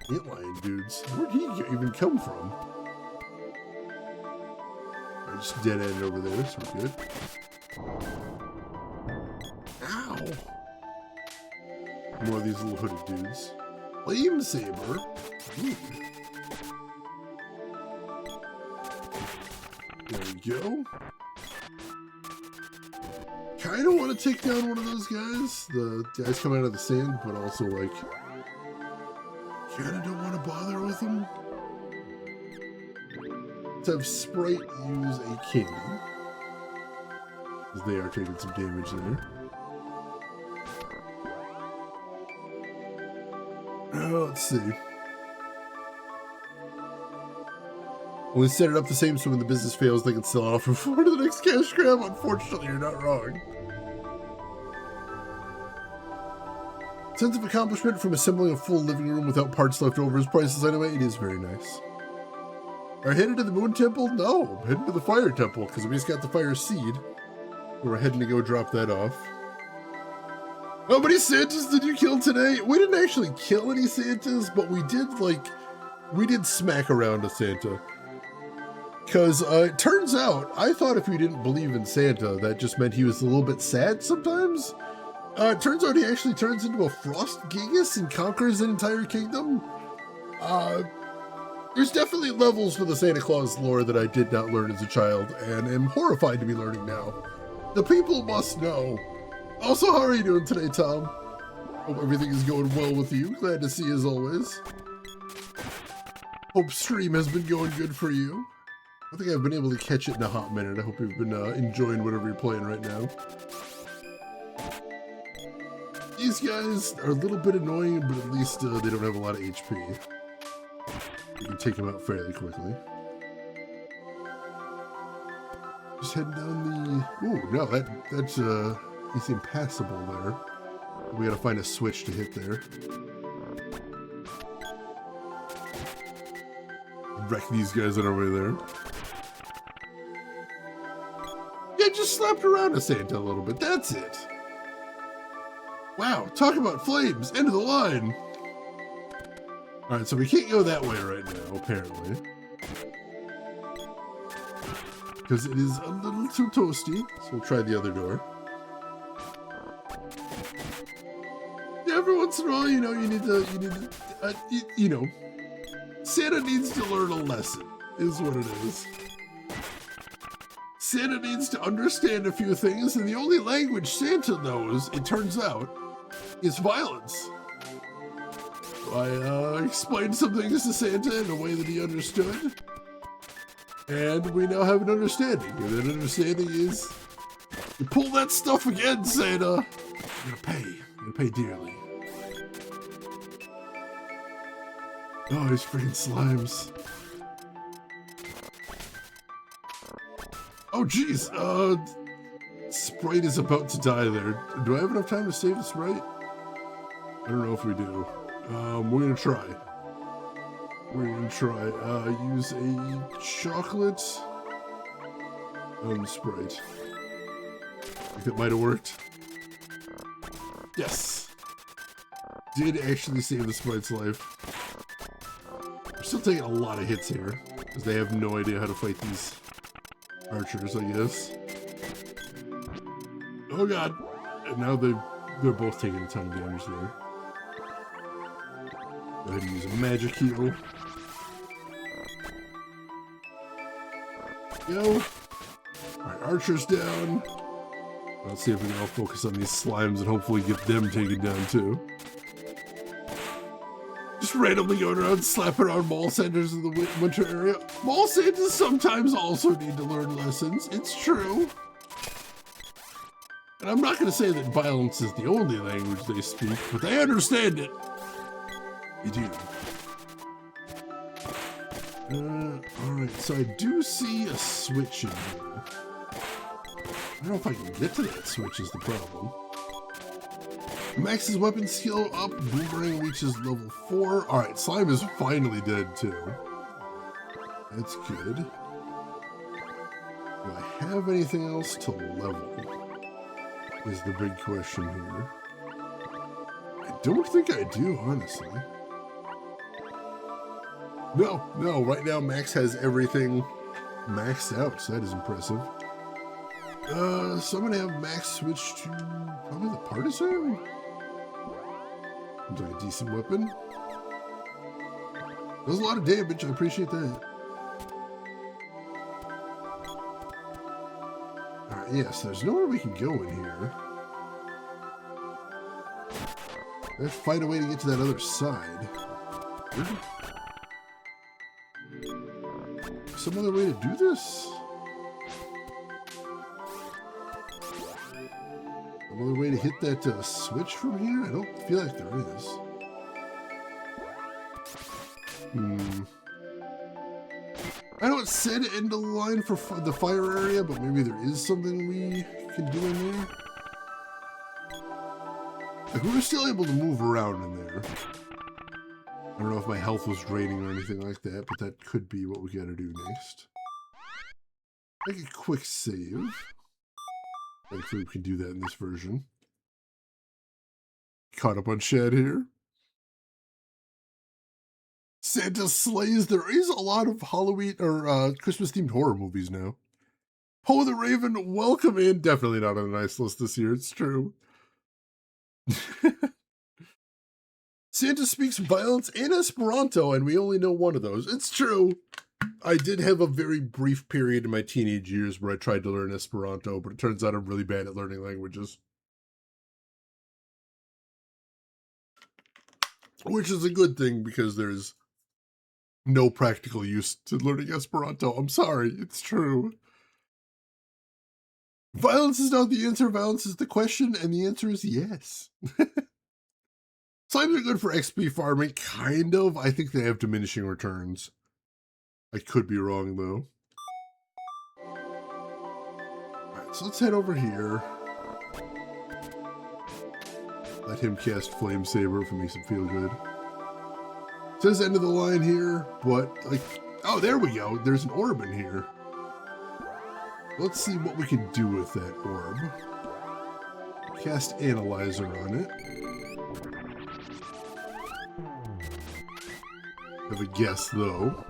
Antlion dudes. Where'd he even come from? I just dead end over there, so we're good. Ow! More of these little hooded dudes. Flame saber. Ooh. There we go. Kinda want to take down one of those guys. The guys coming out of the sand, but also like kinda don't want to bother with them. Let's have Sprite use a candy. Because they are taking some damage there. Let's see. Only set it up the same so when the business fails, they can sell it off for forward to the next cash grab. Unfortunately, you're not wrong. Sense of accomplishment from assembling a full living room without parts left over is priceless anyway. It is very nice. Are we headed to the Moon Temple? No, I'm heading to the Fire Temple because we just got the Fire Seed. We're heading to go drop that off. How many Santas did you kill today? We didn't actually kill any Santas, but we did smack around a Santa. Because it turns out, I thought if we didn't believe in Santa, that just meant he was a little bit sad sometimes. It turns out he actually turns into a frost gigas and conquers an entire kingdom. There's definitely levels for the Santa Claus lore that I did not learn as a child, and am horrified to be learning now. The people must know. Also, how are you doing today, Tom? Hope everything is going well with you. Glad to see you as always. Hope stream has been going good for you. I think I've been able to catch it in a hot minute. I hope you've been enjoying whatever you're playing right now. These guys are a little bit annoying, but at least they don't have a lot of HP. You can take them out fairly quickly. Just heading down the... Ooh, no, that's it's impassable there. We gotta find a switch to hit there. Wreck these guys on our way there. Yeah, just slapped around a Santa a little bit. That's it. Wow, talk about flames. End of the line. Alright, so we can't go that way right now, apparently. Because it is a little too toasty. So we'll try the other door. Every once in a while, you know, you know, Santa needs to learn a lesson, is what it is. Santa needs to understand a few things, and the only language Santa knows, it turns out, is violence. I explained some things to Santa in a way that he understood, and we now have an understanding. And that understanding is, you pull that stuff again, Santa, you're gonna pay dearly. Oh, these freaking slimes. Oh, jeez. Sprite is about to die there. Do I have enough time to save the Sprite? I don't know if we do. We're gonna try. We're gonna try. Use a chocolate on the Sprite. I think that might have worked. Yes. Did actually save the Sprite's life. We're still taking a lot of hits here, because they have no idea how to fight these archers, I guess. Oh god! And now they're both taking a ton of damage there. Go ahead and use a magic heal. Go! Alright, archers down. Let's see if we can all focus on these slimes and hopefully get them taken down too. Just randomly going around slapping around mall centers in the winter area. Mall Santas sometimes also need to learn lessons. It's true. And I'm not going to say that violence is the only language they speak, but they understand it. You do. Alright, so I do see a switch in here. I don't know if I can get to that switch is the problem. Max's weapon skill up, Boomerang reaches level 4. Alright, Slime is finally dead too. That's good. Do I have anything else to level? Is the big question here. I don't think I do, honestly. No, right now Max has everything maxed out, so that is impressive. So I'm gonna have Max switch to probably the Partisan? Seems like a decent weapon. Does a lot of damage, I appreciate that. Alright, yes, there's nowhere we can go in here. Let's find a way to get to that other side. Some other way to do this? Some other way to hit that switch from here? I don't feel like there is. I know it said end of the line for the fire area, but maybe there is something we can do in there. Like, we were still able to move around in there. I don't know if my health was draining or anything like that, but that could be what we gotta do next. Make a quick save. Hopefully we can do that in this version. Caught up on Shad here. Santa slays. There is a lot of Halloween or Christmas-themed horror movies now. Poe the Raven, welcome in. Definitely not on a nice list this year, it's true. Santa speaks violence and Esperanto, and we only know one of those. It's true. I did have a very brief period in my teenage years where I tried to learn Esperanto, but it turns out I'm really bad at learning languages. Which is a good thing, because there's no practical use to learning Esperanto. I'm sorry, it's true. Violence is not the answer, violence is the question, and the answer is yes. Slimes are good for XP farming, kind of. I think they have diminishing returns. I could be wrong, though. Alright, so let's head over here. Let him cast Flame Saber if it makes him feel good. It says end of the line here, but, like, oh, there we go. There's an orb in here. Let's see what we can do with that orb. Cast Analyzer on it. Have a guess, though.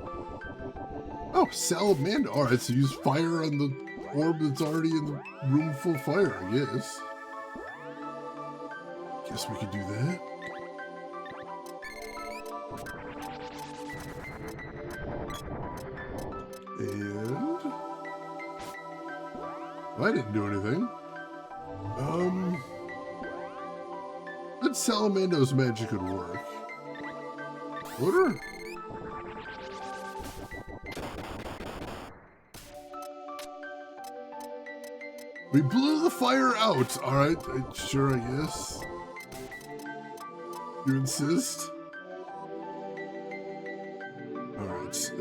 Oh, Salamander. Alright, so use fire on the orb that's already in the room full of fire, I guess. Guess we could do that. And... I didn't do anything. That Salamando's magic could work. Order? We blew the fire out. Alright, sure, I guess. You insist? Alright,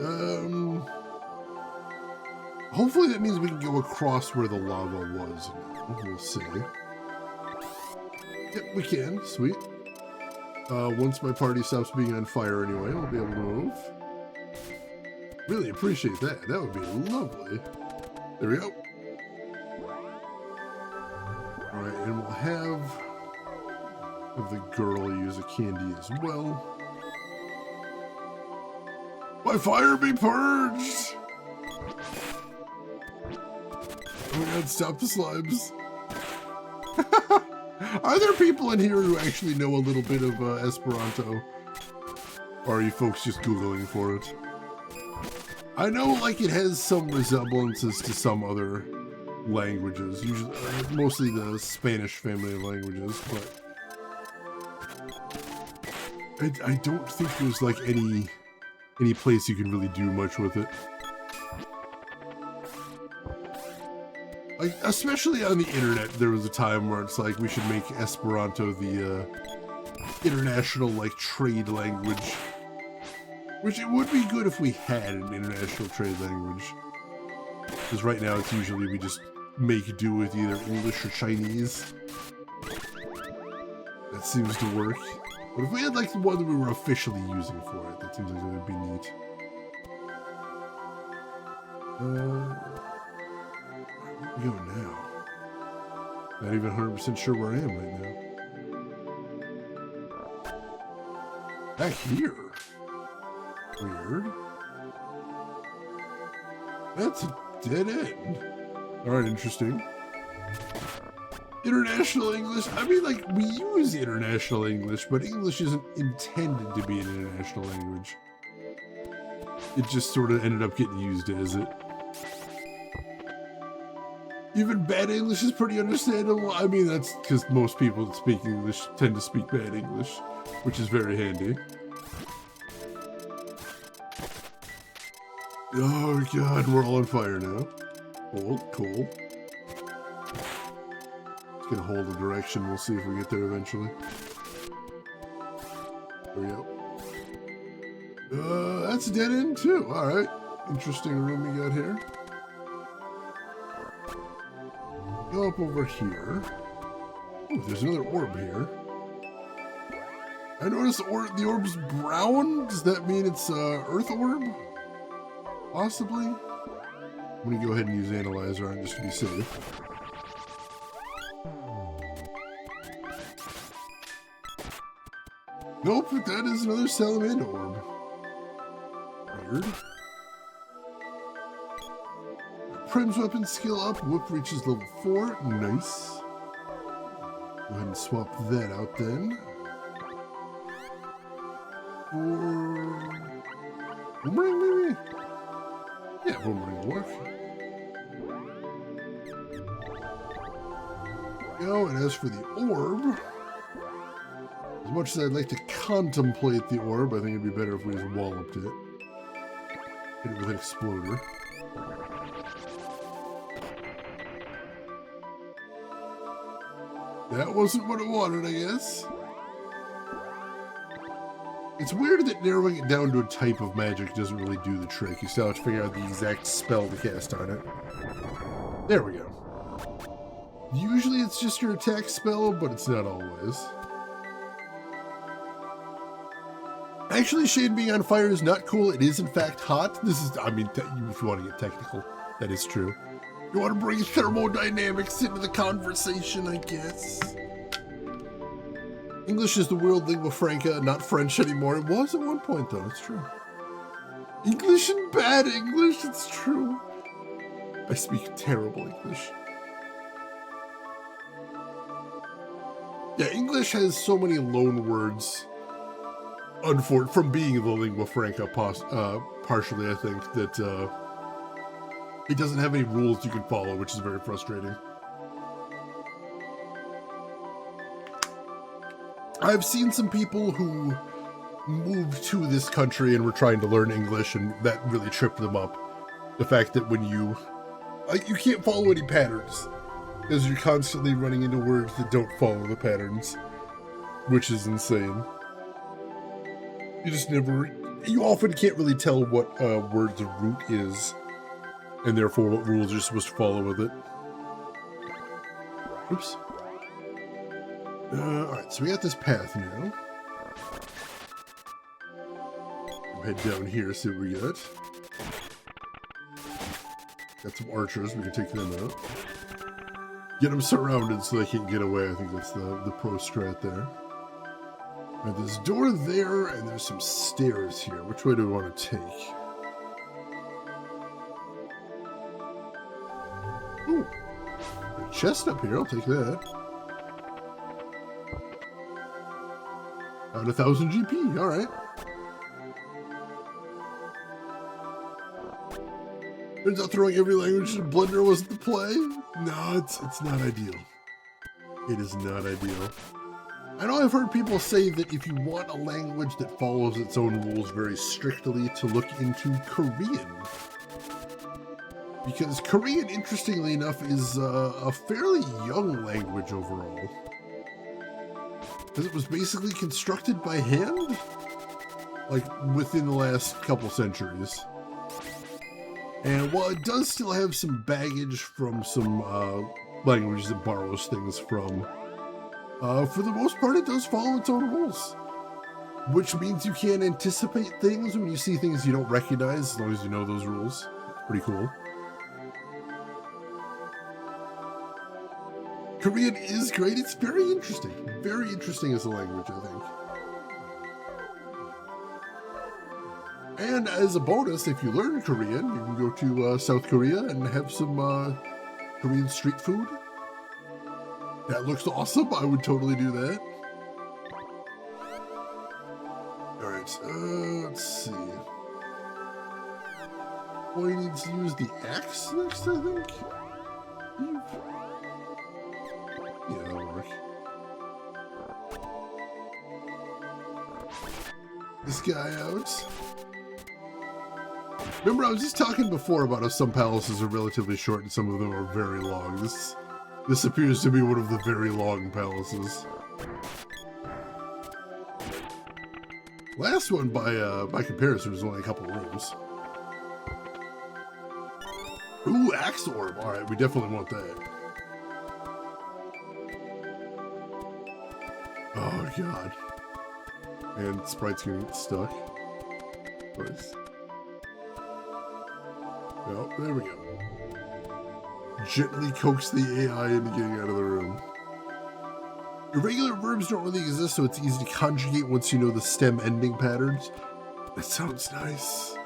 hopefully that means we can go across where the lava was now. We'll see. Yep, we can. Sweet. Once my party stops being on fire anyway, we'll be able to move. Really appreciate that. That would be lovely. There we go. Alright, and we'll have the girl use a candy as well. My fire be purged! Oh my god, stop the slimes. Are there people in here who actually know a little bit of Esperanto? Or are you folks just Googling for it? I know, like, it has some resemblances to some other languages, usually, mostly the Spanish family of languages, but I don't think there's, like, any place you can really do much with it. Like, especially on the internet, there was a time where it's like, we should make Esperanto the international, like, trade language. Which it would be good if we had an international trade language. Because right now it's usually we just make do with either English or Chinese. That seems to work. But if we had, like, the one that we were officially using for it, that seems like it would be neat. Where we go now? Not even 100% sure where I am right now. Back here? Weird. That's a dead end. Alright, interesting. International English? I mean, like, we use international English, but English isn't intended to be an international language. It just sort of ended up getting used as it. Even bad English is pretty understandable. I mean, that's because most people that speak English tend to speak bad English, which is very handy. Oh god, we're all on fire now. Cool, cool. It's gonna hold a direction. We'll see if we get there eventually. There we go. That's a dead end too. Alright. Interesting room we got here. Go up over here. Oh, there's another orb here. I noticed the orb's brown. Does that mean it's earth orb? Possibly. I'm gonna go ahead and use Analyzer on just to be safe. Nope, but that is another Salamander orb. Weird. Prim's weapon skill up. Whip reaches level 4. Nice. Go ahead and swap that out then. Or boomerang, maybe? Yeah, boomerang will work. Go, and as for the orb, as much as I'd like to contemplate the orb, I think it'd be better if we just walloped it. Hit it with an exploder. That wasn't what it wanted, I guess. It's weird that narrowing it down to a type of magic doesn't really do the trick. You still have to figure out the exact spell to cast on it. There we go. Usually it's just your attack spell, but it's not always. Actually, Shade being on fire is not cool. It is, in fact, hot. This is, I mean, if you want to get technical, that is true. You want to bring thermodynamics into the conversation, I guess. English is the world lingua franca, not French anymore. It was at one point, though. It's true. English and bad English. It's true. I speak terrible English. Yeah, English has so many loan words. From being the lingua franca, partially, I think, that it doesn't have any rules you can follow, which is very frustrating. I've seen some people who moved to this country and were trying to learn English, and that really tripped them up. The fact that when you can't follow any patterns, because you're constantly running into words that don't follow the patterns, which is insane. You often can't really tell what word the root is, and therefore what rules you're supposed to follow with it. Oops. Alright, so we got this path now. We'll head down here, see what we got. Got some archers, we can take them out. Get them surrounded so they can't get away. I think that's the pro strat there. Right, there's a door there, and there's some stairs here. Which way do we want to take? Ooh, a chest up here. I'll take that. Got 1,000 GP. All right. Turns out throwing every language in Blender wasn't the play. No, it's not ideal. It is not ideal. I know I've heard people say that if you want a language that follows its own rules very strictly, to look into Korean. Because Korean, interestingly enough, is a fairly young language overall. Because it was basically constructed by hand, like within the last couple centuries. And while it does still have some baggage from some languages it borrows things from, for the most part, it does follow its own rules. Which means you can't anticipate things when you see things you don't recognize, as long as you know those rules. Pretty cool. Korean is great. It's very interesting. Very interesting as a language, I think. And as a bonus, if you learn Korean, you can go to South Korea and have some Korean street food. That looks awesome. I would totally do that. Alright, let's see. Boy needs to use the axe next, I think. Yeah, that'll work. This guy out. Remember, I was just talking before about how some palaces are relatively short and some of them are very long. This appears to be one of the very long palaces. Last one, by comparison, was only a couple rooms. Ooh, axe orb. All right, we definitely want that. Oh god. And Sprite's gonna get stuck. Nice. Oh, there we go. Gently coax the AI into getting out of the room. Irregular verbs don't really exist, so it's easy to conjugate once you know the stem ending patterns. That sounds nice.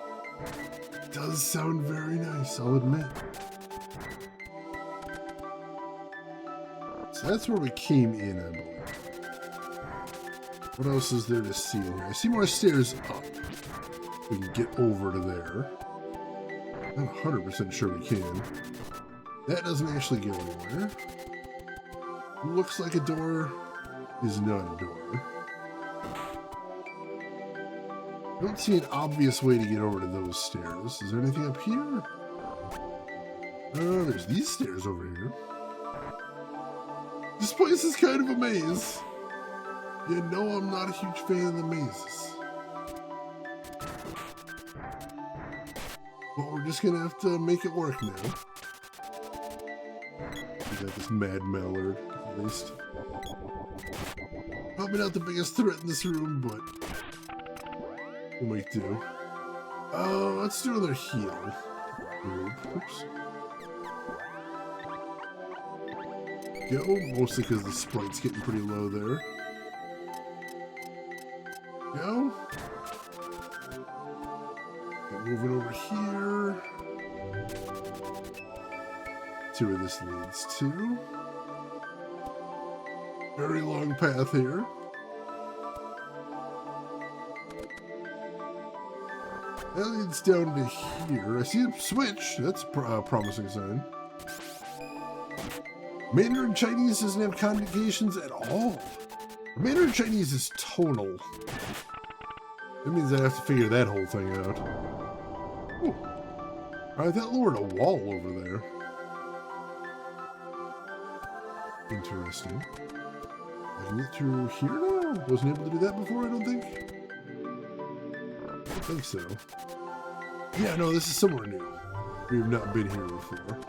It does sound very nice, I'll admit. So that's where we came in, I believe. What else is there to see in here? I see more stairs up. We can get over to there. I'm not 100% sure we can. That doesn't actually go anywhere. Looks like a door is not a door. I don't see an obvious way to get over to those stairs. Is there anything up here? There's these stairs over here. This place is kind of a maze. You know I'm not a huge fan of the mazes. But we're just gonna have to make it work now. We got this mad mallard, at least. Probably not the biggest threat in this room, but we'll make do. Let's do another heal. Oops. Go, mostly because the sprite's getting pretty low there. Go. Moving over here. See where this leads to. Very long path here. That leads down to here. I see a switch. That's a promising sign. Mandarin Chinese doesn't have conjugations at all. Mandarin Chinese is tonal. That means I have to figure that whole thing out. Ooh. Alright, that lowered a wall over there. Interesting. I can get through here now? Wasn't able to do that before, I don't think. I don't think so. Yeah, no, this is somewhere new. We have not been here before.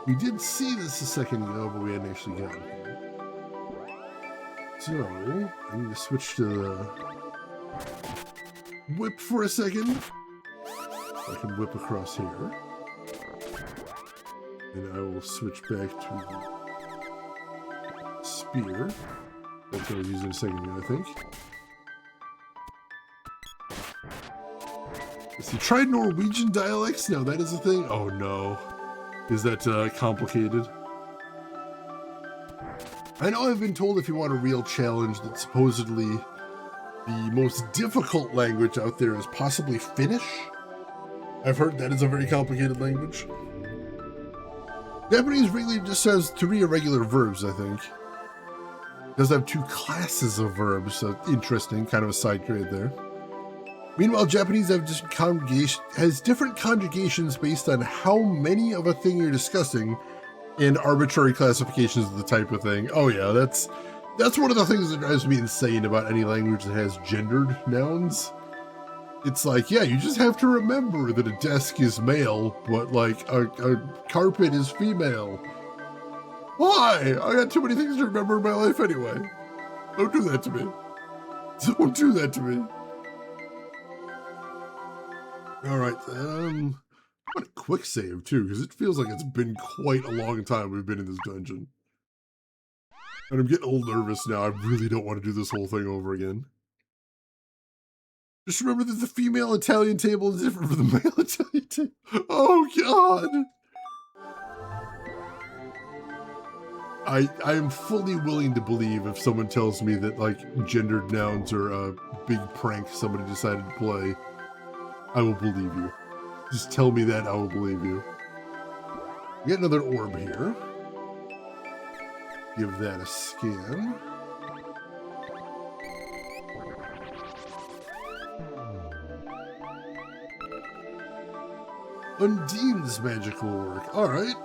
We did see this a second ago, but we hadn't actually gotten here. So, I need to switch to the whip for a second. I can whip across here. And I will switch back to the spear. That's what I was using a second ago, I think. Has he tried Norwegian dialects? No, that is a thing? Oh no. Is that complicated? I know I've been told if you want a real challenge that supposedly the most difficult language out there is possibly Finnish. I've heard that is a very complicated language. Japanese really just has 3 irregular verbs, I think. It does have 2 classes of verbs, so interesting, kind of a side grade there. Meanwhile, Japanese have different conjugations based on how many of a thing you're discussing and arbitrary classifications of the type of thing. Oh yeah, that's one of the things that drives me insane about any language that has gendered nouns. It's like, yeah, you just have to remember that a desk is male, but like a carpet is female. Why? I got too many things to remember in my life anyway. Don't do that to me. Don't do that to me. Alright, I'm gonna quick save too, because it feels like it's been quite a long time we've been in this dungeon. And I'm getting a little nervous now. I really don't want to do this whole thing over again. Just remember that the female Italian table is different from the male Italian table. Oh god! I am fully willing to believe if someone tells me that like gendered nouns are a big prank somebody decided to play. I will believe you. Just tell me that, I will believe you. We got another orb here. Give that a scan. Undine's magical work. Alright.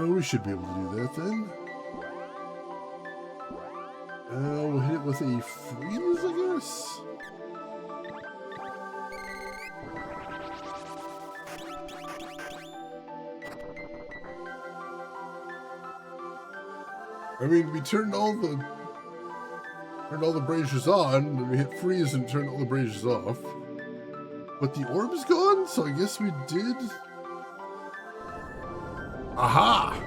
We should be able to do that then. We'll hit it with a freeze, I guess. I mean, we turned all the braziers on, and we hit freeze and turned all the braziers off. But the orb is gone, so I guess we did. Aha!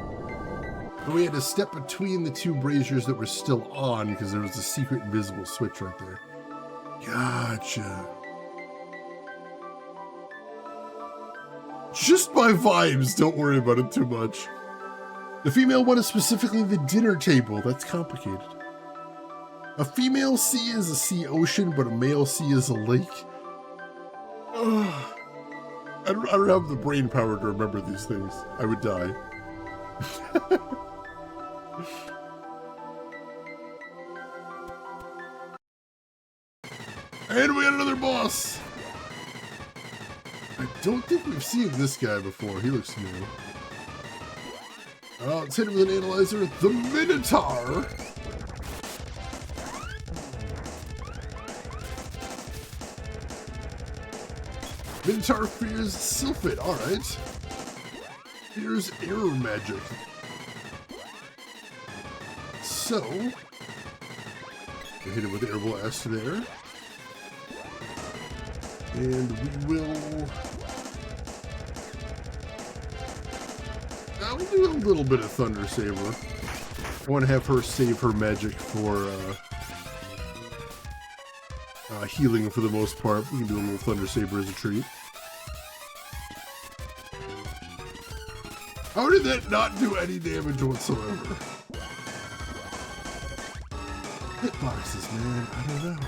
But we had to step between the 2 braziers that were still on because there was a secret invisible switch right there. Gotcha. Just my vibes, don't worry about it too much. The female one is specifically the dinner table. That's complicated. A female sea is a sea ocean, but a male sea is a lake. I don't have the brain power to remember these things. I would die. And we got another boss! I don't think we've seen this guy before. He looks new. Let's hit him with an analyzer. The Minotaur. Minotaur fears Sylphid. Alright. Fears error magic. So, we hit it with Air Blast there. And we will... I'll do a little bit of Thunder Saber. I want to have her save her magic for healing for the most part. We can do a little Thunder Saber as a treat. How did that not do any damage whatsoever? Hitboxes, man. I don't know.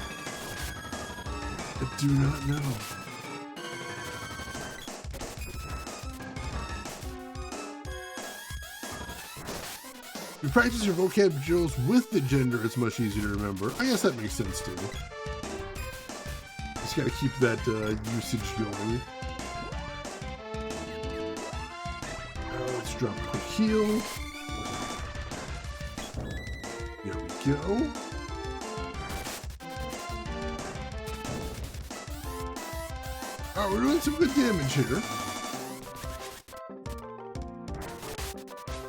I do not know. You practice your vocab drills with the gender, it's much easier to remember. I guess that makes sense too. Just gotta keep that usage going. Let's drop a quick heal. There we go. Alright, we're doing some good damage here.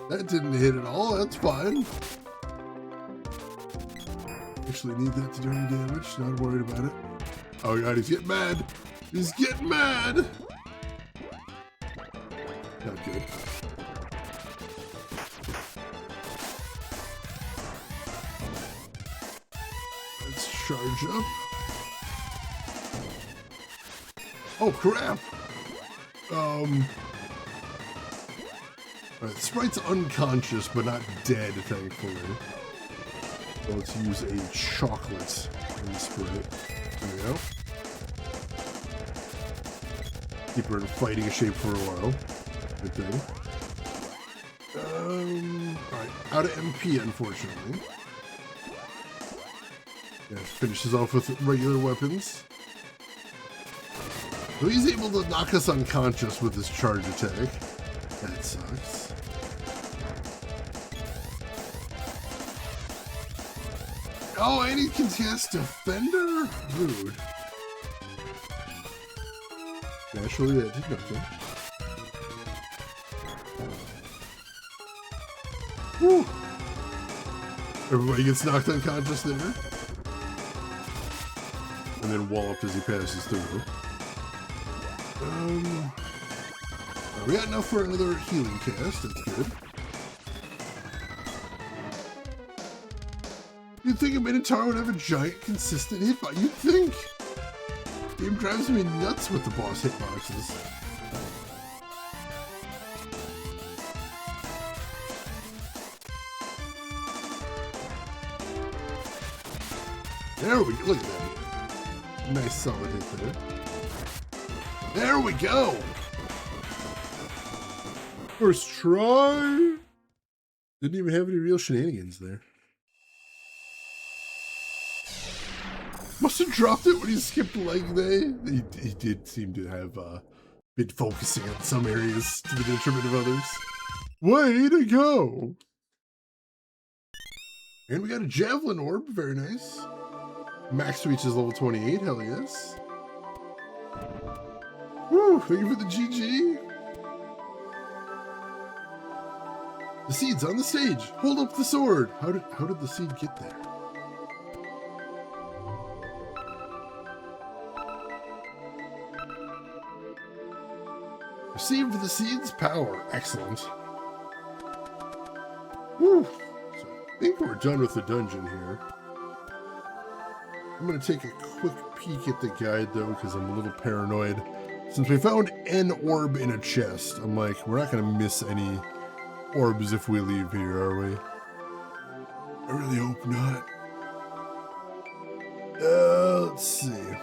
That didn't hit at all, that's fine. Actually need that to do any damage, not worried about it. Oh god, he's getting mad! He's getting mad! Not good. Let's charge up. Oh crap! Alright, the sprite's unconscious, but not dead, thankfully. So let's use a chocolate in the sprite. There we go. Keep her in fighting shape for a while. Good thing. Alright, out of MP, unfortunately. Yeah, finishes off with regular weapons. So he's able to knock us unconscious with his charge attack. That sucks. Oh, and he can cast Defender? Rude. Naturally, that did nothing. Woo! Everybody gets knocked unconscious there. And then walloped as he passes through. We got enough for another healing cast, that's good. You'd think a Minotaur would have a giant, consistent hitbox. You'd think! Game drives me nuts with the boss hitboxes. There we go, look at that. Nice solid hit there. There we go! First try! Didn't even have any real shenanigans there. Must have dropped it when he skipped leg day. He did seem to have been focusing on some areas to the detriment of others. Way to go! And we got a Javelin Orb, very nice. Max reach is level 28, hell yes. Woo, thank you for the GG. The seed's on the stage. Hold up the sword. How did the seed get there? Receive the seed's power. Excellent. Woo. So I think we're done with the dungeon here. I'm going to take a quick peek at the guide, though, because I'm a little paranoid. Since we found an orb in a chest, I'm like, we're not going to miss any orbs if we leave here, are we? I really hope not. Let's see.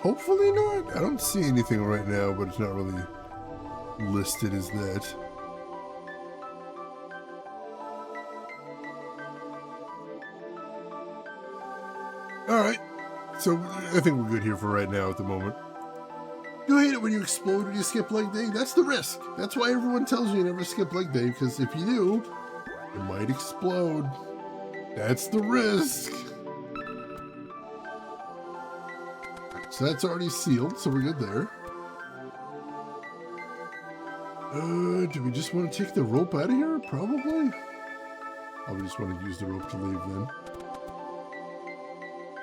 Hopefully not. I don't see anything right now, but it's not really listed as that. Alright, so I think we're good here for right now at the moment. You hate it when you explode when you skip leg day? That's the risk. That's why everyone tells you never skip leg day, because if you do, it might explode. That's the risk. So that's already sealed, so we're good there. Do we just want to take the rope out of here? Probably. Oh, we just want to use the rope to leave then.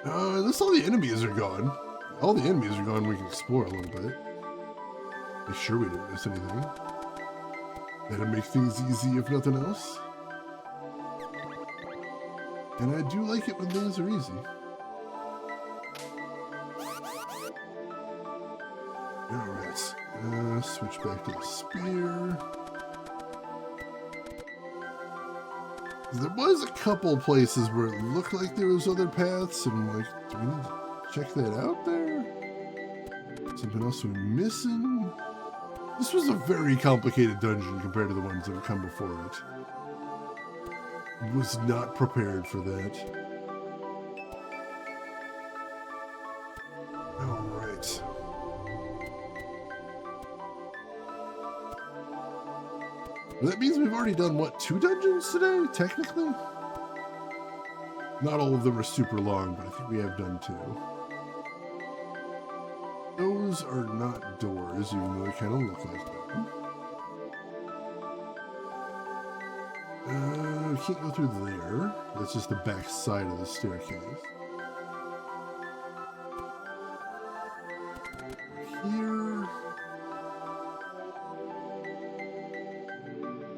Unless all the enemies are gone. All the enemies are gone, we can explore a little bit. Make sure we didn't miss anything. That'll make things easy if nothing else. And I do like it when things are easy. Alright, switch back to the spear. There was a couple places where it looked like there was other paths, and I'm like, do we need to check that out there? Something else we're missing? This was a very complicated dungeon compared to the ones that have come before it. Was not prepared for that. Alright. Well, that means we've already done, what, 2 dungeons today, technically? Not all of them are super long, but I think we have done 2. Those are not doors, even though they kind of look like them. We can't go through there. That's just the back side of the staircase. Here.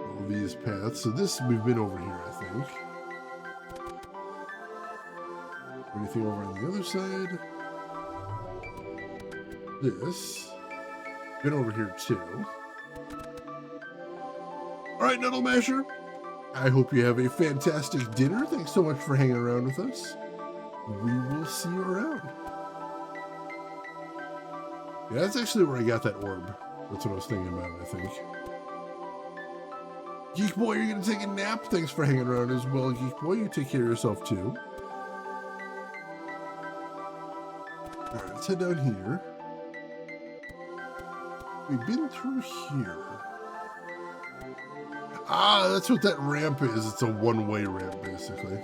All these paths. So this, we've been over here, I think. Anything over on the other side? This. Been over here too. Alright, Nuddle Masher. I hope you have a fantastic dinner. Thanks so much for hanging around with us. We will see you around. Yeah, that's actually where I got that orb. That's what I was thinking about, I think. Geek Boy, you're going to take a nap? Thanks for hanging around as well, Geek Boy. You take care of yourself too. Alright, let's head down here. We've been through here. Ah, that's what that ramp is. It's a one-way ramp, basically.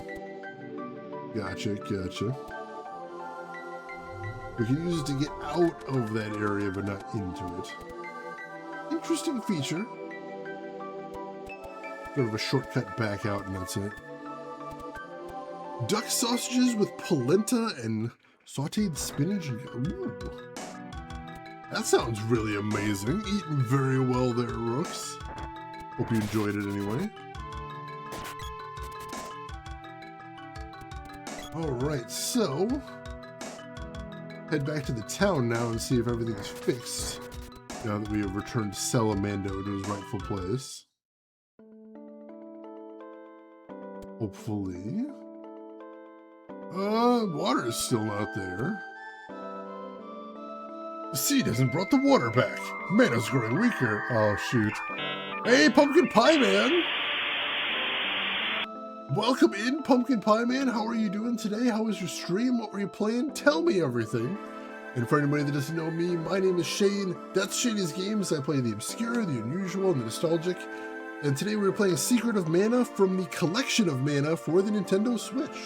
Gotcha, gotcha. We can use it to get out of that area, but not into it. Interesting feature. Sort of a shortcut back out, and that's it. Duck sausages with polenta and sauteed spinach. Ooh. That sounds really amazing. Eating very well there, Rooks. Hope you enjoyed it anyway. Alright, so head back to the town now and see if everything's fixed now that we have returned Salamando to his rightful place. Hopefully. Water is still not there. The seed hasn't brought the water back. Mana's growing weaker. Oh, shoot. Hey, Pumpkin Pie Man! Welcome in, Pumpkin Pie Man. How are you doing today? How was your stream? What were you playing? Tell me everything. And for anybody that doesn't know me, my name is Shane. That's Shady's Games. I play the obscure, the unusual, and the nostalgic. And today we're playing Secret of Mana from the collection of Mana for the Nintendo Switch.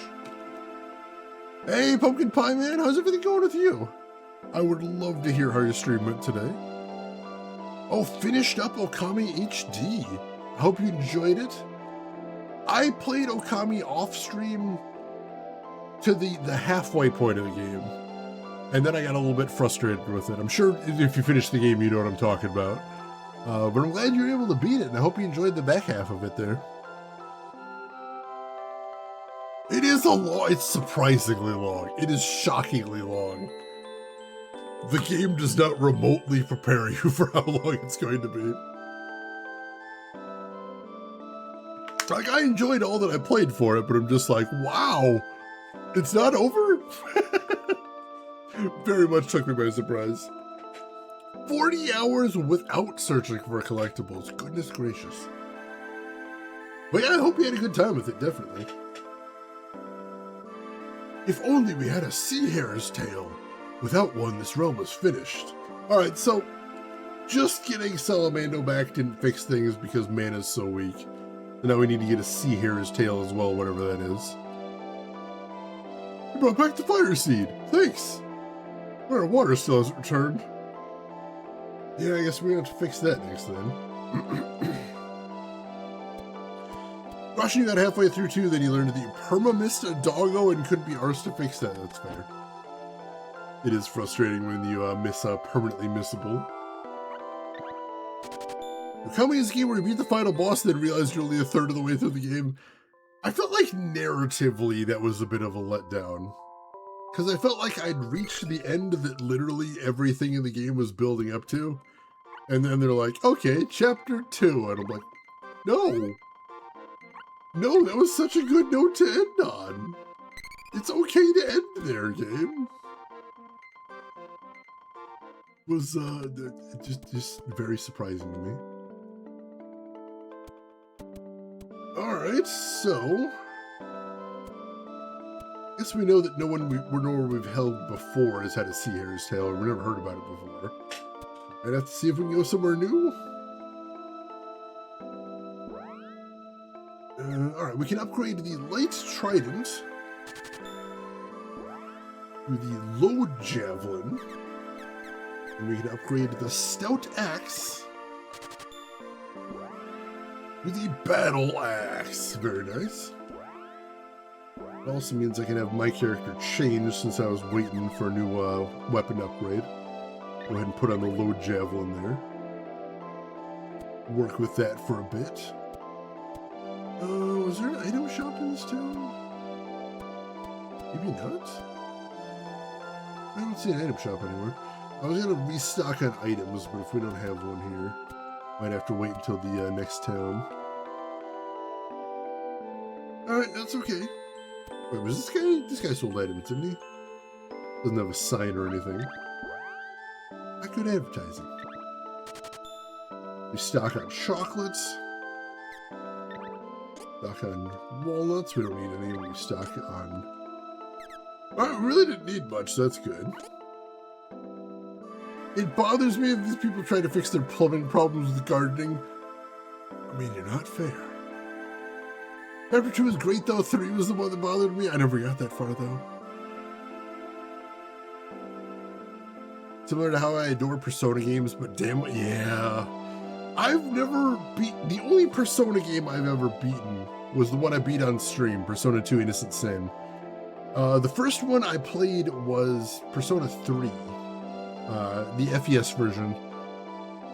Hey, Pumpkin Pie Man, how's everything going with you? I would love to hear how your stream went today. Oh, finished up Okami HD. I hope you enjoyed it. I played Okami off stream to the halfway point of the game. And then I got a little bit frustrated with it. I'm sure if you finish the game, you know what I'm talking about. But I'm glad you were able to beat it, and I hope you enjoyed the back half of it there. It is it's surprisingly long. It is shockingly long. The game does not remotely prepare you for how long it's going to be. Like, I enjoyed all that I played for it, but I'm just like, wow, it's not over? Very much took me by surprise. 40 hours without searching for collectibles. Goodness gracious. But yeah, I hope you had a good time with it, definitely. If only we had a sea hare's tail. Without one, this realm was finished. Alright, so just getting Salamando back didn't fix things because mana's so weak. And now we need to get a sea hare's tail as well, whatever that is. You brought back the fire seed. Thanks. Our water still hasn't returned. Yeah, I guess we're going to have to fix that next then. Rushing got halfway through too, then you learned that you perma-missed a doggo and couldn't be arsed to fix that. That's fair. It is frustrating when you miss a permanently missable. Coming is a game where you beat the final boss and then realize you're only a third of the way through the game. I felt like narratively that was a bit of a letdown. Because I felt like I'd reached the end that literally everything in the game was building up to. And then they're like, okay, chapter 2. And I'm like, no. No, that was such a good note to end on. It's okay to end there, game. It was just very surprising to me. Alright, so I guess we know that no one we've held before has had a sea hare's tail, or we've never heard about it before. I'd have to see if we can go somewhere new. Alright, we can upgrade the light trident to the low javelin, and we can upgrade the stout axe to the battle axe. Very nice. It also means I can have my character change since I was waiting for a new weapon upgrade. Go ahead and put on the low javelin there. Work with that for a bit. Was there an item shop in this town? Maybe not? I don't see an item shop anywhere. I was going to restock on items, but if we don't have one here, might have to wait until the next town. Alright, that's okay. Wait, was this guy? This guy sold items, didn't he? Doesn't have a sign or anything. Not good advertising. We stock on chocolates. Stock on walnuts. We don't need any. We stock on... Alright, we really didn't need much, so that's good. It bothers me if these people try to fix their plumbing problems with gardening. I mean, you're not fair. Chapter 2 was great, though. 3 was the one that bothered me. I never got that far, though. Similar to how I adore Persona games, but damn it, yeah. I've never the only Persona game I've ever beaten was the one I beat on stream, Persona 2 Innocent Sin. The first one I played was Persona 3, the FES version.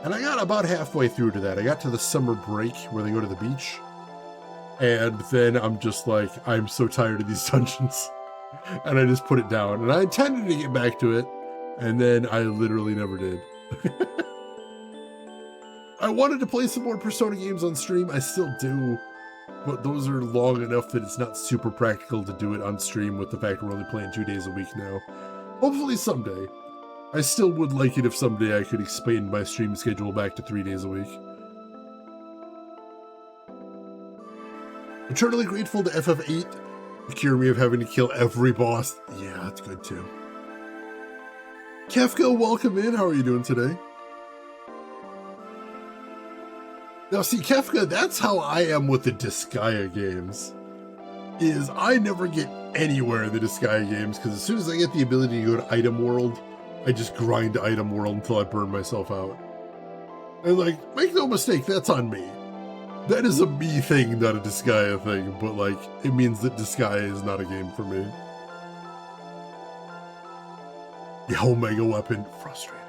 And I got about halfway through to that. I got to the summer break where they go to the beach. And then I'm just like, I'm so tired of these dungeons. And I just put it down. And I intended to get back to it. And then I literally never did. I wanted to play some more Persona games on stream. I still do. But those are long enough that it's not super practical to do it on stream with the fact we're only playing 2 days a week now. Hopefully someday. I still would like it if someday I could expand my stream schedule back to 3 days a week. Eternally grateful to FF8 to cure me of having to kill every boss. Yeah, that's good too. Kefka, welcome in. How are you doing today? Now see, Kefka, that's how I am with the Disgaea games. Is I never get anywhere in the Disgaea games, because as soon as I get the ability to go to Item World, I just grind Item World until I burn myself out. And like, make no mistake, that's on me. That is a me thing, not a Disgaea thing, but like, it means that Disgaea is not a game for me. The Omega weapon, frustrating.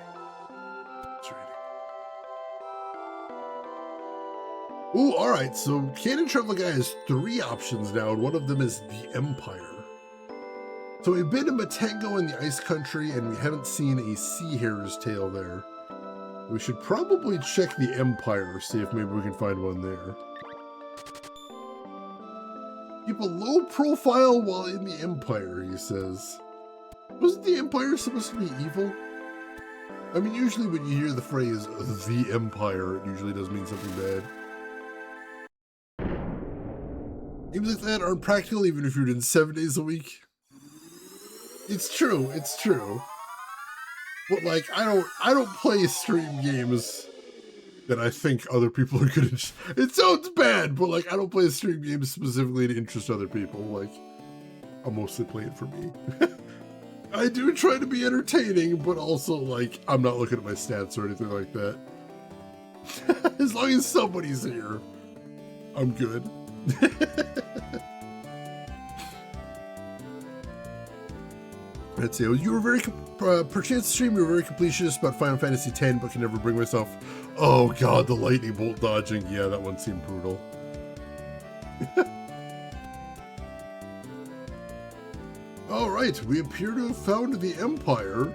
Ooh, alright, so Canon Travel Guy has 3 options now, and one of them is the Empire. So we've been to Matengo in the Ice Country, and we haven't seen a sea hare's tail there. We should probably check the Empire, see if maybe we can find one there. Keep a low profile while in the Empire, he says. Wasn't the Empire supposed to be evil? I mean, usually when you hear the phrase, the Empire, it usually does mean something bad. Games like that aren't practical even if you're doing 7 days a week. It's true. It's true. But like, I don't play stream games that I think other people are gonna. It sounds bad, but like, I don't play stream games specifically to interest other people. Like, I'm mostly playing for me. I do try to be entertaining, but also like, I'm not looking at my stats or anything like that. As long as somebody's here, I'm good. Let's see. You were very, perchance stream, you were very completionist about Final Fantasy X, but can never bring myself. Oh god, the lightning bolt dodging. Yeah, that one seemed brutal. Alright, we appear to have found the Empire.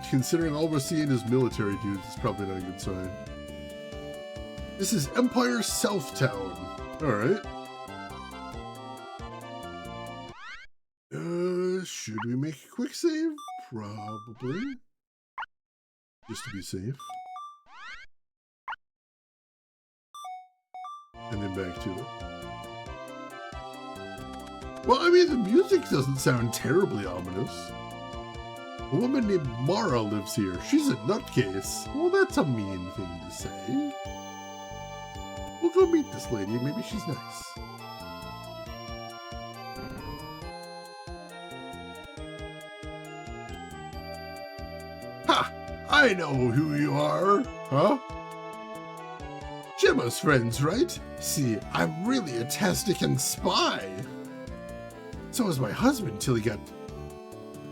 Considering all we're seeing is military dudes, it's probably not a good sign. This is Empire Southtown. Alright. Should we make a quick save? Probably. Just to be safe. And then back to it. Well, I mean, the music doesn't sound terribly ominous. A woman named Mara lives here. She's a nutcase. Well, that's a mean thing to say. We'll go meet this lady. Maybe she's nice. Ha! I know who you are. Huh? Gemma's friends, right? See, I'm really a Tastican spy. So was my husband till he got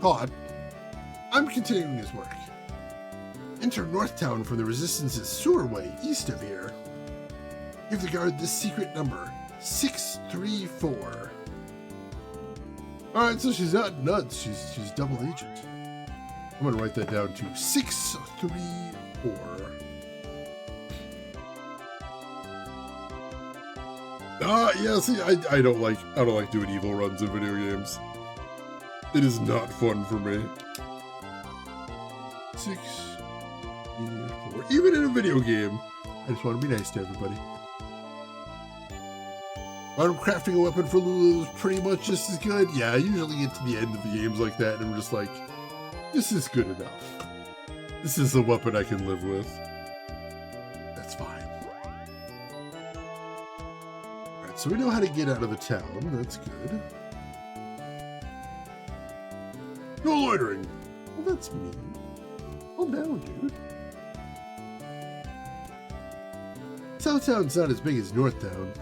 caught. I'm continuing his work. Enter Northtown from the Resistance's sewerway east of here. Give the guard this secret number, 634. Alright, so she's not nuts, she's double agent. I'm gonna write that down to 634. Yeah, see, I don't like doing evil runs in video games. It is not fun for me. 634. Even in a video game, I just want to be nice to everybody. I'm crafting a weapon for Lulu is pretty much just as good. Yeah, I usually get to the end of the games like that, and I'm just like, this is good enough. This is a weapon I can live with. That's fine. Alright, so we know how to get out of the town. That's good. No loitering. Well, that's mean. Calm down, dude. Southtown's not as big as Northtown.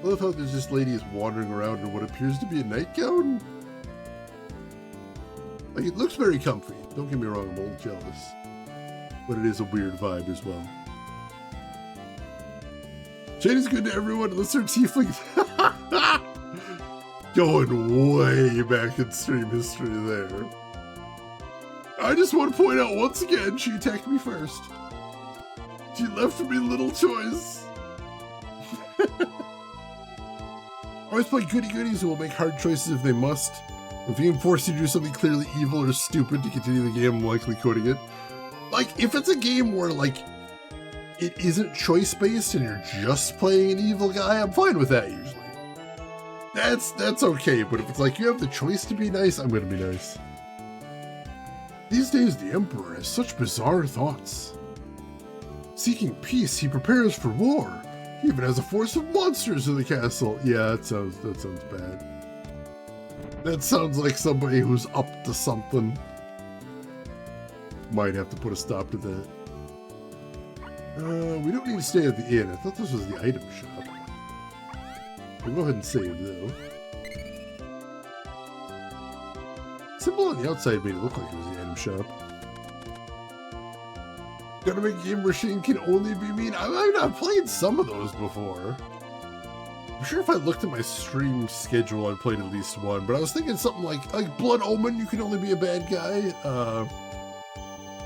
I love how there's this lady is wandering around in what appears to be a nightgown. Like, it looks very comfy. Don't get me wrong, I'm a little jealous. But it is a weird vibe as well. Jade is good to everyone unless they're tiefling. Going way back in stream history there. I just want to point out once again, she attacked me first. She left me little choice. Always play goody-goodies who will make hard choices if they must. If being forced to do something clearly evil or stupid to continue the game, I'm likely quitting it. Like, if it's a game where, like, it isn't choice-based and you're just playing an evil guy, I'm fine with that usually. That's okay, but if it's like you have the choice to be nice, I'm gonna be nice. These days, the Emperor has such bizarre thoughts. Seeking peace, he prepares for war. He even has a force of monsters in the castle. Yeah, that sounds bad. That sounds like somebody who's up to something. Might have to put a stop to that. We don't need to stay at the inn. I thought this was the item shop. We'll go ahead and save though. Symbol on the outside made it look like it was the item shop. Gonna make a game where Shane can only be mean. I've played some of those before. I'm sure if I looked at my stream schedule, I'd played at least one. But I was thinking something like Blood Omen, you can only be a bad guy.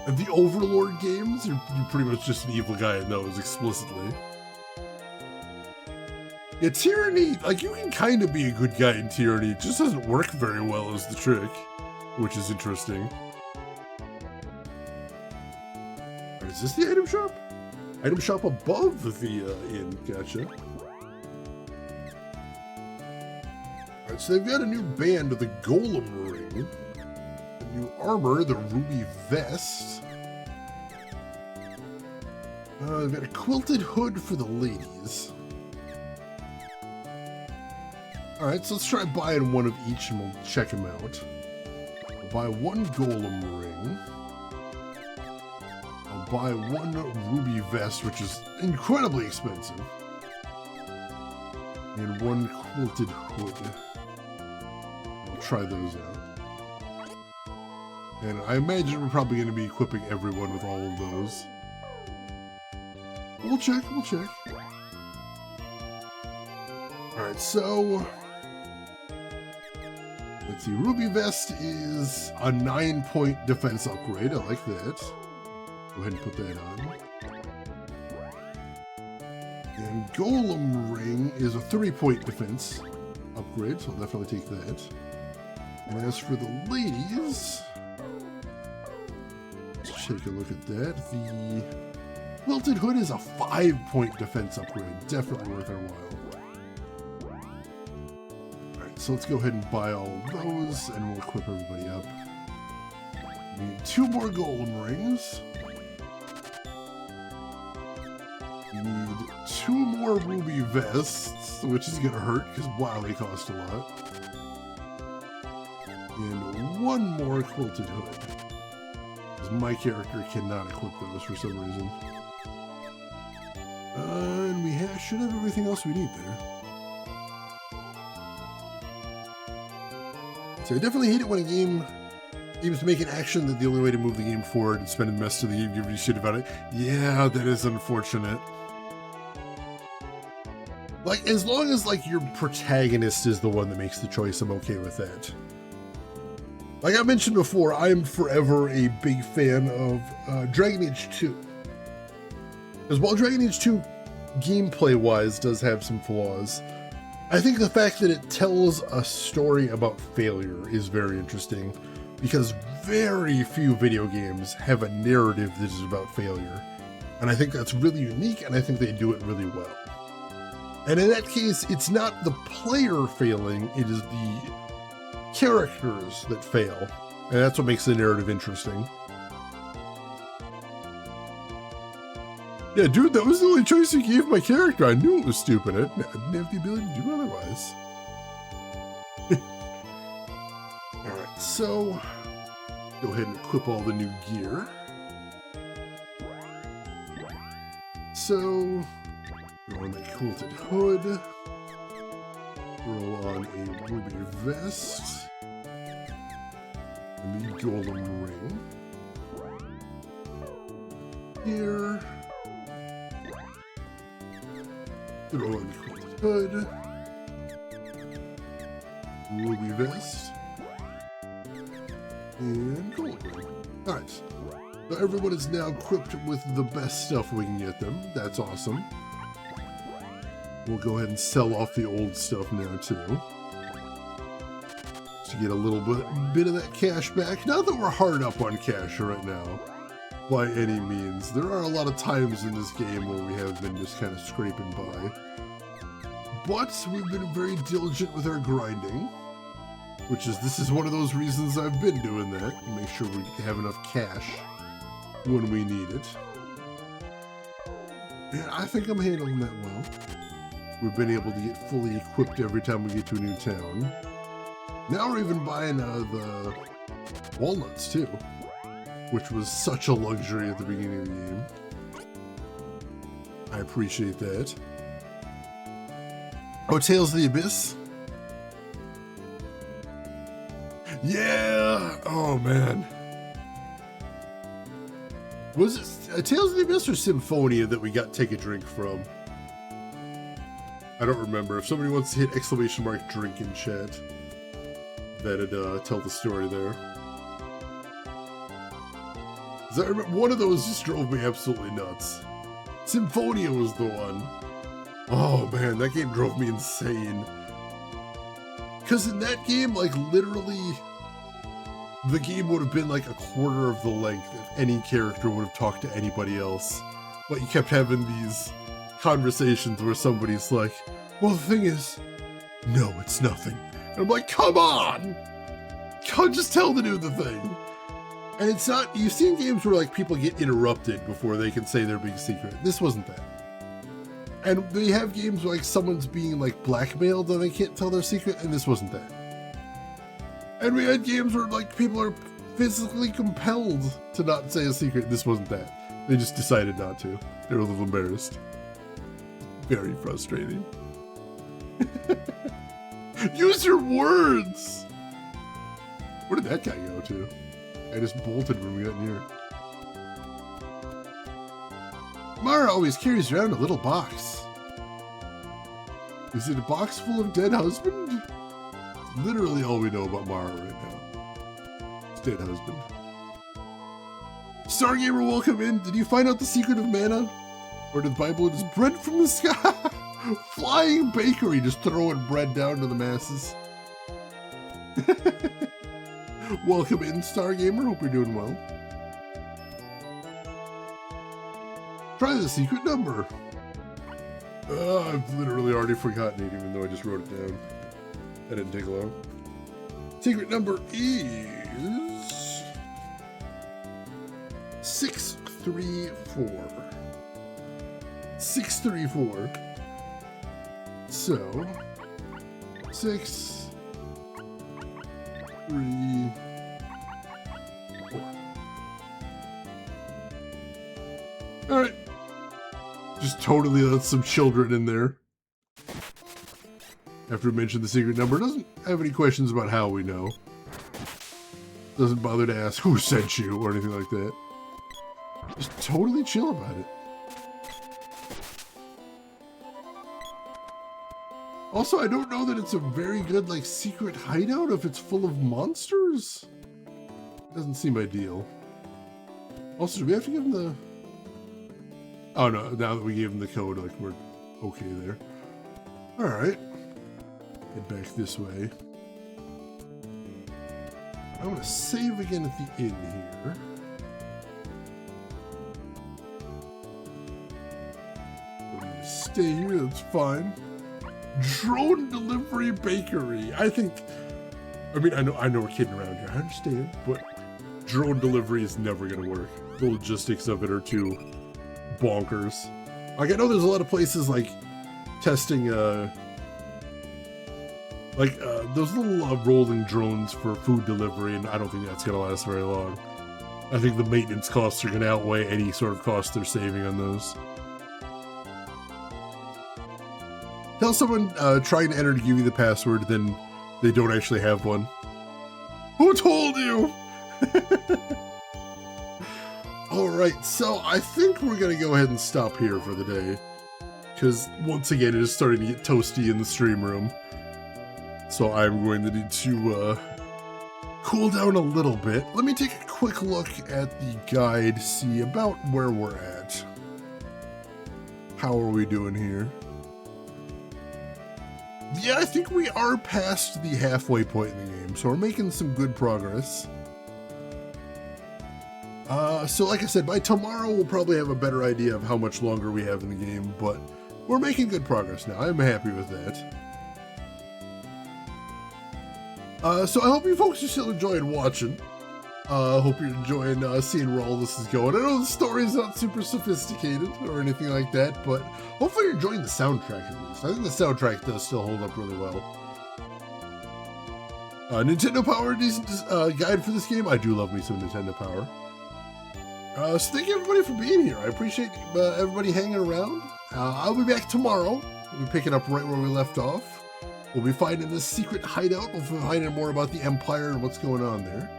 The Overlord games, you're pretty much just an evil guy in those explicitly. Yeah, Tyranny, like, you can kind of be a good guy in Tyranny. It just doesn't work very well as the trick, which is interesting. Is this the item shop? Item shop above the inn, gotcha. Alright, so they've got a new band of the Golem Ring, a new armor, the Ruby Vest. They've got a quilted hood for the ladies. Alright, so let's try buying one of each and we'll check them out. I'll buy one Golem Ring. I'll buy one Ruby Vest, which is incredibly expensive. And one quilted hood. I'll try those out. And I imagine we're probably going to be equipping everyone with all of those. We'll check. Alright, so... let's see, Ruby Vest is a 9-point defense upgrade. I like that. Go ahead and put that on. And Golem Ring is a 3-point defense upgrade, so I'll definitely take that. And as for the ladies, let's take a look at that. The quilted hood is a 5-point defense upgrade. Definitely worth our while. Alright, so let's go ahead and buy all of those, and we'll equip everybody up. We need 2 more Golem Rings. We need 2 more Ruby Vests, which is going to hurt, because wow, they cost a lot. And 1 more quilted hood, because my character cannot equip those for some reason. And we should have everything else we need there. So I definitely hate it when a game aims to make an action that the only way to move the game forward and spend the rest of the game giving you shit about it. Yeah, that is unfortunate. Like, as long as, like, your protagonist is the one that makes the choice, I'm okay with that. Like I mentioned before, I am forever a big fan of Dragon Age 2. Because while Dragon Age 2, gameplay-wise, does have some flaws, I think the fact that it tells a story about failure is very interesting. Because very few video games have a narrative that is about failure. And I think that's really unique, and I think they do it really well. And in that case, it's not the player failing, it is the characters that fail. And that's what makes the narrative interesting. Yeah, dude, that was the only choice you gave my character. I knew it was stupid. I didn't have the ability to do otherwise. Alright, so go ahead and equip all the new gear. So throw on the quilted hood. Throw on a ruby vest. And the golem ring. Here. Throw on the quilted hood. Ruby vest. And golem ring. Alright. So everyone is now equipped with the best stuff we can get them. That's awesome. We'll go ahead and sell off the old stuff now too. To get a little bit of that cash back. Not that we're hard up on cash right now, by any means. There are a lot of times in this game where we have been just kind of scraping by. But we've been very diligent with our grinding. This is one of those reasons I've been doing that. To make sure we have enough cash when we need it. And I think I'm handling that well. We've been able to get fully equipped every time we get to a new town. Now we're even buying the walnuts too, which was such a luxury at the beginning of the game. I appreciate that. Oh, Tales of the Abyss? Yeah! Oh man. Was it Tales of the Abyss or Symphonia that we got Take a Drink from? I don't remember. If somebody wants to hit exclamation mark drink in chat, that'd tell the story there. I remember one of those just drove me absolutely nuts. Symphonia was the one. Oh man, that game drove me insane. Because in that game, like literally, the game would have been like a quarter of the length if any character would have talked to anybody else. But you kept having these conversations where somebody's like, well, the thing is, no, it's nothing. And I'm like, come on! Can't just tell to do the thing. And it's not, you've seen games where like people get interrupted before they can say their big secret. This wasn't that. And they have games where like someone's being like blackmailed and they can't tell their secret, and this wasn't that. And we had games where like people are physically compelled to not say a secret. This wasn't that. They just decided not to. They were a little embarrassed. Very frustrating. Use your words! Where did that guy go to? I just bolted when we got near. Mara always carries around a little box. Is it a box full of dead husband? It's literally all we know about Mara right now. It's dead husband. Stargamer, welcome in. Did you find out the secret of mana? Or did the Bible is bread from the sky? Flying bakery, just throwing bread down to the masses. Welcome in, Stargamer. Hope you're doing well. Try the secret number. I've literally already forgotten it, even though I just wrote it down. That didn't take long. Secret number is 634. 634. So 6, 3, 4. All right. Just totally let some children in there. After we mention the secret number, doesn't have any questions about how we know. Doesn't bother to ask who sent you or anything like that. Just totally chill about it. Also, I don't know that it's a very good, like, secret hideout if it's full of monsters. Doesn't seem ideal. Also, do we have to give him the... Oh, no, now that we gave him the code, like, we're okay there. Alright. Head back this way. I'm going to save again at the inn here. We're going to stay here, that's fine. Drone delivery bakery. I mean, I know we're kidding around here. I understand, but drone delivery is never going to work. The logistics of it are too bonkers. Like, I know there's a lot of places like testing, those little rolling drones for food delivery, and I don't think that's going to last very long. I think the maintenance costs are going to outweigh any sort of cost they're saving on those. Tell someone trying to enter to give you the password, then they don't actually have one. Who told you? Alright, so I think we're going to go ahead and stop here for the day. Because once again, it is starting to get toasty in the stream room. So I'm going to need to cool down a little bit. Let me take a quick look at the guide, see about where we're at. How are we doing here? Yeah, I think we are past the halfway point in the game, so we're making some good progress. So like I said, by tomorrow we'll probably have a better idea of how much longer we have in the game, but we're making good progress now. I'm happy with that. So I hope you folks are still enjoying watching. Hope you're enjoying seeing where all this is going. I know the story's not super sophisticated or anything like that, but hopefully you're enjoying the soundtrack at least. I think the soundtrack does still hold up really well. Nintendo Power, decent guide for this game. I do love me some Nintendo Power. So thank you everybody for being here. I appreciate everybody hanging around. I'll be back tomorrow. We'll be picking up right where we left off. We'll be finding this secret hideout. We'll be finding more about the Empire and what's going on there.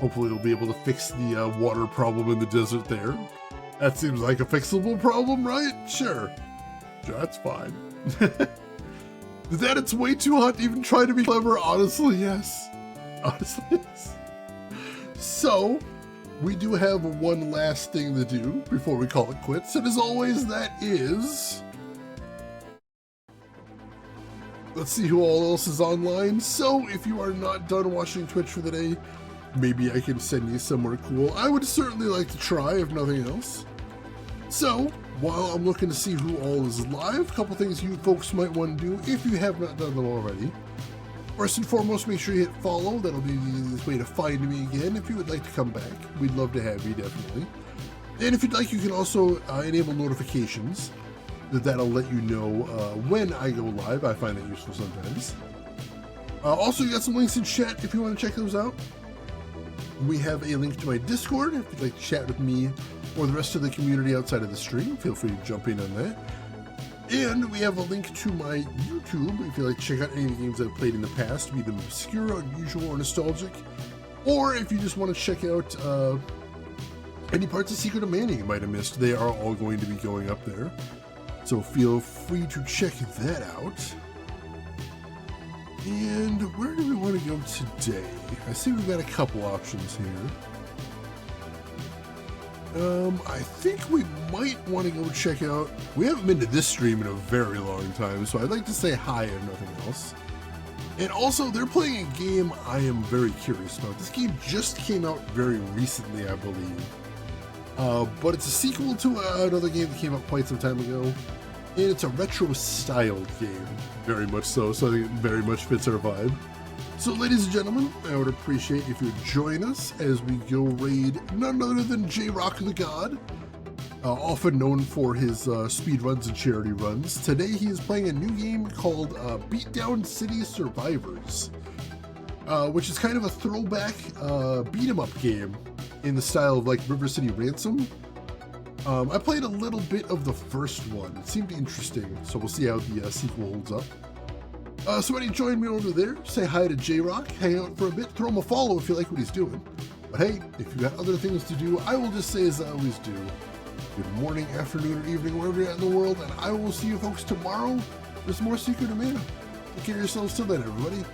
Hopefully we'll be able to fix the water problem in the desert there. That seems like a fixable problem, right? Sure. That's fine. That it's way too hot to even try to be clever? Honestly, yes. Honestly, yes. So, we do have one last thing to do before we call it quits, and as always, that is... Let's see who all else is online. So, if you are not done watching Twitch for the day, maybe I can send you somewhere cool. I would certainly like to try, if nothing else. So, while I'm looking to see who all is live, a couple things you folks might want to do if you have not done them already. First and foremost, make sure you hit follow. That'll be the easiest way to find me again. If you would like to come back, we'd love to have you, definitely. And if you'd like, you can also enable notifications. That'll let you know when I go live. I find that useful sometimes. Also, you got some links in chat if you want to check those out. We have a link to my Discord if you'd like to chat with me or the rest of the community outside of the stream. Feel free to jump in on that. And we have a link to my YouTube if you'd like to check out any of the games I've played in the past, be them obscure, unusual, or nostalgic. Or if you just want to check out any parts of Secret of Mana you might have missed, they are all going to be going up there. So feel free to check that out. And where do we want to go today? I see we've got a couple options here. I think we might want to go check out... We haven't been to this stream in a very long time, so I'd like to say hi if nothing else. And also, they're playing a game I am very curious about. This game just came out very recently, I believe. But it's a sequel to another game that came out quite some time ago. And it's a retro-styled game, very much so, so I think it very much fits our vibe. So, ladies and gentlemen, I would appreciate if you would join us as we go raid none other than J-Rock the God, often known for his speed runs and charity runs. Today he is playing a new game called Beatdown City Survivors, which is kind of a throwback beat-em-up game in the style of like River City Ransom. I played a little bit of the first one. It seemed interesting, so we'll see how the sequel holds up. So when you join me over there, say hi to J-Rock, hang out for a bit, throw him a follow if you like what he's doing. But hey, if you got other things to do, I will just say as I always do, good morning, afternoon, or evening, wherever you're at in the world, and I will see you folks tomorrow for some more Secret of Mana. Take care of yourselves till then, everybody.